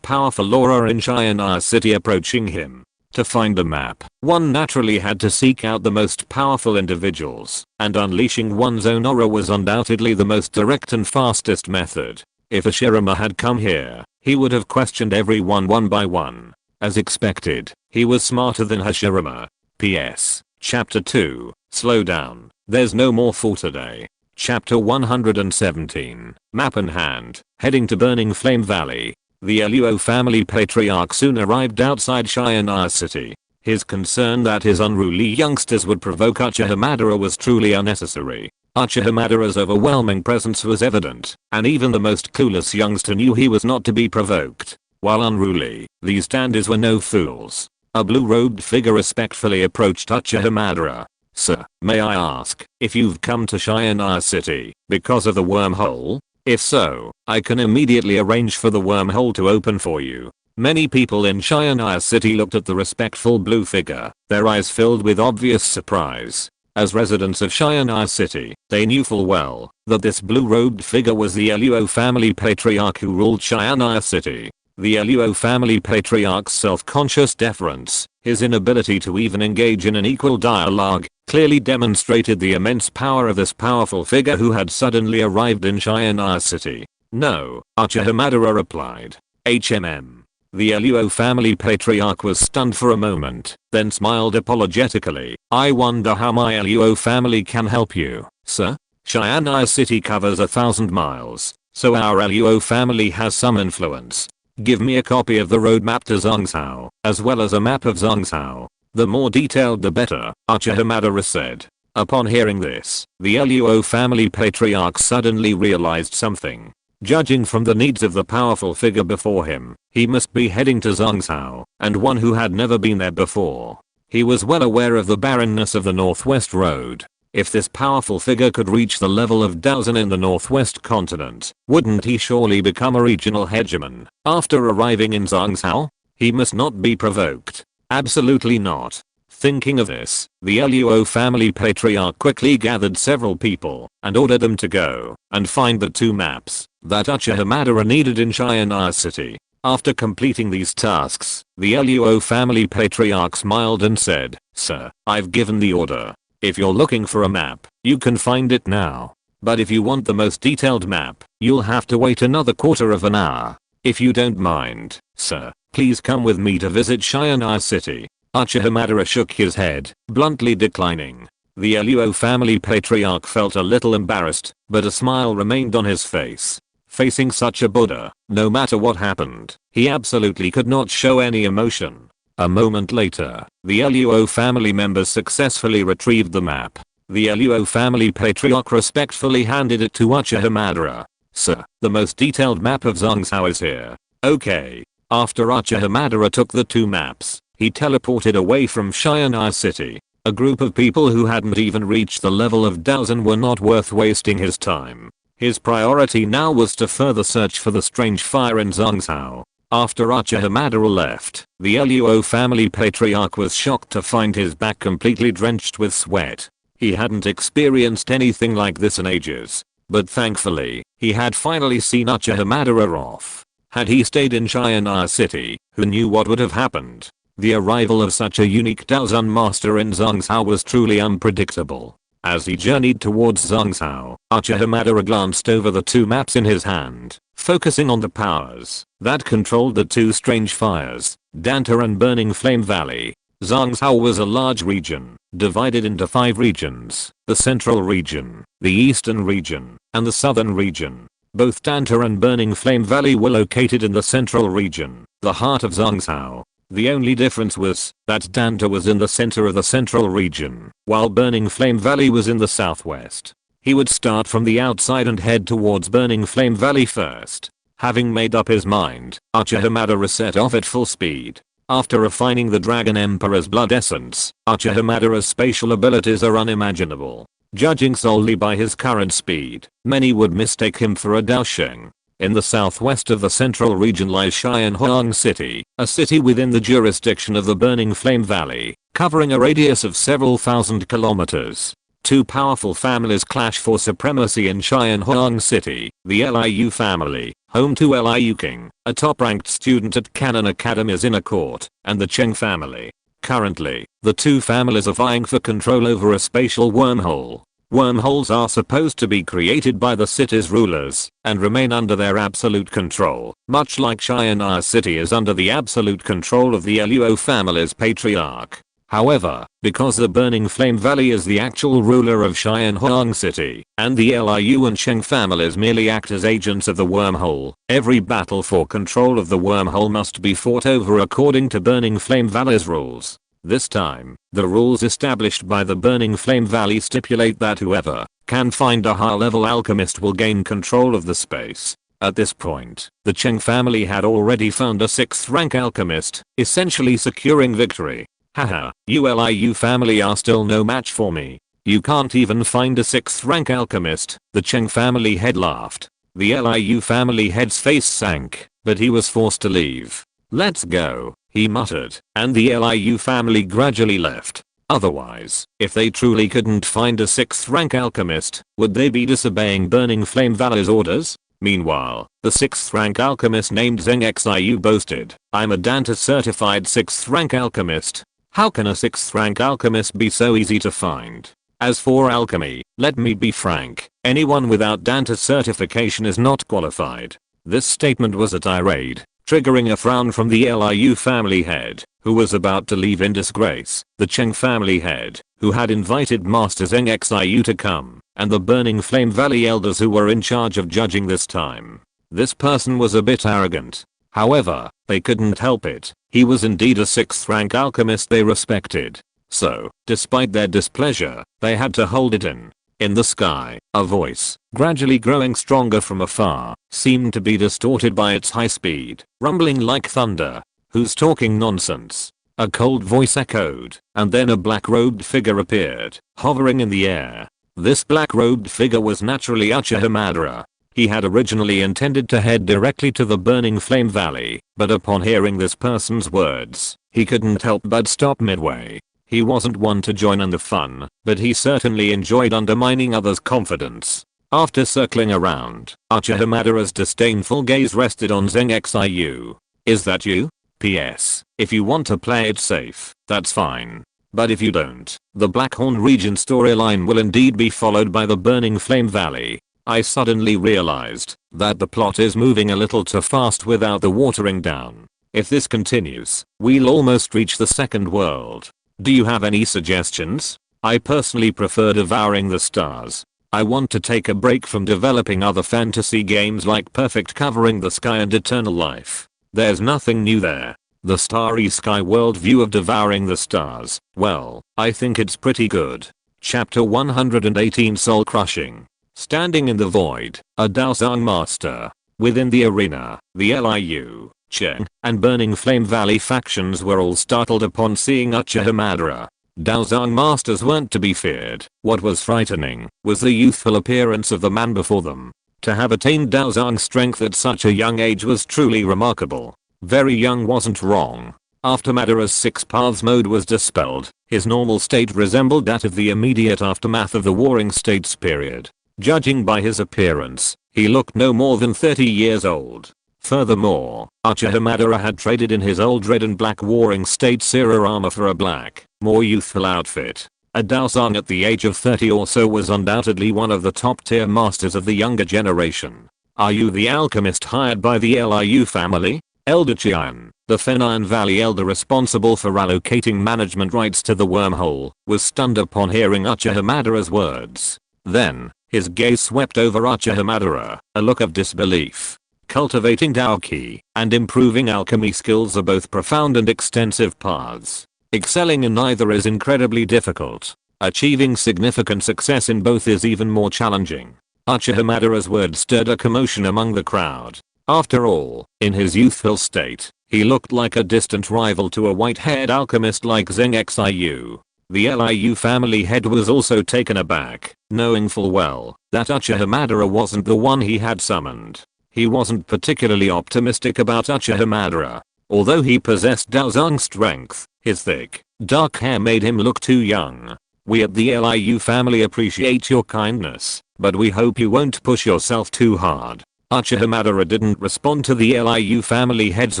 powerful aura in Xiao City approaching him. To find the map, one naturally had to seek out the most powerful individuals, and unleashing one's own aura was undoubtedly the most direct and fastest method. If Hashirama had come here, he would have questioned everyone one by one. As expected, he was smarter than Hashirama. P.S. Chapter 2, Slow down, there's no more for today. Chapter 117, Map in hand, heading to Burning Flame Valley. The Luo family patriarch soon arrived outside Xiao City. His concern that his unruly youngsters would provoke Uchiha Madara was truly unnecessary. Uchiha Madara's overwhelming presence was evident, and even the most clueless youngster knew he was not to be provoked. While unruly, these standers were no fools. A blue-robed figure respectfully approached Uchiha Madara. Sir, may I ask if you've come to Xiao City because of the wormhole? If so, I can immediately arrange for the wormhole to open for you. Many people in Xiao City looked at the respectful blue figure, their eyes filled with obvious surprise. As residents of Xiao City, they knew full well that this blue-robed figure was the Luo family patriarch who ruled Xiao City. The Luo family patriarch's self-conscious deference His inability to even engage in an equal dialogue clearly demonstrated the immense power of this powerful figure who had suddenly arrived in Xiao City. "No," Uchiha Madara replied. "HMM." The Luo family patriarch was stunned for a moment, then smiled apologetically. "I wonder how my Luo family can help you, sir? Xiao City covers 1,000 miles, so our Luo family has some influence. Give me a copy of the roadmap to Zhongzhou, as well as a map of Zhongzhou. The more detailed the better," Uchiha Madara said. Upon hearing this, the Luo family patriarch suddenly realized something. Judging from the needs of the powerful figure before him, he must be heading to Zhongzhou, and one who had never been there before. He was well aware of the barrenness of the Northwest Road. If this powerful figure could reach the level of Daozen in the Northwest continent, wouldn't he surely become a regional hegemon? After arriving in Zhongzhou, he must not be provoked. Absolutely not. Thinking of this, the Luo family patriarch quickly gathered several people and ordered them to go and find the 2 maps that Uchiha Madara needed in Xiao City. After completing these tasks, the Luo family patriarch smiled and said, "Sir, I've given the order. If you're looking for a map, you can find it now. But if you want the most detailed map, you'll have to wait another quarter of an hour. If you don't mind, sir, please come with me to visit Xiao City." Uchiha Madara shook his head, bluntly declining. The Luo family patriarch felt a little embarrassed, but a smile remained on his face. Facing such a Buddha, no matter what happened, he absolutely could not show any emotion. A moment later, the Luo family members successfully retrieved the map. The Luo family patriarch respectfully handed it to Uchiha Madara. "Sir, the most detailed map of Zhongzhou is here." "Okay." After Uchiha Madara took the 2 maps, he teleported away from Xiao City. A group of people who hadn't even reached the level of Daozen were not worth wasting his time. His priority now was to further search for the strange fire in Zhongzhou. After Uchiha Madara left, the Luo family patriarch was shocked to find his back completely drenched with sweat. He hadn't experienced anything like this in ages. But thankfully, he had finally seen Uchiha Madara off. Had he stayed in Xiao City, who knew what would have happened? The arrival of such a unique Daozen master in Zhongzhou was truly unpredictable. As he journeyed towards Zhongzhou, Uchiha Madara glanced over the 2 maps in his hand, focusing on the powers that controlled the 2 strange fires, Danta and Burning Flame Valley. Zhongzhou was a large region, divided into 5 regions: the central region, the eastern region, and the southern region. Both Danta and Burning Flame Valley were located in the central region, the heart of Zhongzhou. The only difference was that Danta was in the center of the central region, while Burning Flame Valley was in the southwest. He would start from the outside and head towards Burning Flame Valley first. Having made up his mind, Uchiha Madara set off at full speed. After refining the Dragon Emperor's blood essence, Uchiha Madara's spatial abilities are unimaginable. Judging solely by his current speed, many would mistake him for a Daosheng. In the southwest of the central region lies Huang City, a city within the jurisdiction of the Burning Flame Valley, covering a radius of several thousand kilometers. 2 powerful families clash for supremacy in Huang City: the Liu family, home to Liu King, a top-ranked student at Canon Academy's inner court, and the Cheng family. Currently, the 2 families are vying for control over a spatial wormhole. Wormholes are supposed to be created by the city's rulers and remain under their absolute control, much like Xiao City is under the absolute control of the Luo family's patriarch. However, because the Burning Flame Valley is the actual ruler of Huang City, and the Liu and Cheng families merely act as agents of the wormhole, every battle for control of the wormhole must be fought over according to Burning Flame Valley's rules. This time, the rules established by the Burning Flame Valley stipulate that whoever can find a high-level alchemist will gain control of the space. At this point, the Cheng family had already found a 6th-rank alchemist, essentially securing victory. "Haha, you Liu family are still no match for me. You can't even find a 6th-rank alchemist," the Cheng family head laughed. The Liu family head's face sank, but he was forced to leave. "Let's go," he muttered, and the Liu family gradually left. Otherwise, if they truly couldn't find a 6th-rank alchemist, would they be disobeying Burning Flame Valley's orders? Meanwhile, the 6th-rank alchemist named Zheng Xiu boasted, "I'm a Danta certified 6th-rank alchemist. How can a 6th rank alchemist be so easy to find? As for alchemy, let me be frank, anyone without Dante's certification is not qualified. This statement was a tirade, triggering a frown from the Liu family head, who was about to leave in disgrace, the Cheng family head, who had invited Master Zheng Xiu to come, and the Burning Flame Valley elders who were in charge of judging this time. This person was a bit arrogant. However, they couldn't help it. He was indeed a 6th rank alchemist they respected. So, despite their displeasure, they had to hold it in. In the sky, a voice, gradually growing stronger from afar, seemed to be distorted by its high speed, rumbling like thunder. Who's talking nonsense? A cold voice echoed, and then a black-robed figure appeared, hovering in the air. This black-robed figure was naturally Uchiha Madara. He had originally intended to head directly to the Burning Flame Valley, but upon hearing this person's words, he couldn't help but stop midway. He wasn't one to join in the fun, but he certainly enjoyed undermining others' confidence. After circling around, Uchiha Madara's disdainful gaze rested on Zheng Xiu. Is that you? PS. If you want to play it safe, that's fine. But if you don't, the Blackhorn region storyline will indeed be followed by the Burning Flame Valley. I suddenly realized that the plot is moving a little too fast without the watering down. If this continues, we'll almost reach the second world. Do you have any suggestions? I personally prefer Devouring the Stars. I want to take a break from developing other fantasy games like Perfect Covering the Sky and Eternal Life. There's nothing new there. The starry sky world view of Devouring the Stars, well, I think it's pretty good. Chapter 118 Soul Crushing. Standing in the void, a Dou Huang master. Within the arena, the Liu, Cheng, and Burning Flame Valley factions were all startled upon seeing Uchiha Madara. Dou Huang masters weren't to be feared. What was frightening was the youthful appearance of the man before them. To have attained Dou Huang's strength at such a young age was truly remarkable. Very young wasn't wrong. After Madara's 6 paths mode was dispelled, his normal state resembled that of the immediate aftermath of the Warring States period. Judging by his appearance, he looked no more than 30 years old. Furthermore, Uchiha Madara had traded in his old red and black Warring States era armor for a black, more youthful outfit. A Dou Huang at the age of 30 or so was undoubtedly one of the top tier masters of the younger generation. Are you the alchemist hired by the Liu family? Elder Qian, the Fenian Valley elder responsible for allocating management rights to the wormhole, was stunned upon hearing Uchiha Madara's words. Then, his gaze swept over Uchiha Madara, a look of disbelief. Cultivating Dou Qi and improving alchemy skills are both profound and extensive paths. Excelling in either is incredibly difficult. Achieving significant success in both is even more challenging. Uchiha Madara's words stirred a commotion among the crowd. After all, in his youthful state, he looked like a distant rival to a white-haired alchemist like Zheng Xiu. The Liu family head was also taken aback, knowing full well that Uchiha Madara wasn't the one he had summoned. He wasn't particularly optimistic about Uchiha Madara. Although he possessed Dou Huang's strength, his thick, dark hair made him look too young. We at the Liu family appreciate your kindness, but we hope you won't push yourself too hard. Uchiha Madara didn't respond to the Liu family head's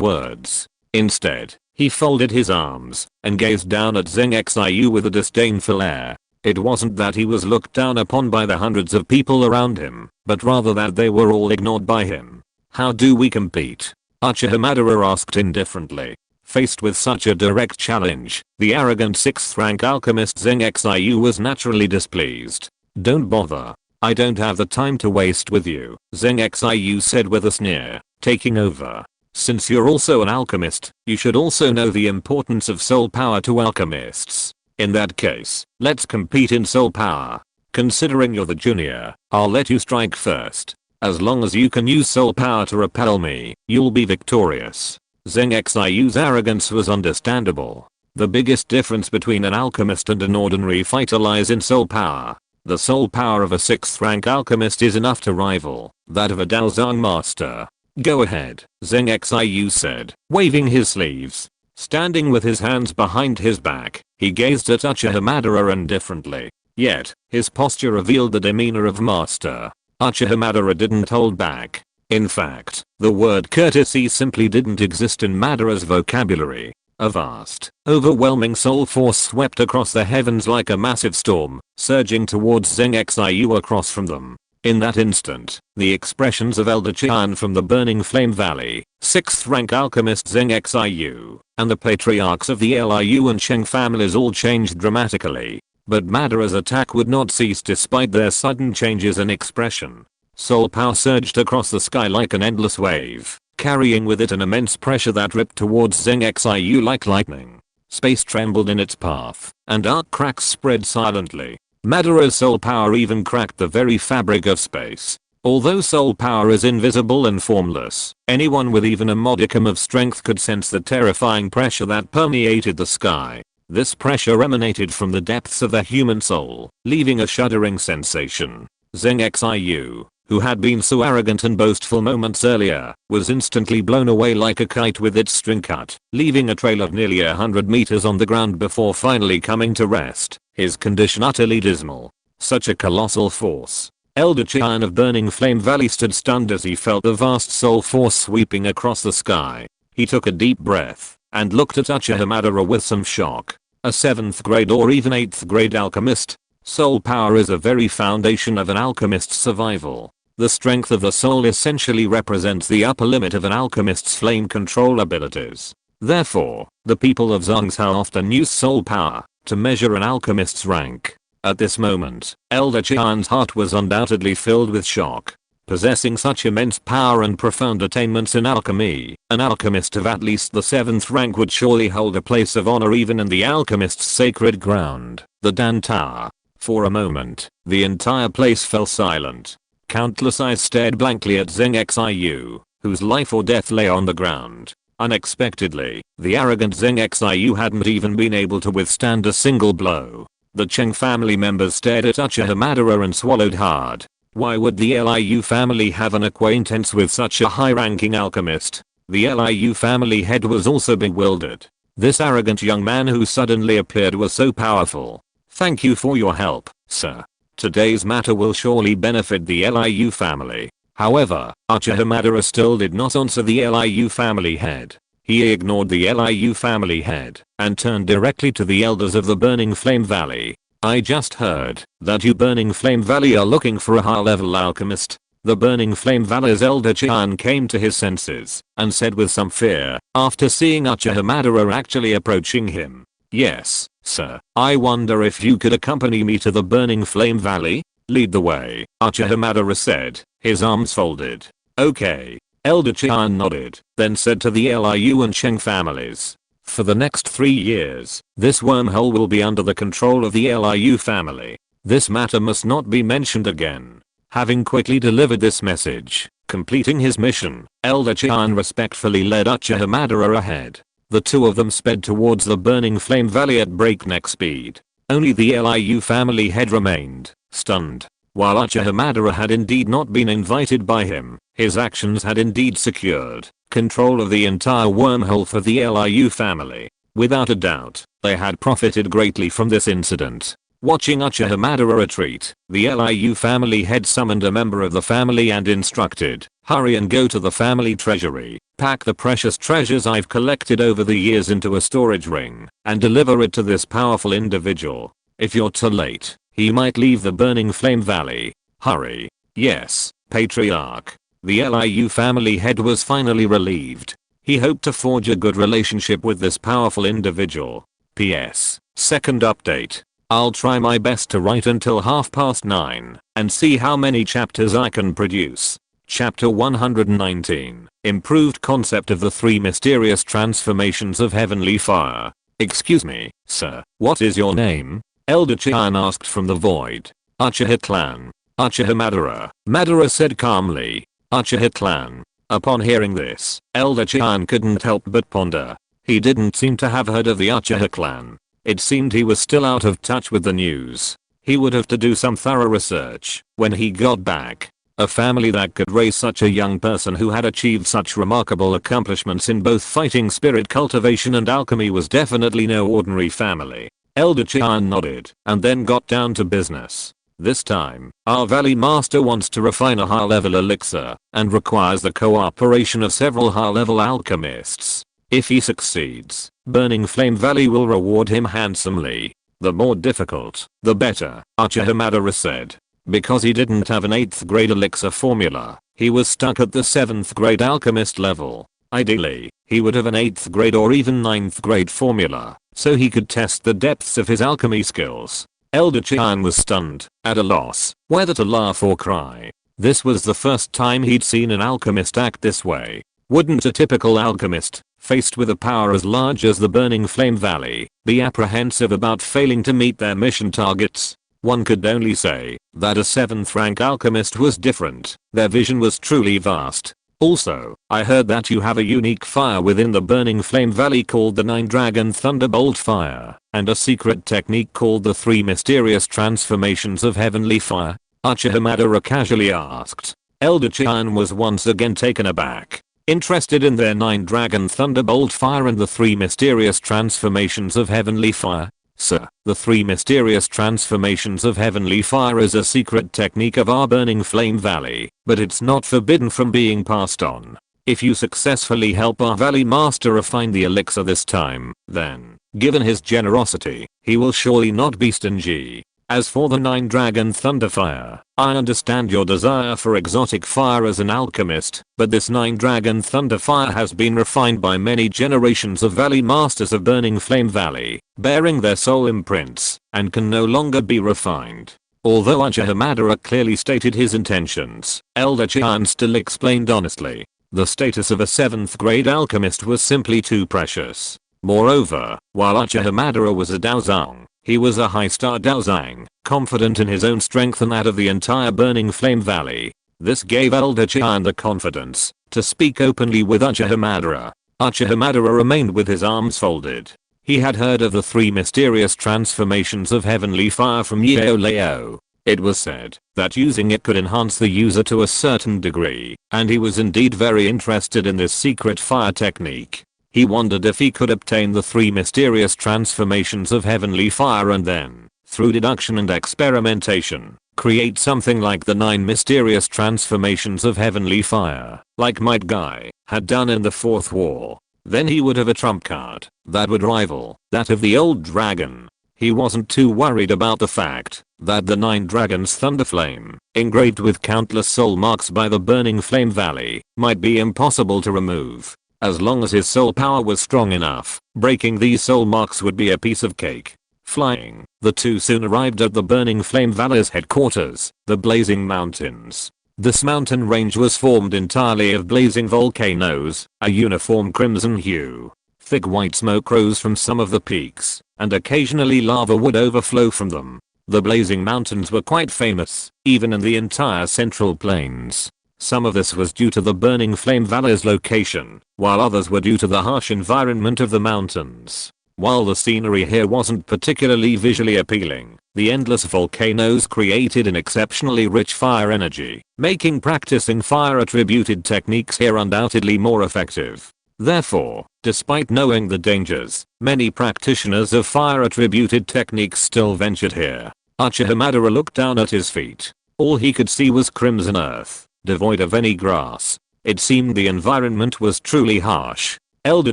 words. Instead, he folded his arms and gazed down at Zheng Xiu with a disdainful air. It wasn't that he was looked down upon by the hundreds of people around him, but rather that they were all ignored by him. How do we compete? Uchiha Madara asked indifferently. Faced with such a direct challenge, the arrogant 6th rank alchemist Zheng Xiu was naturally displeased. Don't bother. I don't have the time to waste with you, Zheng Xiu said with a sneer, taking over. Since you're also an alchemist, you should also know the importance of soul power to alchemists. In that case, let's compete in soul power. Considering you're the junior, I'll let you strike first. As long as you can use soul power to repel me, you'll be victorious. Zheng Xiu's arrogance was understandable. The biggest difference between an alchemist and an ordinary fighter lies in soul power. The soul power of a 6th rank alchemist is enough to rival that of a Dou Huang master. Go ahead, Zheng Xiu said, waving his sleeves. Standing with his hands behind his back, he gazed at Uchiha Madara indifferently. Yet, his posture revealed the demeanor of master. Uchiha Madara didn't hold back. In fact, the word courtesy simply didn't exist in Madara's vocabulary. A vast, overwhelming soul force swept across the heavens like a massive storm, surging towards Zheng Xiu across from them. In that instant, the expressions of Elder Qian from the Burning Flame Valley, 6th rank alchemist Zheng Xiu, and the patriarchs of the Liu and Sheng families all changed dramatically. But Madara's attack would not cease despite their sudden changes in expression. Soul power surged across the sky like an endless wave, carrying with it an immense pressure that ripped towards Zheng Xiu like lightning. Space trembled in its path, and dark cracks spread silently. Madara's soul power even cracked the very fabric of space. Although soul power is invisible and formless, anyone with even a modicum of strength could sense the terrifying pressure that permeated the sky. This pressure emanated from the depths of the human soul, leaving a shuddering sensation. Zheng Xiu, who had been so arrogant and boastful moments earlier, was instantly blown away like a kite with its string cut, leaving a trail of nearly 100 meters on the ground before finally coming to rest, his condition utterly dismal. Such a colossal force. Elder Qian of Burning Flame Valley stood stunned as he felt the vast soul force sweeping across the sky. He took a deep breath and looked at Uchiha Madara with some shock. A 7th grade or even 8th grade alchemist? Soul power is a very foundation of an alchemist's survival. The strength of the soul essentially represents the upper limit of an alchemist's flame control abilities. Therefore, the people of Zhongzhou often use soul power to measure an alchemist's rank. At this moment, Elder Qian's heart was undoubtedly filled with shock. Possessing such immense power and profound attainments in alchemy, an alchemist of at least the 7th rank would surely hold a place of honor even in the alchemist's sacred ground, the Dan Tower. For a moment, the entire place fell silent. Countless eyes stared blankly at Zheng Xiu, whose life or death lay on the ground. Unexpectedly, the arrogant Zheng Xiu hadn't even been able to withstand a single blow. The Cheng family members stared at Uchiha Madara and swallowed hard. Why would the Liu family have an acquaintance with such a high-ranking alchemist? The Liu family head was also bewildered. This arrogant young man who suddenly appeared was so powerful. Thank you for your help, sir. Today's matter will surely benefit the Liu family. However, Uchiha Madara still did not answer the Liu family head. He ignored the Liu family head and turned directly to the elders of the Burning Flame Valley. I just heard that you Burning Flame Valley are looking for a high-level alchemist. The Burning Flame Valley's Elder Qian came to his senses and said with some fear, after seeing Uchiha Madara actually approaching him. Yes, sir. I wonder if you could accompany me to the Burning Flame Valley? Lead the way, Uchiha Madara said, his arms folded. Okay. Elder Qian nodded, then said to the Liu and Sheng families. For the next 3 years, this wormhole will be under the control of the Liu family. This matter must not be mentioned again. Having quickly delivered this message, completing his mission, Elder Qian respectfully led Uchiha Madara ahead. The two of them sped towards the Burning Flame Valley at breakneck speed. Only the Liu family head remained, stunned. While Uchiha Madara had indeed not been invited by him, his actions had indeed secured control of the entire wormhole for the Liu family. Without a doubt, they had profited greatly from this incident. Watching Uchiha Madara retreat, the Liu family head summoned a member of the family and instructed, hurry and go to the family treasury, pack the precious treasures I've collected over the years into a storage ring, and deliver it to this powerful individual. If you're too late, he might leave the Burning Flame Valley. Hurry. Yes, Patriarch. The Liu family head was finally relieved. He hoped to forge a good relationship with this powerful individual. P.S. Second update. I'll try my best to write until 9:30 and see how many chapters I can produce. Chapter 119. Improved concept of the 3 mysterious transformations of heavenly fire. Excuse me, sir, what is your name? Elder Qian asked from the void. Uchiha clan. Uchiha Madara. Madara said calmly. Uchiha clan. Upon hearing this, Elder Qian couldn't help but ponder. He didn't seem to have heard of the Uchiha clan. It seemed he was still out of touch with the news. He would have to do some thorough research when he got back. A family that could raise such a young person who had achieved such remarkable accomplishments in both fighting spirit cultivation and alchemy was definitely no ordinary family. Elder Qian nodded and then got down to business. This time, our valley master wants to refine a high-level elixir and requires the cooperation of several high-level alchemists. If he succeeds, Burning Flame Valley will reward him handsomely. The more difficult, the better, Uchiha Madara said. Because he didn't have an 8th grade elixir formula, he was stuck at the 7th grade alchemist level. Ideally, he would have an 8th grade or even 9th grade formula, so he could test the depths of his alchemy skills. Elder Xiao was stunned, at a loss, whether to laugh or cry. This was the first time he'd seen an alchemist act this way. Wouldn't a typical alchemist, faced with a power as large as the Burning Flame Valley, be apprehensive about failing to meet their mission targets? One could only say that a 7th rank alchemist was different. Their vision was truly vast. Also, I heard that you have a unique fire within the Burning Flame Valley called the 9 Dragon Thunderbolt Fire, and a secret technique called the 3 Mysterious Transformations of Heavenly Fire? Uchiha Madara casually asked. Elder Xiao was once again taken aback. Interested in their 9 Dragon Thunderbolt Fire and the 3 Mysterious Transformations of Heavenly Fire? Sir, the 3 Mysterious Transformations of Heavenly Fire is a secret technique of our Burning Flame Valley, but it's not forbidden from being passed on. If you successfully help our Valley Master refine the elixir this time, then, given his generosity, he will surely not be stingy. As for the 9 Dragon Thunder Fire, I understand your desire for exotic fire as an alchemist, but this 9 Dragon Thunder Fire has been refined by many generations of Valley Masters of Burning Flame Valley, bearing their soul imprints, and can no longer be refined. Although Uchiha Madara clearly stated his intentions, Elder Xiao still explained honestly. The status of a 7th grade alchemist was simply too precious. Moreover, while Uchiha Madara was a Daozang, he was a high-star Daozang, confident in his own strength and that of the entire Burning Flame Valley. This gave Elder Xiao the confidence to speak openly with Uchiha Madara. Uchiha Madara remained with his arms folded. He had heard of the 3 Mysterious Transformations of Heavenly Fire from Yao Lao. It was said that using it could enhance the user to a certain degree, and he was indeed very interested in this secret fire technique. He wondered if he could obtain the 3 Mysterious Transformations of Heavenly Fire and then, through deduction and experimentation, create something like the 9 Mysterious Transformations of Heavenly Fire, like Might Guy had done in the 4th War. Then he would have a trump card that would rival that of the old dragon. He wasn't too worried about the fact that the 9 Dragons Thunderflame, engraved with countless soul marks by the Burning Flame Valley, might be impossible to remove. As long as his soul power was strong enough, breaking these soul marks would be a piece of cake. Flying, the two soon arrived at the Burning Flame Valley's headquarters, the Blazing Mountains. This mountain range was formed entirely of blazing volcanoes, a uniform crimson hue. Thick white smoke rose from some of the peaks, and occasionally lava would overflow from them. The Blazing Mountains were quite famous, even in the entire Central Plains. Some of this was due to the Burning Flame Valley's location, while others were due to the harsh environment of the mountains. While the scenery here wasn't particularly visually appealing, the endless volcanoes created an exceptionally rich fire energy, making practicing fire-attributed techniques here undoubtedly more effective. Therefore, despite knowing the dangers, many practitioners of fire-attributed techniques still ventured here. Uchiha Madara looked down at his feet. All he could see was crimson earth, devoid of any grass. It seemed the environment was truly harsh. Elder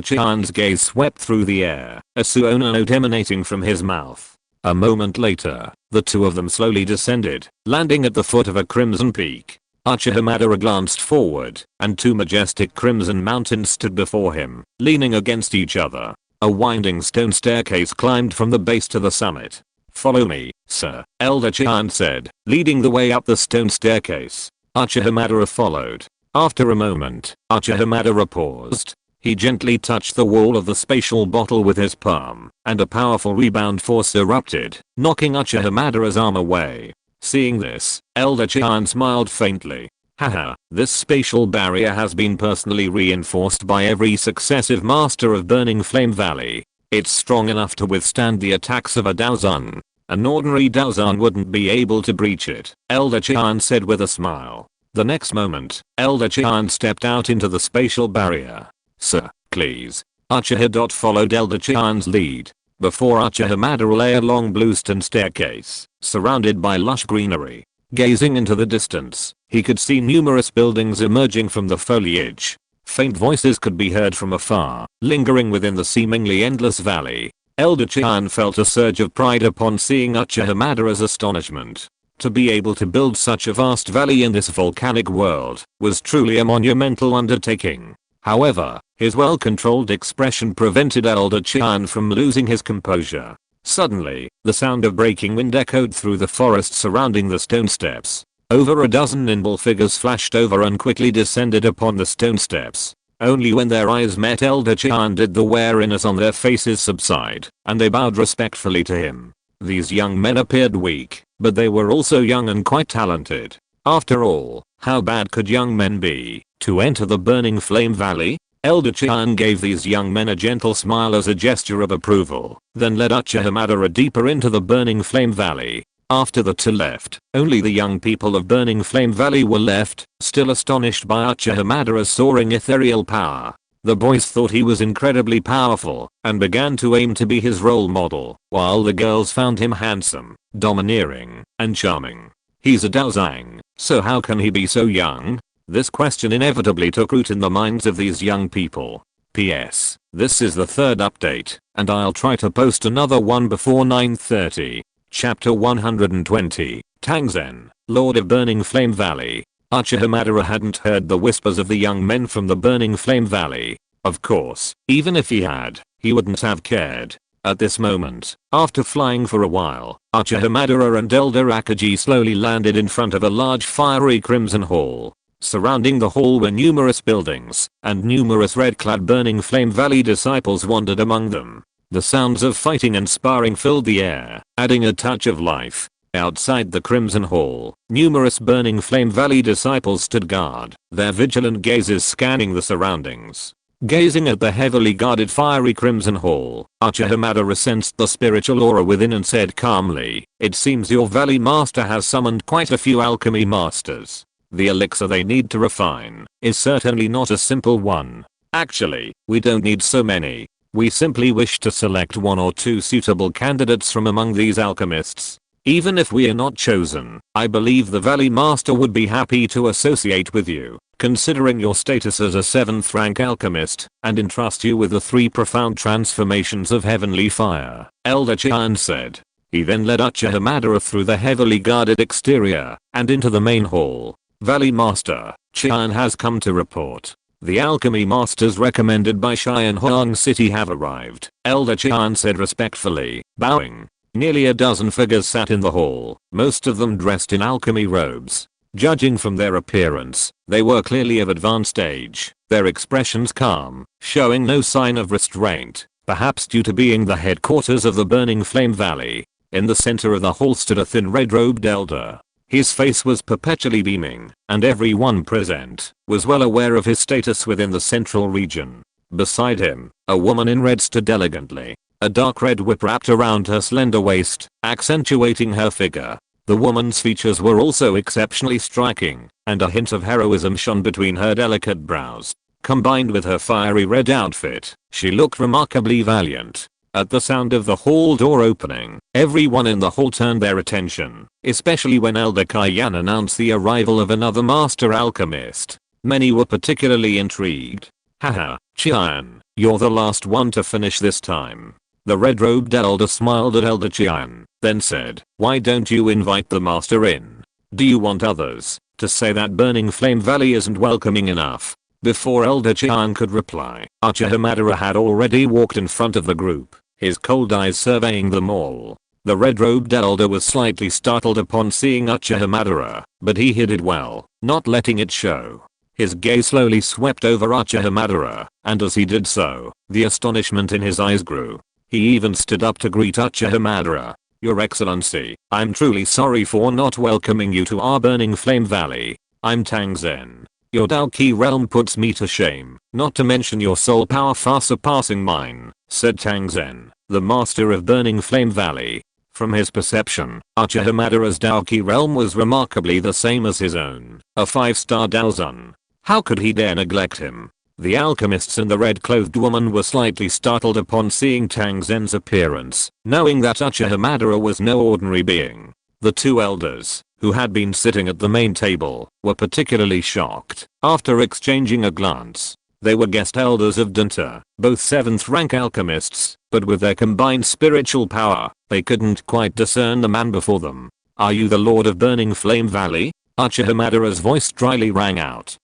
Xiao's gaze swept through the air, a suona note emanating from his mouth. A moment later, the two of them slowly descended, landing at the foot of a crimson peak. Uchiha Madara glanced forward, and 2 majestic crimson mountains stood before him, leaning against each other. A winding stone staircase climbed from the base to the summit. "Follow me, sir," Elder Xiao said, leading the way up the stone staircase. Uchiha Madara followed. After a moment, Uchiha Madara paused. He gently touched the wall of the spatial bottle with his palm, and a powerful rebound force erupted, knocking Uchiha Madara's arm away. Seeing this, Elder Xiao smiled faintly. Haha, this spatial barrier has been personally reinforced by every successive master of Burning Flame Valley. It's strong enough to withstand the attacks of a Daozang. An ordinary Daozang wouldn't be able to breach it, Elder Xiao said with a smile. The next moment, Elder Xiao stepped out into the spatial barrier. "Sir, please." Uchiha followed Elder Xiao's lead. Before Uchiha Madara lay a long blue stone staircase, surrounded by lush greenery. Gazing into the distance, he could see numerous buildings emerging from the foliage. Faint voices could be heard from afar, lingering within the seemingly endless valley. Elder Qian felt a surge of pride upon seeing Uchiha Madara's astonishment. To be able to build such a vast valley in this volcanic world was truly a monumental undertaking. However, his well-controlled expression prevented Elder Qian from losing his composure. Suddenly, the sound of breaking wind echoed through the forest surrounding the stone steps. Over a dozen nimble figures flashed over and quickly descended upon the stone steps. Only when their eyes met Elder Qian did the wariness on their faces subside, and they bowed respectfully to him. These young men appeared weak, but they were also young and quite talented. After all, how bad could young men be? To enter the burning flame valley? Elder Qian gave these young men a gentle smile as a gesture of approval, then led Uchiha Madara deeper into the burning flame valley. After the two left, only the young people of Burning Flame Valley were left, still astonished by Uchiha Madara's soaring ethereal power. The boys thought he was incredibly powerful, and began to aim to be his role model, while the girls found him handsome, domineering, and charming. He's a Daozang, so how can he be so young? This question inevitably took root in the minds of these young people. P.S. This is the third update, and I'll try to post another one before 9:30. Chapter 120, Tangzen, Lord of Burning Flame Valley. Uchiha Madara hadn't heard the whispers of the young men from the Burning Flame Valley. Of course, even if he had, he wouldn't have cared. At this moment, after flying for a while, Uchiha Madara and Elder Akaji slowly landed in front of a large fiery crimson hall. Surrounding the hall were numerous buildings, and numerous red-clad Burning Flame Valley disciples wandered among them. The sounds of fighting and sparring filled the air, adding a touch of life. Outside the Crimson Hall, numerous Burning Flame Valley disciples stood guard, their vigilant gazes scanning the surroundings. Gazing at the heavily guarded fiery Crimson Hall, Uchiha Madara sensed the spiritual aura within and said calmly, "It seems your Valley Master has summoned quite a few alchemy masters. The elixir they need to refine is certainly not a simple one. Actually, we don't need so many. We simply wish to select one or two suitable candidates from among these alchemists. Even if we are not chosen, I believe the Valley Master would be happy to associate with you, considering your status as a 7th rank alchemist, and entrust you with the 3 profound transformations of heavenly fire," Elder Qian said. He then led Uchiha Madara through the heavily guarded exterior, and into the main hall. "Valley Master, Qian has come to report. The alchemy masters recommended by Huang City have arrived," Elder Qian said respectfully, bowing. Nearly a dozen figures sat in the hall, most of them dressed in alchemy robes. Judging from their appearance, they were clearly of advanced age, their expressions calm, showing no sign of restraint, perhaps due to being the headquarters of the Burning Flame Valley. In the center of the hall stood a thin red-robed elder. His face was perpetually beaming, and everyone present was well aware of his status within the central region. Beside him, a woman in red stood elegantly, a dark red whip wrapped around her slender waist, accentuating her figure. The woman's features were also exceptionally striking, and a hint of heroism shone between her delicate brows. Combined with her fiery red outfit, she looked remarkably valiant. At the sound of the hall door opening, everyone in the hall turned their attention, especially when Elder Qian announced the arrival of another master alchemist. Many were particularly intrigued. "Haha, Qian, you're the last one to finish this time." The red-robed elder smiled at Elder Qian, then said, "Why don't you invite the master in? Do you want others to say that Burning Flame Valley isn't welcoming enough?" Before Elder Qian could reply, Uchiha Madara had already walked in front of the group, his cold eyes surveying them all. The red-robed elder was slightly startled upon seeing Uchiha Madara, but he hid it well, not letting it show. His gaze slowly swept over Uchiha Madara, and as he did so, the astonishment in his eyes grew. He even stood up to greet Uchiha Madara. "Your Excellency, I'm truly sorry for not welcoming you to our Burning Flame Valley. I'm Tangzen. Your Dou Qi realm puts me to shame, not to mention your soul power far surpassing mine," said Tangzen, the master of Burning Flame Valley. From his perception, Uchiha Madara's Dou Qi realm was remarkably the same as his own, a 5-star Daozun. How could he dare neglect him? The alchemists and the red-clothed woman were slightly startled upon seeing Tangzen's appearance, knowing that Uchiha Madara was no ordinary being. The two elders, who had been sitting at the main table, were particularly shocked. After exchanging a glance, They were guest elders of Dunta, both 7th rank alchemists, but with their combined spiritual power, they couldn't quite discern the man before them. Are you the Lord of Burning Flame Valley? Uchiha Madara's voice dryly rang out.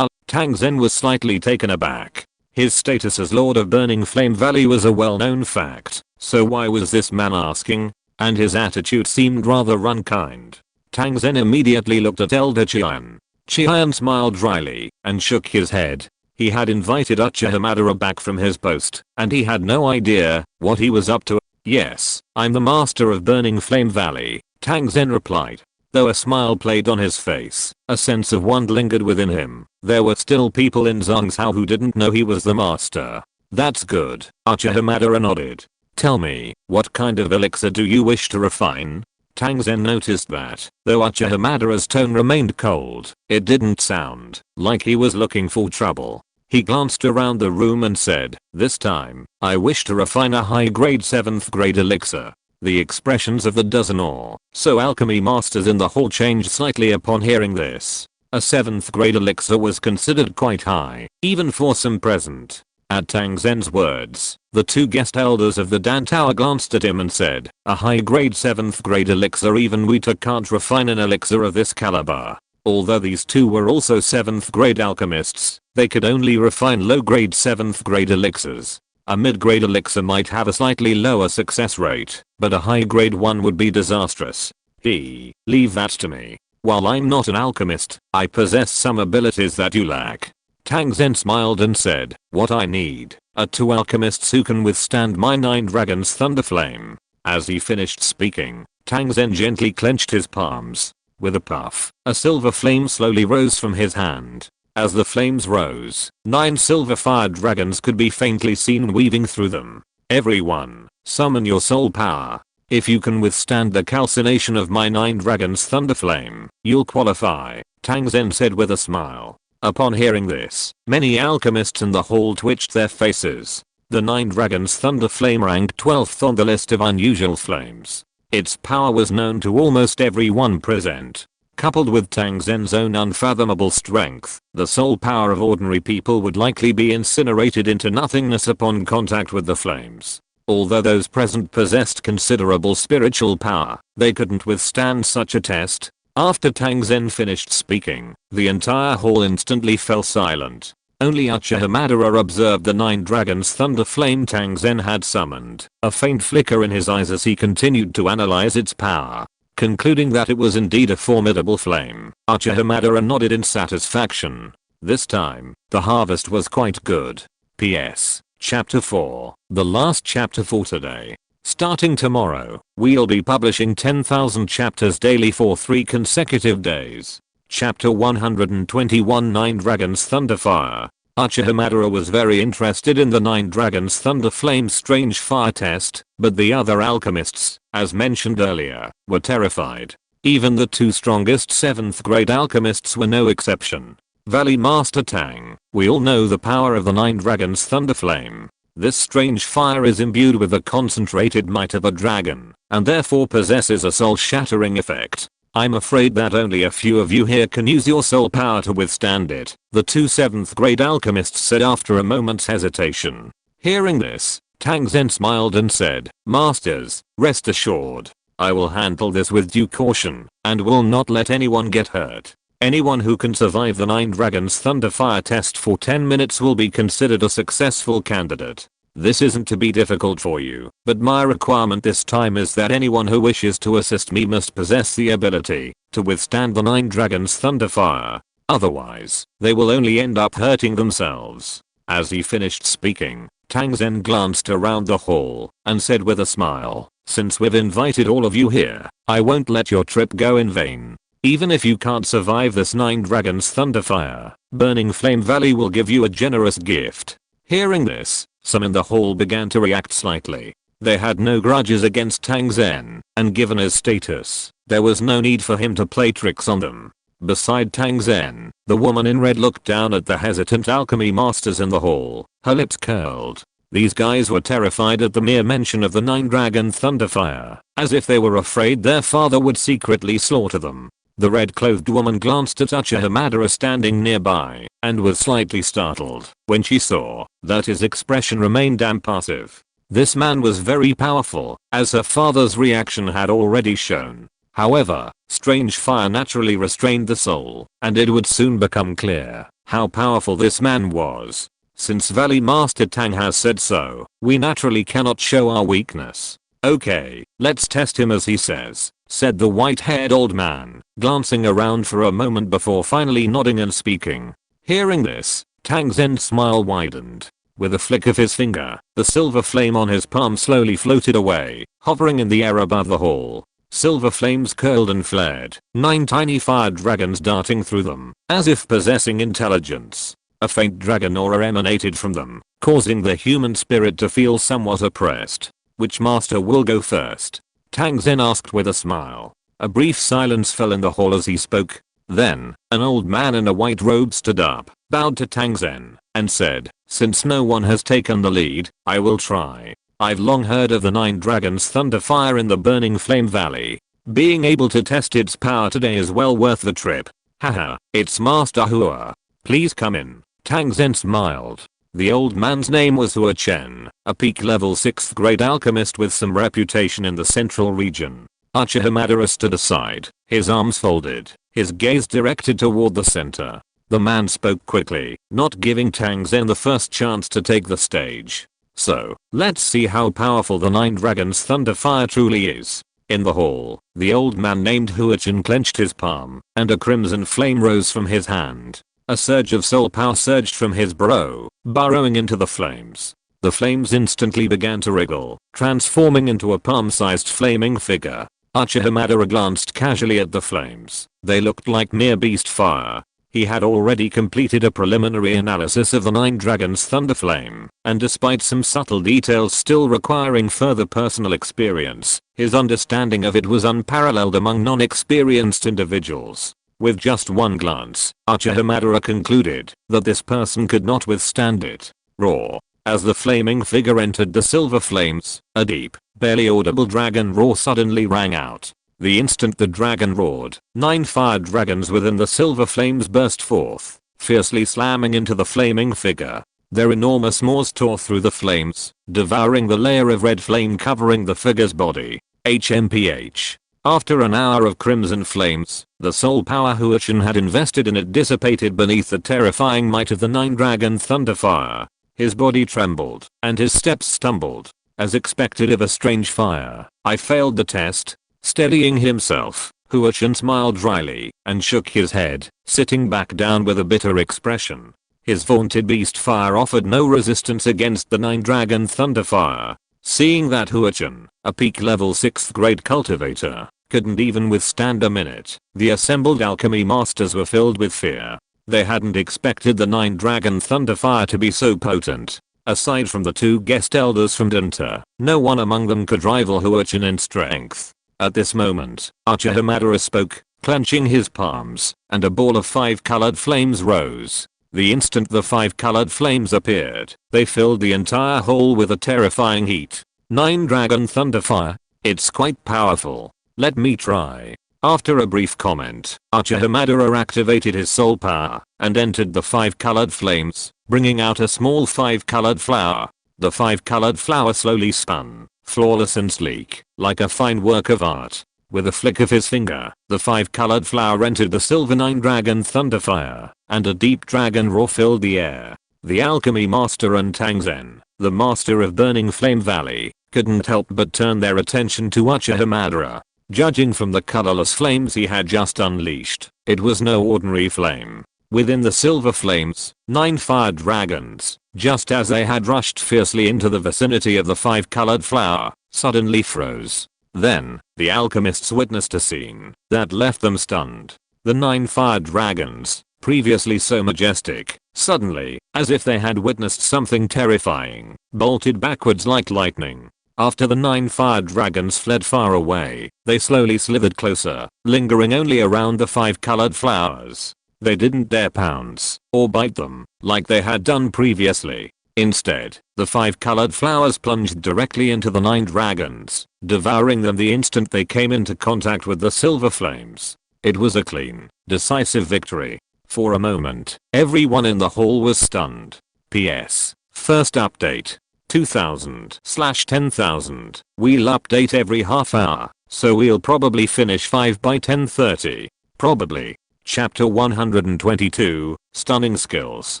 Tang Zen was slightly taken aback. His status as Lord of Burning Flame Valley was a well-known fact, so why was this man asking? And his attitude seemed rather unkind. Tang Zen immediately looked at Elder Xiao Yan smiled dryly and shook his head. He had invited Uchiha Madara back from his post, and he had no idea what he was up to. Yes, I'm the master of Burning Flame Valley, Tang Zen replied. Though a smile played on his face, a sense of wonder lingered within him. There were still people in Zhongzhou who didn't know he was the master. That's good, Uchiha Madara nodded. Tell me, what kind of elixir do you wish to refine? Tang Zen noticed that, though Uchiha Madara's tone remained cold, it didn't sound like he was looking for trouble. He glanced around the room and said, this time, I wish to refine a high-grade 7th grade elixir. The expressions of the dozen or so alchemy masters in the hall changed slightly upon hearing this. A 7th grade elixir was considered quite high, even for some present. At Tang Zen's words, the two guest elders of the Dan Tower glanced at him and said, a high-grade 7th grade elixir, even we can't refine an elixir of this caliber. Although these two were also 7th grade alchemists, they could only refine low-grade 7th grade elixirs. A mid-grade elixir might have a slightly lower success rate, but a high-grade one would be disastrous. Leave that to me. While I'm not an alchemist, I possess some abilities that you lack. Tang Zen smiled and said, what I need are 2 alchemists who can withstand my 9 dragons thunder flame. As he finished speaking, Tang Zen gently clenched his palms. With a puff, a silver flame slowly rose from his hand. As the flames rose, 9 silver-fired dragons could be faintly seen weaving through them. Everyone, summon your soul power. If you can withstand the calcination of my 9 dragons thunder flame, you'll qualify, Tang Zen said with a smile. Upon hearing this, many alchemists in the hall twitched their faces. The 9 dragons thunder flame ranked 12th on the list of unusual flames. Its power was known to almost everyone present. Coupled with Tang Zen's own unfathomable strength, the soul power of ordinary people would likely be incinerated into nothingness upon contact with the flames. Although those present possessed considerable spiritual power, they couldn't withstand such a test. After Tang Zen finished speaking, the entire hall instantly fell silent. Only Uchiha Madara observed the 9 dragons thunder flame Tang Zen had summoned, a faint flicker in his eyes as he continued to analyze its power. Concluding that it was indeed a formidable flame, Uchiha Madara nodded in satisfaction. This time, the harvest was quite good. PS. Chapter 4, the last chapter for today. Starting tomorrow, we'll be publishing 10,000 chapters daily for 3 consecutive days. Chapter 121 9 Dragons Thunderfire. Uchiha Madara was very interested in the 9 Dragons Thunder Flame strange fire test, but the other alchemists, as mentioned earlier, were terrified. Even the 2 strongest 7th grade alchemists were no exception. Valley Master Tang, we all know the power of the 9 Dragons Thunder Flame. This strange fire is imbued with the concentrated might of a dragon, and therefore possesses a soul-shattering effect. I'm afraid that only a few of you here can use your soul power to withstand it, the 2 7th grade alchemists said after a moment's hesitation. Hearing this, Tang Zen smiled and said, Masters, rest assured, I will handle this with due caution, and will not let anyone get hurt. Anyone who can survive the 9 Dragons Thunderfire test for 10 minutes will be considered a successful candidate. This isn't to be difficult for you, but my requirement this time is that anyone who wishes to assist me must possess the ability to withstand the 9 Dragons Thunderfire. Otherwise, they will only end up hurting themselves. As he finished speaking, Tang Zen glanced around the hall and said with a smile, since we've invited all of you here, I won't let your trip go in vain. Even if you can't survive this 9 Dragons Thunderfire, Burning Flame Valley will give you a generous gift. Hearing this, some in the hall began to react slightly. They had no grudges against Tang Zen, and given his status, there was no need for him to play tricks on them. Beside Tang Zen, the woman in red looked down at the hesitant alchemy masters in the hall, her lips curled. These guys were terrified at the mere mention of the 9 Dragon Thunderfire, as if they were afraid their father would secretly slaughter them. The red-clothed woman glanced at Uchiha Madara standing nearby and was slightly startled when she saw that his expression remained impassive. This man was very powerful, as her father's reaction had already shown. However, strange fire naturally restrained the soul, and it would soon become clear how powerful this man was. Since Valley Master Tang has said so, we naturally cannot show our weakness. Okay, let's test him as he says, said the white-haired old man, glancing around for a moment before finally nodding and speaking. Hearing this, Tang Zen's smile widened. With a flick of his finger, the silver flame on his palm slowly floated away, hovering in the air above the hall. Silver flames curled and flared, 9 tiny fire dragons darting through them, as if possessing intelligence. A faint dragon aura emanated from them, causing the human spirit to feel somewhat oppressed. Which master will go first? Tang Zen asked with a smile. A brief silence fell in the hall as he spoke. Then, an old man in a white robe stood up, bowed to Tang Zen, and said, since no one has taken the lead, I will try. I've long heard of the 9 dragons thunder fire in the burning flame valley. Being able to test its power today is well worth the trip. Haha, it's Master Hua. Please come in. Tang Zen smiled. The old man's name was Hua Chen, a peak level 6th grade alchemist with some reputation in the central region. Uchiha Madara stood aside, his arms folded, his gaze directed toward the center. The man spoke quickly, not giving Tang Zen the first chance to take the stage. So, let's see how powerful the 9 dragons thunder fire truly is. In the hall, the old man named Hua Chen clenched his palm, and a crimson flame rose from his hand. A surge of soul power surged from his brow, burrowing into the flames. The flames instantly began to wriggle, transforming into a palm-sized flaming figure. Uchiha Madara glanced casually at the flames. They looked like mere beast fire. He had already completed a preliminary analysis of the 9 dragons thunder flame, and despite some subtle details still requiring further personal experience, his understanding of it was unparalleled among non-experienced individuals. With just one glance, Uchiha Madara concluded that this person could not withstand it. Roar. As the flaming figure entered the silver flames, a deep, barely audible dragon roar suddenly rang out. The instant the dragon roared, 9 fire dragons within the silver flames burst forth, fiercely slamming into the flaming figure. Their enormous maws tore through the flames, devouring the layer of red flame covering the figure's body. HMPH. After an hour of crimson flames, the soul power Hua Chen had invested in it dissipated beneath the terrifying might of the 9 dragon thunder fire. His body trembled, and his steps stumbled. As expected of a strange fire, I failed the test. Steadying himself, Hua Chen smiled dryly and shook his head, sitting back down with a bitter expression. His vaunted beast fire offered no resistance against the 9 dragon thunder fire. Seeing that Hua Chen, a peak level 6th grade cultivator, couldn't even withstand a minute, the assembled alchemy masters were filled with fear. They hadn't expected the 9 dragon thunder fire to be so potent. Aside from the 2 guest elders from Danta, no one among them could rival Hua Chen in strength. At this moment, Uchiha Madara spoke, clenching his palms, and a ball of 5 colored flames rose. The instant the 5 colored flames appeared, they filled the entire hall with a terrifying heat. 9 dragon thunder fire? It's quite powerful. Let me try. After a brief comment, Uchiha Madara activated his soul power and entered the 5 colored flames, bringing out a small 5 colored flower. The 5 colored flower slowly spun, flawless and sleek, like a fine work of art. With a flick of his finger, the 5 colored flower entered the silver 9 dragon thunder fire, and a deep dragon roar filled the air. The alchemy master and Tang Zen, the master of Burning Flame Valley, couldn't help but turn their attention to Uchiha Madara. Judging from the colorless flames he had just unleashed, it was no ordinary flame. Within the silver flames, 9 fire dragons, just as they had rushed fiercely into the vicinity of the 5 colored flower, suddenly froze. Then, the alchemists witnessed a scene that left them stunned. The 9 fire dragons, previously so majestic, suddenly, as if they had witnessed something terrifying, bolted backwards like lightning. After the 9 fire dragons fled far away, they slowly slithered closer, lingering only around the 5 colored flowers. They didn't dare pounce or bite them like they had done previously. Instead, the 5 colored flowers plunged directly into the 9 dragons, devouring them the instant they came into contact with the silver flames. It was a clean, decisive victory. For a moment, everyone in the hall was stunned. PS. First update. 2000/10,000. We'll update every half hour, so we'll probably finish 5 by 10:30. Probably. Chapter 122, Stunning Skills.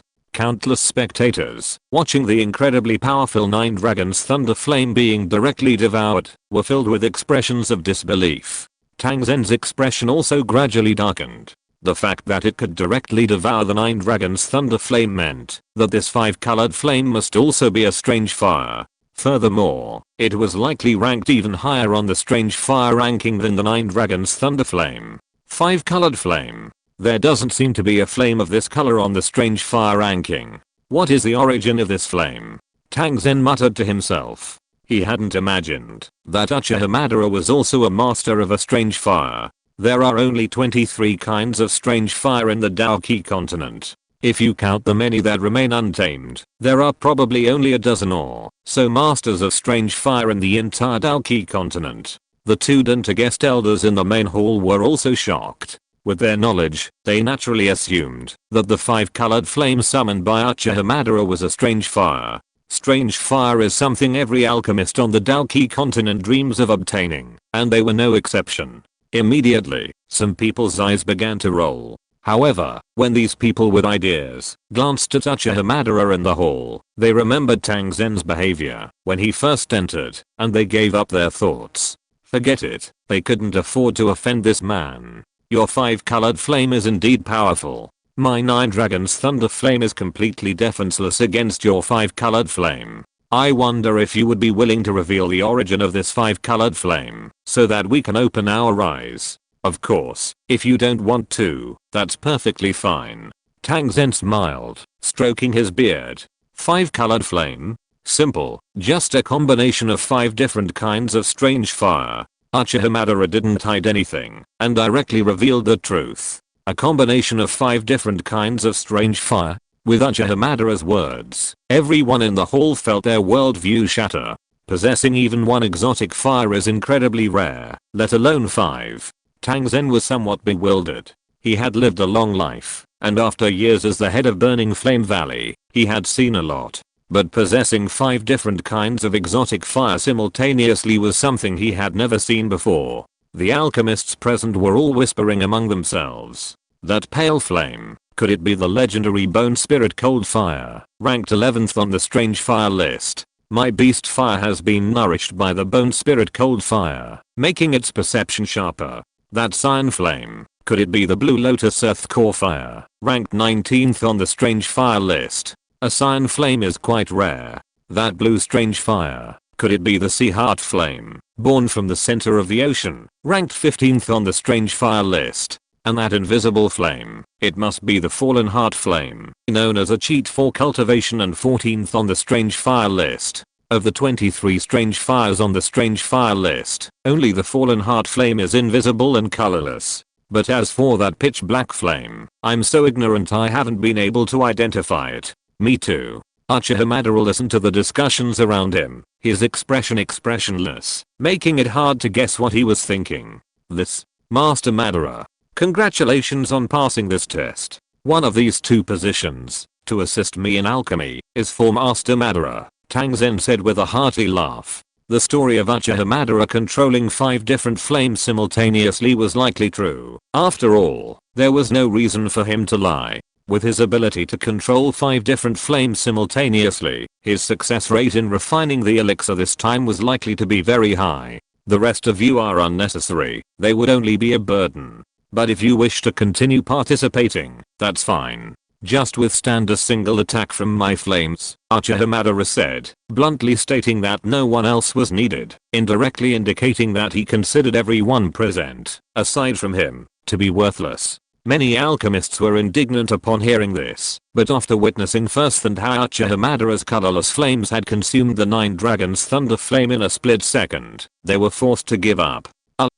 Countless spectators, watching the incredibly powerful Nine Dragons Thunder Flame being directly devoured, were filled with expressions of disbelief. Tang Zen's expression also gradually darkened. The fact that it could directly devour the Nine Dragons Thunder Flame meant that this 5-colored flame must also be a strange fire. Furthermore, it was likely ranked even higher on the strange fire ranking than the Nine Dragons Thunder Flame. 5-colored flame. There doesn't seem to be a flame of this color on the strange fire ranking. What is the origin of this flame? Tang Zen muttered to himself. He hadn't imagined that Uchiha Madara was also a master of a strange fire. There are only 23 kinds of strange fire in the Dou Qi continent. If you count the many that remain untamed, there are probably only a dozen or so masters of strange fire in the entire Dou Qi continent. The two Danta guest elders in the main hall were also shocked. With their knowledge, they naturally assumed that the 5-colored flame summoned by Uchiha Madara was a strange fire. Strange fire is something every alchemist on the Dou Qi continent dreams of obtaining, and they were no exception. Immediately, some people's eyes began to roll. However, when these people with ideas glanced at Uchiha Madara in the hall, they remembered Tang Zen's behavior when he first entered, and they gave up their thoughts. Forget it, they couldn't afford to offend this man. Your 5-colored flame is indeed powerful. My 9 Dragons Thunder Flame is completely defenseless against your 5-colored flame. I wonder if you would be willing to reveal the origin of this 5-colored flame, so that we can open our eyes. Of course, if you don't want to, that's perfectly fine. Tang Zen smiled, stroking his beard. 5-colored flame? Simple, just a combination of 5 different kinds of strange fire. Uchiha Madara didn't hide anything, and directly revealed the truth. A combination of 5 different kinds of strange fire? With Uchiha Madara's words, everyone in the hall felt their worldview shatter. Possessing even one exotic fire is incredibly rare, let alone 5. Tang Zen was somewhat bewildered. He had lived a long life, and after years as the head of Burning Flame Valley, he had seen a lot. But possessing 5 different kinds of exotic fire simultaneously was something he had never seen before. The alchemists present were all whispering among themselves. That pale flame, could it be the legendary Bone Spirit Cold Fire, ranked 11th on the strange fire list? My beast fire has been nourished by the Bone Spirit Cold Fire, making its perception sharper. That cyan flame, could it be the Blue Lotus Earth Core Fire, ranked 19th on the strange fire list? A cyan flame is quite rare. That blue strange fire, could it be the Sea Heart Flame, born from the center of the ocean, ranked 15th on the strange fire list? And that invisible flame, it must be the Fallen Heart Flame, known as a cheat for cultivation and 14th on the strange fire list. Of the 23 strange fires on the strange fire list, only the Fallen Heart Flame is invisible and colorless. But as for that pitch black flame, I'm so ignorant I haven't been able to identify it. Me too. Uchiha Madara listened to the discussions around him, his expression expressionless, making it hard to guess what he was thinking. This, Master Madara. Congratulations on passing this test. One of these two positions, to assist me in alchemy, is for Master Madara, Tang Zen said with a hearty laugh. The story of Uchiha Madara controlling 5 different flames simultaneously was likely true. After all, there was no reason for him to lie. With his ability to control 5 different flames simultaneously, his success rate in refining the elixir this time was likely to be very high. The rest of you are unnecessary, they would only be a burden. But if you wish to continue participating, that's fine. Just withstand a single attack from my flames, Uchiha Madara said, bluntly stating that no one else was needed, indirectly indicating that he considered everyone present, aside from him, to be worthless. Many alchemists were indignant upon hearing this, but after witnessing firsthand how Uchiha Madara's colorless flames had consumed the 9 Dragons Thunder Flame in a split second, they were forced to give up.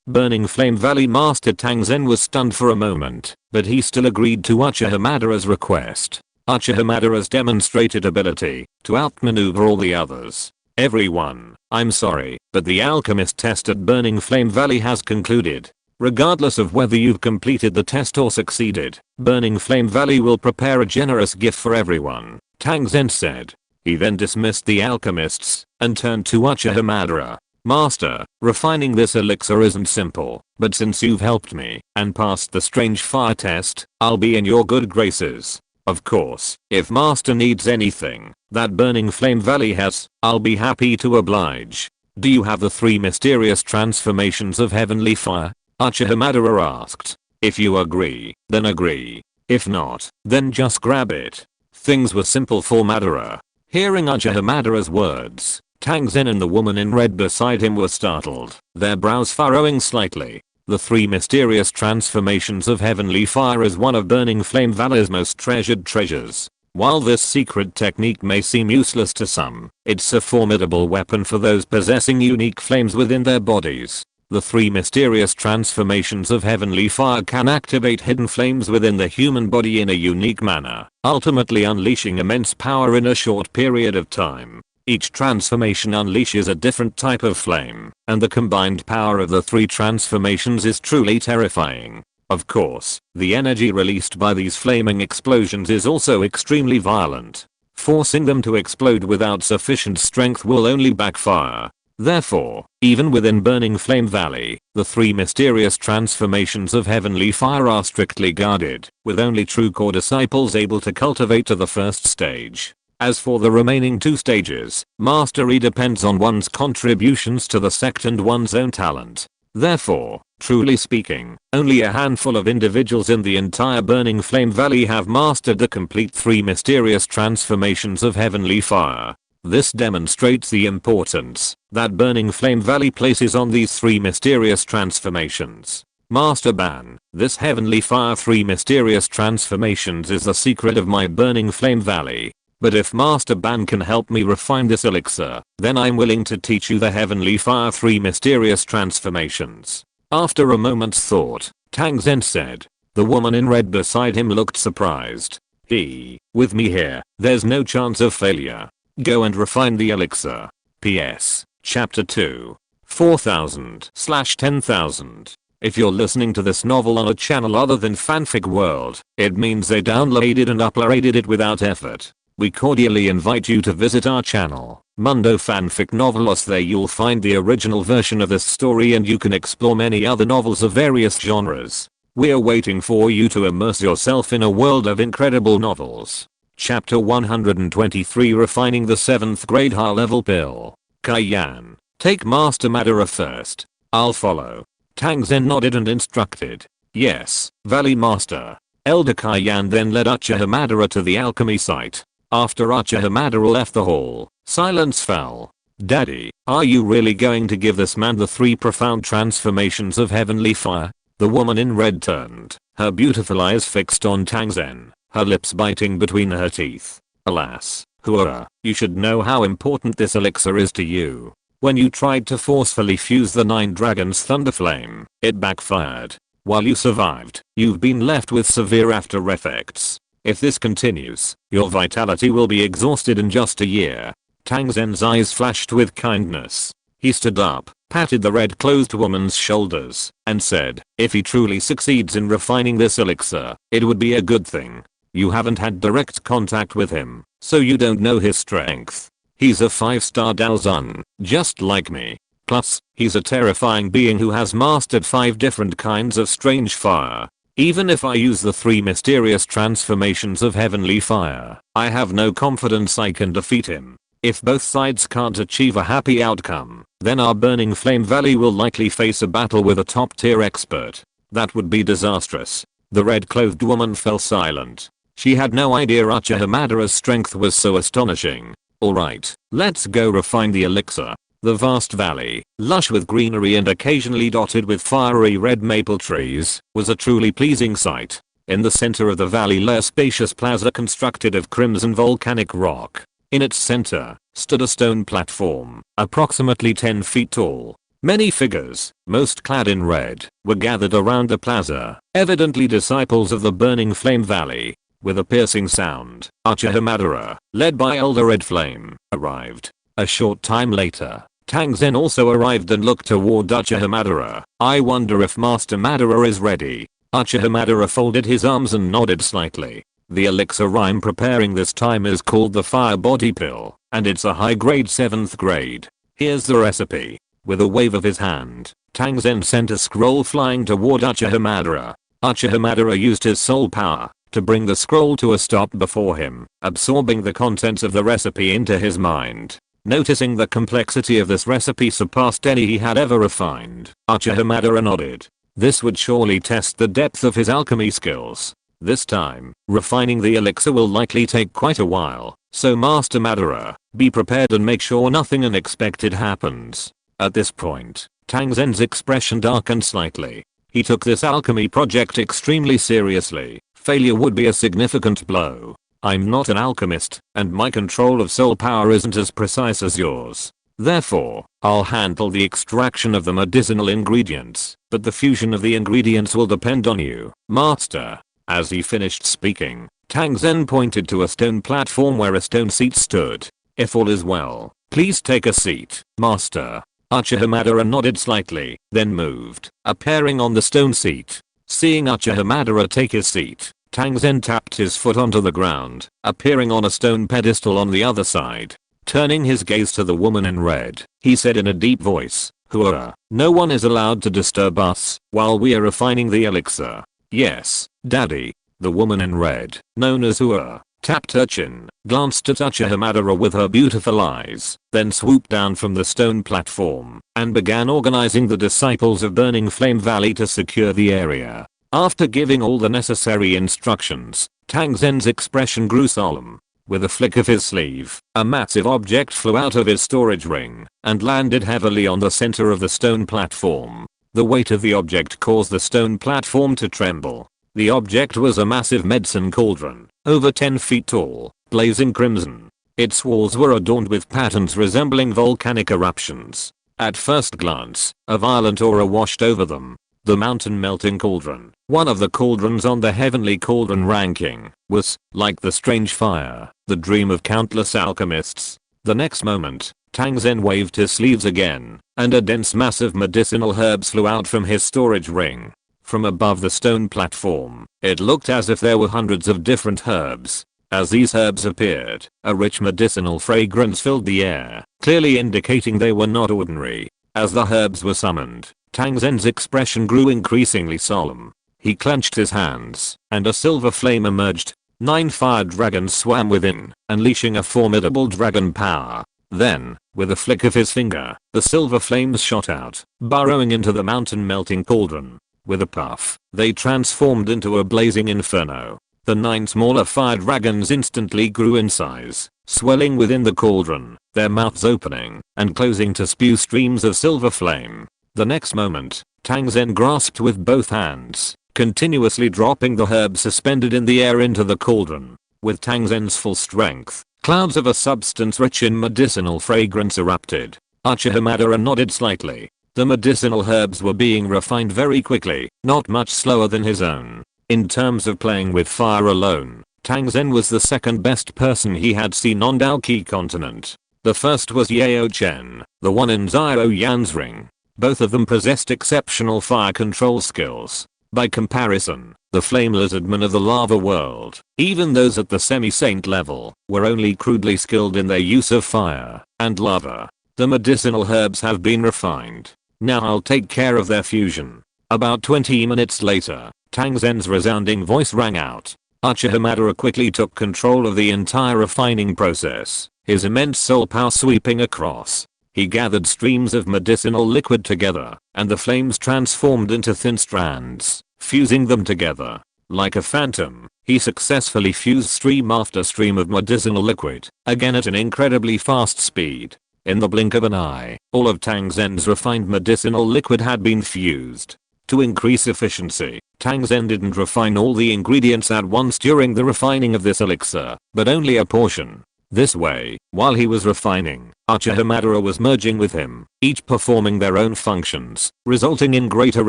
Burning Flame Valley Master Tang Zen was stunned for a moment, but he still agreed to Uchiha Madara's request. Uchiha Madara's demonstrated ability to outmaneuver all the others. Everyone, I'm sorry, but the alchemist test at Burning Flame Valley has concluded. Regardless of whether you've completed the test or succeeded, Burning Flame Valley will prepare a generous gift for everyone, Tang Zen said. He then dismissed the alchemists and turned to Uchiha Madara. Master, refining this elixir isn't simple, but since you've helped me and passed the strange fire test, I'll be in your good graces. Of course, if Master needs anything that Burning Flame Valley has, I'll be happy to oblige. Do you have the 3 mysterious transformations of heavenly fire? Uchiha Madara asked. If you agree, then agree. If not, then just grab it. Things were simple for Madara. Hearing Uchiha Madara's words, Tang Zen and the woman in red beside him were startled, their brows furrowing slightly. The 3 mysterious transformations of heavenly fire is one of Burning Flame Valley's most treasured treasures. While this secret technique may seem useless to some, it's a formidable weapon for those possessing unique flames within their bodies. The 3 mysterious transformations of heavenly fire can activate hidden flames within the human body in a unique manner, ultimately unleashing immense power in a short period of time. Each transformation unleashes a different type of flame, and the combined power of the 3 transformations is truly terrifying. Of course, the energy released by these flaming explosions is also extremely violent. Forcing them to explode without sufficient strength will only backfire. Therefore, even within Burning Flame Valley, the 3 mysterious transformations of heavenly fire are strictly guarded, with only true core disciples able to cultivate to the first stage. As for the remaining 2 stages, mastery depends on one's contributions to the sect and one's own talent. Therefore, truly speaking, only a handful of individuals in the entire Burning Flame Valley have mastered the complete 3 mysterious transformations of heavenly fire. This demonstrates the importance that Burning Flame Valley places on these 3 mysterious transformations. Master Ban, this heavenly fire 3 mysterious transformations is the secret of my Burning Flame Valley. But if Master Ban can help me refine this elixir, then I'm willing to teach you the heavenly fire 3 mysterious transformations. After a moment's thought, Tang Zen said. The woman in red beside him looked surprised. With me here, there's no chance of failure. Go and refine the elixir. PS. Chapter 2. 4000/10,000. If you're listening to this novel on a channel other than Fanfic World, it means they downloaded and uploaded it without effort. We cordially invite you to visit our channel, Mundo Fanfic Novelos. There you'll find the original version of this story and you can explore many other novels of various genres. We're waiting for you to immerse yourself in a world of incredible novels. Chapter 123 Refining the 7th grade high level pill. Xiao Yan, take Master Madara first. I'll follow. Tang Zen nodded and instructed. Yes, Valley Master. Elder Xiao Yan then led Uchiha Madara to the alchemy site. After Uchiha Madara left the hall, silence fell. Daddy, are you really going to give this man the 3 profound transformations of heavenly fire? The woman in red turned, her beautiful eyes fixed on Tang Zen, her lips biting between her teeth. Alas, Hua, you should know how important this elixir is to you. When you tried to forcefully fuse the 9 dragons' thunder flame, it backfired. While you survived, you've been left with severe after effects. If this continues, your vitality will be exhausted in just a year. Tang Zen's eyes flashed with kindness. He stood up, patted the red-clothed woman's shoulders, and said, if he truly succeeds in refining this elixir, it would be a good thing. You haven't had direct contact with him, so you don't know his strength. He's a 5-star Daozun, just like me. Plus, he's a terrifying being who has mastered 5 different kinds of strange fire. Even if I use the 3 mysterious transformations of heavenly fire, I have no confidence I can defeat him. If both sides can't achieve a happy outcome, then our Burning Flame Valley will likely face a battle with a top-tier expert. That would be disastrous. The red-clothed woman fell silent. She had no idea Uchiha Madara's strength was so astonishing. Alright, let's go refine the elixir. The vast valley, lush with greenery and occasionally dotted with fiery red maple trees, was a truly pleasing sight. In the center of the valley lay a spacious plaza constructed of crimson volcanic rock. In its center, stood a stone platform, approximately 10 feet tall. Many figures, most clad in red, were gathered around the plaza, evidently disciples of the Burning Flame Valley. With a piercing sound, Uchiha Madara, led by Elder Red Flame, arrived. A short time later, Tang Zhen also arrived and looked toward Uchiha Madara. I wonder if Master Madara is ready. Uchiha Madara folded his arms and nodded slightly. The elixir I'm preparing this time is called the Fire Body Pill, and it's a high grade 7th grade. Here's the recipe. With a wave of his hand, Tang Zhen sent a scroll flying toward Uchiha Madara. Uchiha Madara used his soul power to bring the scroll to a stop before him, absorbing the contents of the recipe into his mind. Noticing the complexity of this recipe surpassed any he had ever refined, Uchiha Madara nodded. This would surely test the depth of his alchemy skills. This time, refining the elixir will likely take quite a while, so Master Madara, be prepared and make sure nothing unexpected happens. At this point, Tang Zhen's expression darkened slightly. He took this alchemy project extremely seriously. Failure would be a significant blow. I'm not an alchemist, and my control of soul power isn't as precise as yours. Therefore, I'll handle the extraction of the medicinal ingredients, but the fusion of the ingredients will depend on you, Master. As he finished speaking, Tang Zhen pointed to a stone platform where a stone seat stood. If all is well, please take a seat, Master. Uchiha Madara nodded slightly, then moved, appearing on the stone seat. Seeing Uchiha Madara take his seat, Tang Zhen tapped his foot onto the ground, appearing on a stone pedestal on the other side. Turning his gaze to the woman in red, he said in a deep voice, "Hua, no one is allowed to disturb us while we are refining the elixir." "Yes, Daddy." The woman in red, known as Hua, tapped her chin, glanced at Uchiha Madara with her beautiful eyes, then swooped down from the stone platform and began organizing the disciples of Burning Flame Valley to secure the area. After giving all the necessary instructions, Tang Zhen's expression grew solemn. With a flick of his sleeve, a massive object flew out of his storage ring and landed heavily on the center of the stone platform. The weight of the object caused the stone platform to tremble. The object was a massive medicine cauldron, over 10 feet tall, blazing crimson. Its walls were adorned with patterns resembling volcanic eruptions. At first glance, a violent aura washed over them. The mountain melting cauldron, one of the cauldrons on the heavenly cauldron ranking, was, like the strange fire, the dream of countless alchemists. The next moment, Tang Zhen waved his sleeves again, and a dense mass of medicinal herbs flew out from his storage ring. From above the stone platform, it looked as if there were hundreds of different herbs. As these herbs appeared, a rich medicinal fragrance filled the air, clearly indicating they were not ordinary. As the herbs were summoned, Tang Zhen's expression grew increasingly solemn. He clenched his hands, and a silver flame emerged. 9 fire dragons swam within, unleashing a formidable dragon power. Then, with a flick of his finger, the silver flames shot out, burrowing into the mountain melting cauldron. With a puff, they transformed into a blazing inferno. The 9 smaller fire dragons instantly grew in size, swelling within the cauldron, their mouths opening and closing to spew streams of silver flame. The next moment, Tang Zhen grasped with both hands, continuously dropping the herbs suspended in the air into the cauldron. With Tang Zhen's full strength, clouds of a substance rich in medicinal fragrance erupted. Uchiha Madara nodded slightly. The medicinal herbs were being refined very quickly, not much slower than his own. In terms of playing with fire alone, Tang Zhen was the second best person he had seen on Dou Qi continent. The first was Yao Chen, the one in Xiao Yan's ring. Both of them possessed exceptional fire control skills. By comparison, the flame lizardmen of the lava world, even those at the semi-saint level, were only crudely skilled in their use of fire and lava. The medicinal herbs have been refined. Now I'll take care of their fusion. About 20 minutes later, Tang Zhen's resounding voice rang out. Uchiha Madara quickly took control of the entire refining process, his immense soul power sweeping across. He gathered streams of medicinal liquid together, and the flames transformed into thin strands, fusing them together. Like a phantom, he successfully fused stream after stream of medicinal liquid, again at an incredibly fast speed. In the blink of an eye, all of Tang Zhen's refined medicinal liquid had been fused. To increase efficiency, Tang Zhen didn't refine all the ingredients at once during the refining of this elixir, but only a portion. This way, while he was refining, Uchiha Madara was merging with him, each performing their own functions, resulting in greater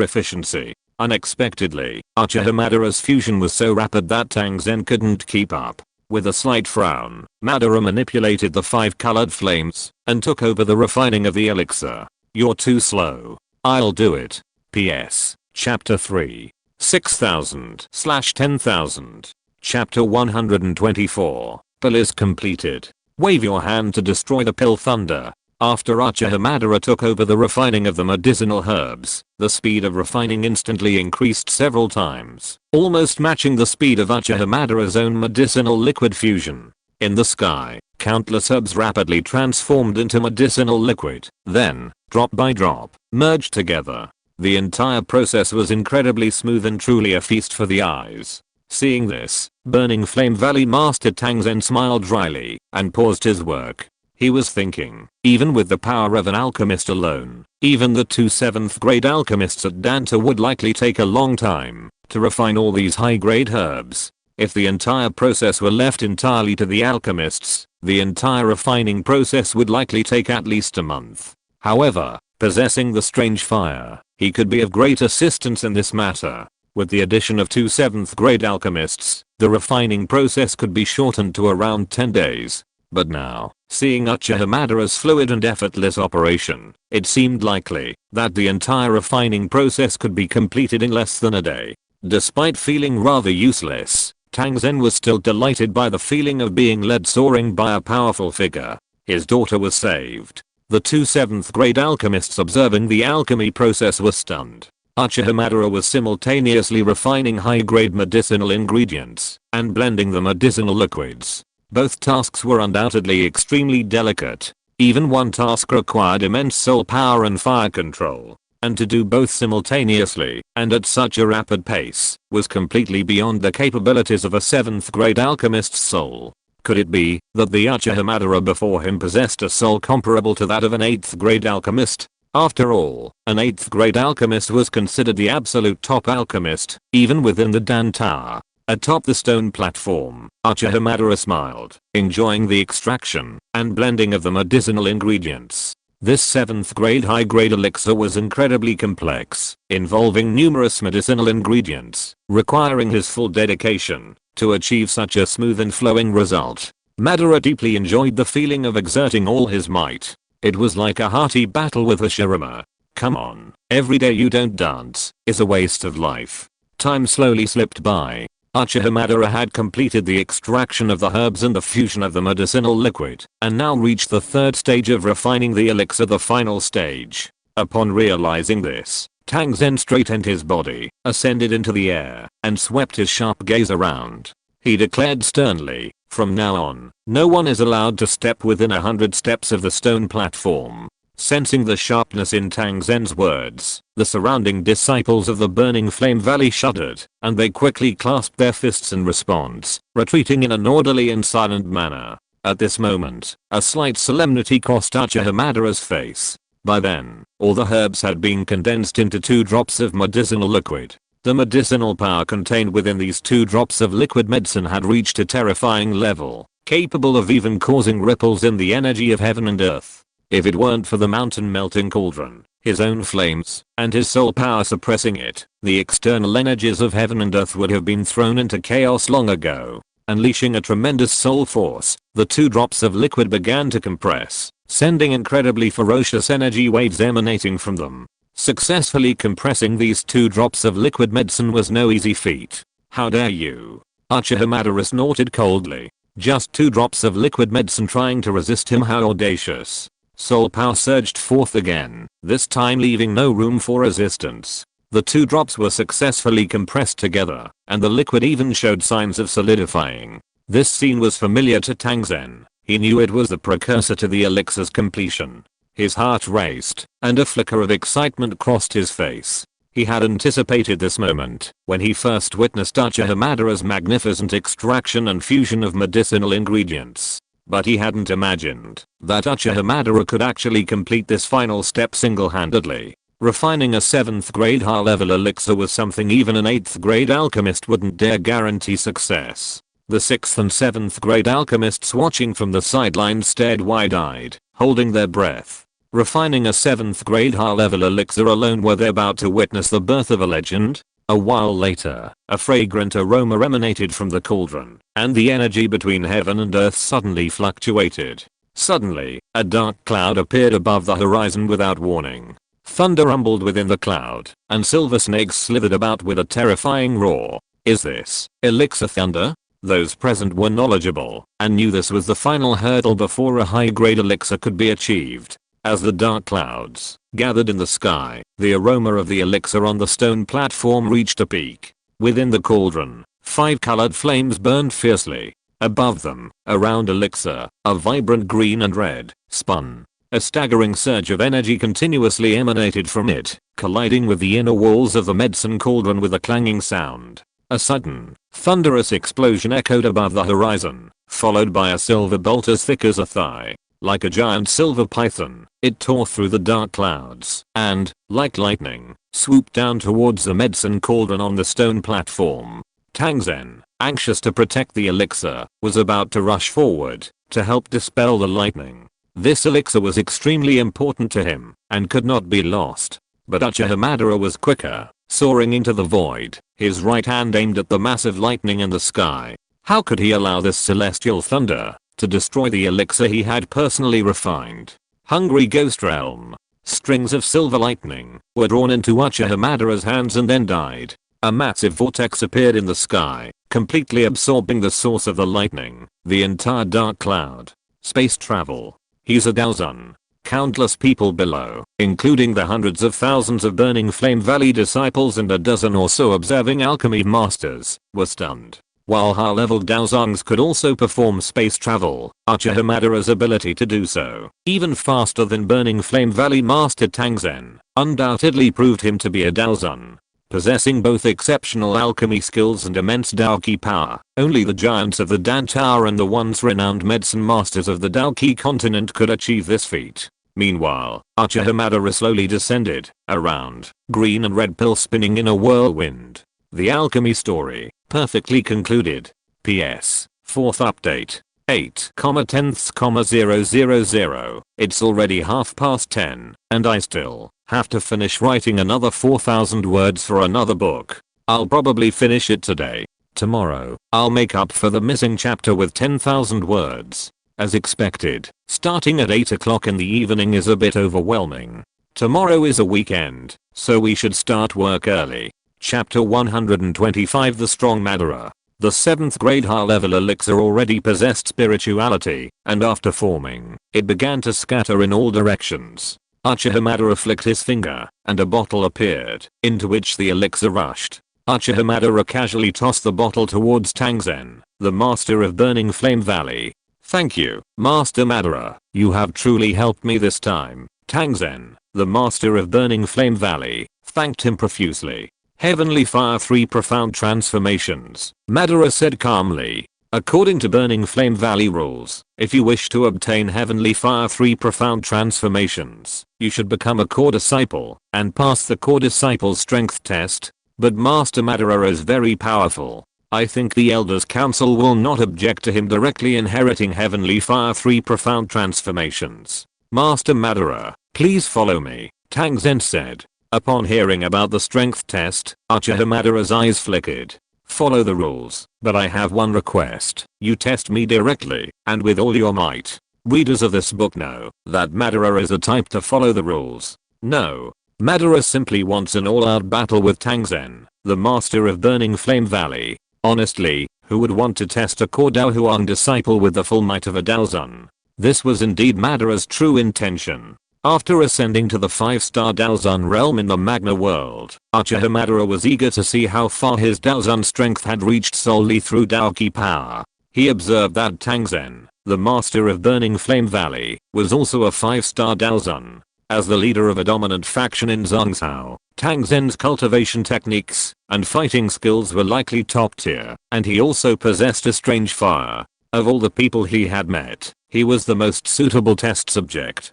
efficiency. Unexpectedly, Uchiha Madara's fusion was so rapid that Tang Zhen couldn't keep up. With a slight frown, Madara manipulated the 5 colored flames and took over the refining of the elixir. You're too slow. I'll do it. PS. Chapter 3. 6000/10,000. Chapter 124. Pill is completed. Wave your hand to destroy the pill thunder. After Uchiha Madara took over the refining of the medicinal herbs, the speed of refining instantly increased several times, almost matching the speed of Uchiha Madara's own medicinal liquid fusion. In the sky, countless herbs rapidly transformed into medicinal liquid, then, drop by drop, merged together. The entire process was incredibly smooth and truly a feast for the eyes. Seeing this, Burning Flame Valley Master Tangzen smiled dryly and paused his work. He was thinking, even with the power of an alchemist alone, even the 2 7th grade alchemists at Danta would likely take a long time to refine all these high-grade herbs. If the entire process were left entirely to the alchemists, the entire refining process would likely take at least a month. However, possessing the strange fire, he could be of great assistance in this matter. With the addition of 2 7th grade alchemists, the refining process could be shortened to around 10 days. But now, seeing Uchiha Madara's fluid and effortless operation, it seemed likely that the entire refining process could be completed in less than a day. Despite feeling rather useless, Tangzen was still delighted by the feeling of being led soaring by a powerful figure. His daughter was saved. The 2 7th grade alchemists observing the alchemy process were stunned. Uchiha Madara was simultaneously refining high-grade medicinal ingredients and blending the medicinal liquids. Both tasks were undoubtedly extremely delicate. Even one task required immense soul power and fire control. And to do both simultaneously and at such a rapid pace was completely beyond the capabilities of a 7th grade alchemist's soul. Could it be that the Uchiha Madara before him possessed a soul comparable to that of an 8th grade alchemist? After all, an 8th grade alchemist was considered the absolute top alchemist, even within the Dan Tower. Atop the stone platform, Uchiha Madara smiled, enjoying the extraction and blending of the medicinal ingredients. This 7th grade high-grade elixir was incredibly complex, involving numerous medicinal ingredients, requiring his full dedication to achieve such a smooth and flowing result. Madara deeply enjoyed the feeling of exerting all his might. It was like a hearty battle with Hashirama. Come on, every day you don't dance is a waste of life. Time slowly slipped by. Uchiha Madara had completed the extraction of the herbs and the fusion of the medicinal liquid, and now reached the 3rd stage of refining the elixir, the final stage. Upon realizing this, Tangzen straightened his body, ascended into the air, and swept his sharp gaze around. He declared sternly, from now on, no one is allowed to step within 100 steps of the stone platform. Sensing the sharpness in Tangzen's words, the surrounding disciples of the Burning Flame Valley shuddered, and they quickly clasped their fists in response, retreating in an orderly and silent manner. At this moment, a slight solemnity crossed Uchiha Madara's face. By then, all the herbs had been condensed into 2 drops of medicinal liquid. The medicinal power contained within these 2 drops of liquid medicine had reached a terrifying level, capable of even causing ripples in the energy of heaven and earth. If it weren't for the mountain melting cauldron, his own flames, and his soul power suppressing it, the external energies of heaven and earth would have been thrown into chaos long ago. Unleashing a tremendous soul force, the 2 drops of liquid began to compress, sending incredibly ferocious energy waves emanating from them. Successfully compressing these 2 drops of liquid medicine was no easy feat. How dare you? Uchiha Madara snorted coldly. Just 2 drops of liquid medicine trying to resist him, how audacious. Soul power surged forth again, this time leaving no room for resistance. The 2 drops were successfully compressed together, and the liquid even showed signs of solidifying. This scene was familiar to Tangzen. He knew it was the precursor to the elixir's completion. His heart raced, and a flicker of excitement crossed his face. He had anticipated this moment when he first witnessed Uchiha Madara's magnificent extraction and fusion of medicinal ingredients. But he hadn't imagined that Uchiha Madara could actually complete this final step single-handedly. Refining a 7th grade high-level elixir was something even an 8th grade alchemist wouldn't dare guarantee success. The 6th and 7th grade alchemists watching from the sidelines stared wide-eyed, holding their breath. Refining a 7th grade high-level elixir alone, were they about to witness the birth of a legend? A while later, a fragrant aroma emanated from the cauldron, and the energy between heaven and earth suddenly fluctuated. Suddenly, a dark cloud appeared above the horizon without warning. Thunder rumbled within the cloud, and silver snakes slithered about with a terrifying roar. Is this elixir thunder? Those present were knowledgeable, and knew this was the final hurdle before a high-grade elixir could be achieved. As the dark clouds gathered in the sky, the aroma of the elixir on the stone platform reached a peak. Within the cauldron, 5 colored flames burned fiercely. Above them, around elixir, a vibrant green and red spun. A staggering surge of energy continuously emanated from it, colliding with the inner walls of the medicine cauldron with a clanging sound. A sudden, thunderous explosion echoed above the horizon, followed by a silver bolt as thick as a thigh. Like a giant silver python, it tore through the dark clouds, and, like lightning, swooped down towards the medicine cauldron on the stone platform. Tangzen, anxious to protect the elixir, was about to rush forward to help dispel the lightning. This elixir was extremely important to him, and could not be lost. But Uchiha Madara was quicker, soaring into the void, his right hand aimed at the massive lightning in the sky. How could he allow this celestial thunder to destroy the elixir he had personally refined? Hungry Ghost Realm. Strings of silver lightning were drawn into Uchiha Madara's hands and then died. A massive vortex appeared in the sky, completely absorbing the source of the lightning, the entire dark cloud. Space travel. He's a Daozun. Countless people below, including the hundreds of thousands of Burning Flame Valley disciples and a dozen or so observing alchemy masters, were stunned. While high-level Daozuns could also perform space travel, Uchiha Madara's ability to do so, even faster than Burning Flame Valley Master Tangzen, undoubtedly proved him to be a Daozun. Possessing both exceptional alchemy skills and immense Dou Qi power, only the giants of the Dan Tower and the once renowned medicine masters of the Dou Qi continent could achieve this feat. Meanwhile, Uchiha Madara slowly descended, around, green and red pill spinning in a whirlwind. The alchemy story, perfectly concluded. PS. 4th update. 8,10,000. It's already 10:30, and I still have to finish writing another 4,000 words for another book. I'll probably finish it today. Tomorrow, I'll make up for the missing chapter with 10,000 words. As expected, starting at 8 o'clock in the evening is a bit overwhelming. Tomorrow is a weekend, so we should start work early. Chapter 125 The Strong Madara. The 7th grade high-level elixir already possessed spirituality, and after forming, it began to scatter in all directions. Uchiha Madara flicked his finger, and a bottle appeared, into which the elixir rushed. Uchiha Madara casually tossed the bottle towards Tangzen, the master of Burning Flame Valley. Thank you, Master Madara, you have truly helped me this time. Tangzen, the master of Burning Flame Valley, thanked him profusely. Heavenly Fire 3 Profound Transformations, Madara said calmly. According to Burning Flame Valley rules, if you wish to obtain Heavenly Fire 3 Profound Transformations, you should become a core disciple and pass the core disciple's strength test. But Master Madara is very powerful. I think the Elders Council will not object to him directly inheriting Heavenly Fire 3 Profound Transformations. Master Madara, please follow me, Tangzen said. Upon hearing about the strength test, Uchiha Madara's eyes flickered. Follow the rules, but I have one request. You test me directly, and with all your might. Readers of this book know that Madara is the type to follow the rules. No. Madara simply wants an all-out battle with Tangzen, the master of Burning Flame Valley. Honestly, who would want to test a core Dou Huang disciple with the full might of a Daozun? This was indeed Madara's true intention. After ascending to the 5-star Daozun realm in the Magna world, Uchiha Madara was eager to see how far his Daozun strength had reached solely through Dou Qi power. He observed that Tangzen, the master of Burning Flame Valley, was also a 5-star Daozun. As the leader of a dominant faction in Zhongzhou, Tangzen's cultivation techniques and fighting skills were likely top tier, and he also possessed a strange fire. Of all the people he had met, he was the most suitable test subject.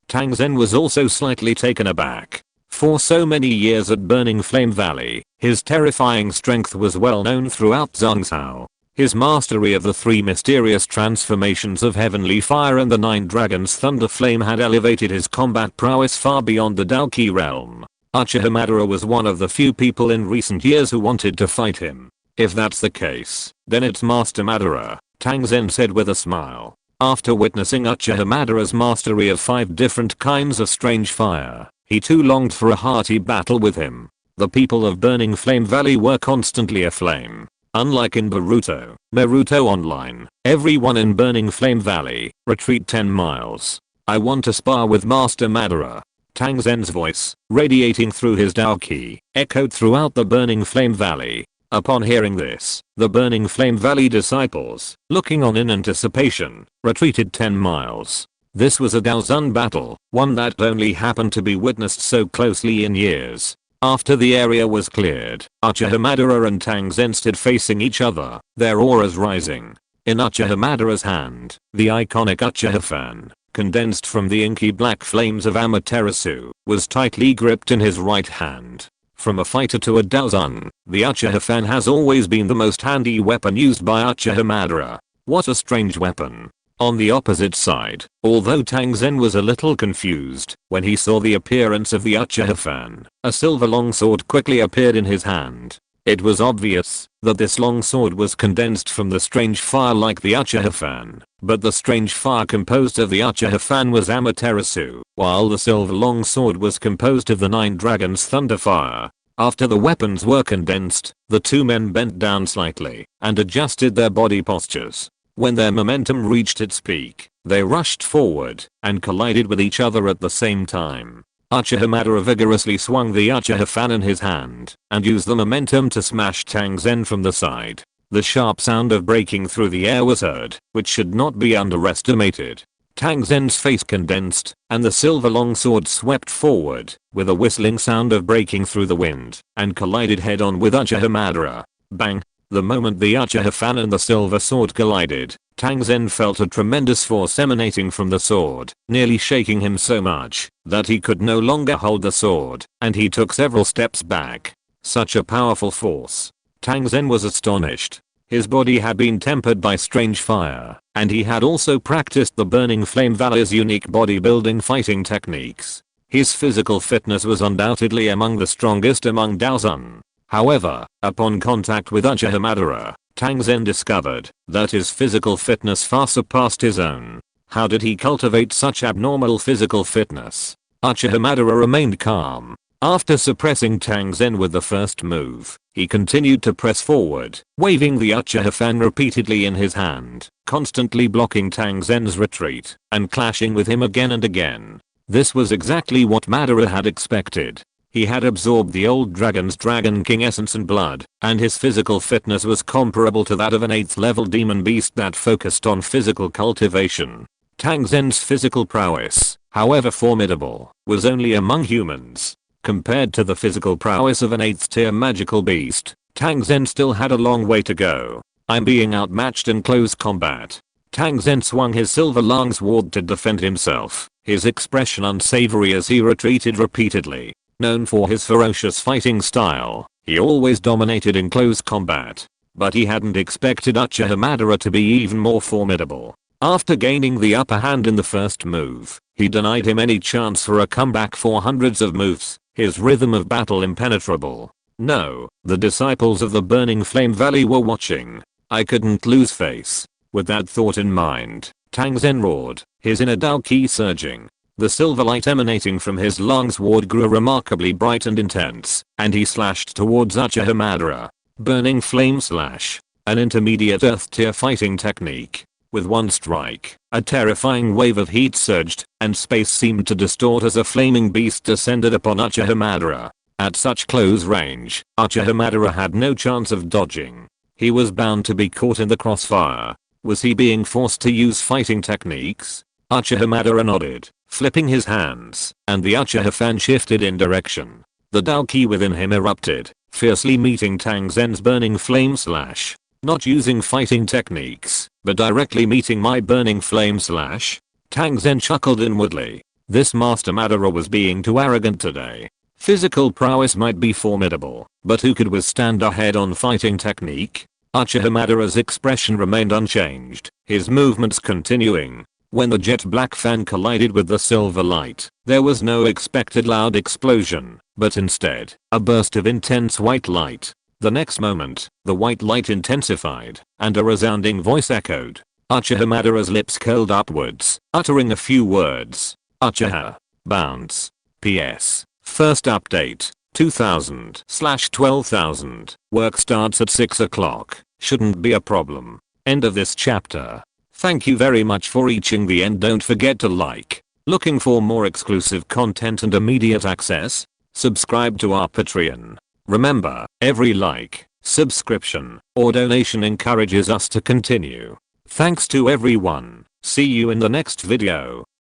Tangzen was also slightly taken aback. For so many years at Burning Flame Valley, his terrifying strength was well known throughout Zhongzhou. His mastery of the 3 mysterious transformations of Heavenly Fire and the 9 Dragons Thunder Flame had elevated his combat prowess far beyond the Dou Qi realm. Uchiha Madara was one of the few people in recent years who wanted to fight him. If that's the case, then it's Master Madara, Tang Zen said with a smile. After witnessing Uchiha Madara's mastery of 5 different kinds of strange fire, he too longed for a hearty battle with him. The people of Burning Flame Valley were constantly aflame. Unlike in Naruto Online, everyone in Burning Flame Valley, retreat 10 miles. I want to spar with Master Madara. Tang Zen's voice, radiating through his Dou Qi, echoed throughout the Burning Flame Valley. Upon hearing this, the Burning Flame Valley disciples, looking on in anticipation, retreated 10 miles. This was a Daozun battle, one that only happened to be witnessed so closely in years. After the area was cleared, Uchiha Madara and Tang Zen stood facing each other, their auras rising. In Uchiha Madara's hand, the iconic Uchiha fan, condensed from the inky black flames of Amaterasu, was tightly gripped in his right hand. From a fighter to a Daozun, the Uchiha fan has always been the most handy weapon used by Uchiha Madara. What a strange weapon. On the opposite side, although Tang Zen was a little confused when he saw the appearance of the Uchiha fan, a silver longsword quickly appeared in his hand. It was obvious that this longsword was condensed from the strange fire like the Uchiha fan, but the strange fire composed of the Uchiha fan was Amaterasu, while the silver longsword was composed of the 9 dragons' thunder fire. After the weapons were condensed, the two men bent down slightly and adjusted their body postures. When their momentum reached its peak, they rushed forward and collided with each other at the same time. Uchiha Madara vigorously swung the Uchiha fan in his hand and used the momentum to smash Tang Zen from the side. The sharp sound of breaking through the air was heard, which should not be underestimated. Tang Zen's face condensed, and the silver longsword swept forward, with a whistling sound of breaking through the wind, and collided head-on with Uchiha Madara. Bang! The moment the Uchiha fan and the silver sword collided, Tang Zen felt a tremendous force emanating from the sword, nearly shaking him so much that he could no longer hold the sword, and he took several steps back. Such a powerful force. Tang Zen was astonished. His body had been tempered by strange fire, and he had also practiced the Burning Flame Valley's unique bodybuilding fighting techniques. His physical fitness was undoubtedly among the strongest among Daozun. However, upon contact with Uchiha Madara, Tang Zen discovered that his physical fitness far surpassed his own. How did he cultivate such abnormal physical fitness? Uchiha Madara remained calm. After suppressing Tang Zen with the first move, he continued to press forward, waving the Uchiha fan repeatedly in his hand, constantly blocking Tang Zen's retreat, and clashing with him again and again. This was exactly what Madara had expected. He had absorbed the old dragon's Dragon King essence and blood, and his physical fitness was comparable to that of an 8th level demon beast that focused on physical cultivation. Tang Zen's physical prowess, however formidable, was only among humans. Compared to the physical prowess of an 8th tier magical beast, Tang Zen still had a long way to go. I'm being outmatched in close combat. Tang Zen swung his silver longsword to defend himself, his expression unsavory as he retreated repeatedly. Known for his ferocious fighting style, he always dominated in close combat. But he hadn't expected Uchiha Madara to be even more formidable. After gaining the upper hand in the first move, he denied him any chance for a comeback for hundreds of moves, his rhythm of battle impenetrable. No, the disciples of the Burning Flame Valley were watching. I couldn't lose face. With that thought in mind, Tang Zen roared, his inner Dou Qi surging. The silver light emanating from his longsword grew remarkably bright and intense, and he slashed towards Uchiha Madara. Burning Flame Slash. An intermediate earth tier fighting technique. With one strike, a terrifying wave of heat surged, and space seemed to distort as a flaming beast descended upon Uchiha Madara. At such close range, Uchiha Madara had no chance of dodging. He was bound to be caught in the crossfire. Was he being forced to use fighting techniques? Uchiha Madara nodded, flipping his hands, and the Uchiha fan shifted in direction. The Dou Qi within him erupted, fiercely meeting Tang Zen's Burning Flame Slash. Not using fighting techniques, but directly meeting my Burning Flame Slash? Tang Zen chuckled inwardly. This Master Madara was being too arrogant today. Physical prowess might be formidable, but who could withstand a head-on fighting technique? Uchiha Madara's expression remained unchanged, his movements continuing. When the jet black fan collided with the silver light, there was no expected loud explosion, but instead, a burst of intense white light. The next moment, the white light intensified, and a resounding voice echoed. Uchiha Madara's lips curled upwards, uttering a few words. Uchiha. Bounce. PS. First update. 2000/12,000. Work starts at 6 o'clock. Shouldn't be a problem. End of this chapter. Thank you very much for reaching the end. Don't forget to like. Looking for more exclusive content and immediate access? Subscribe to our Patreon. Remember, every like, subscription, or donation encourages us to continue. Thanks to everyone. See you in the next video.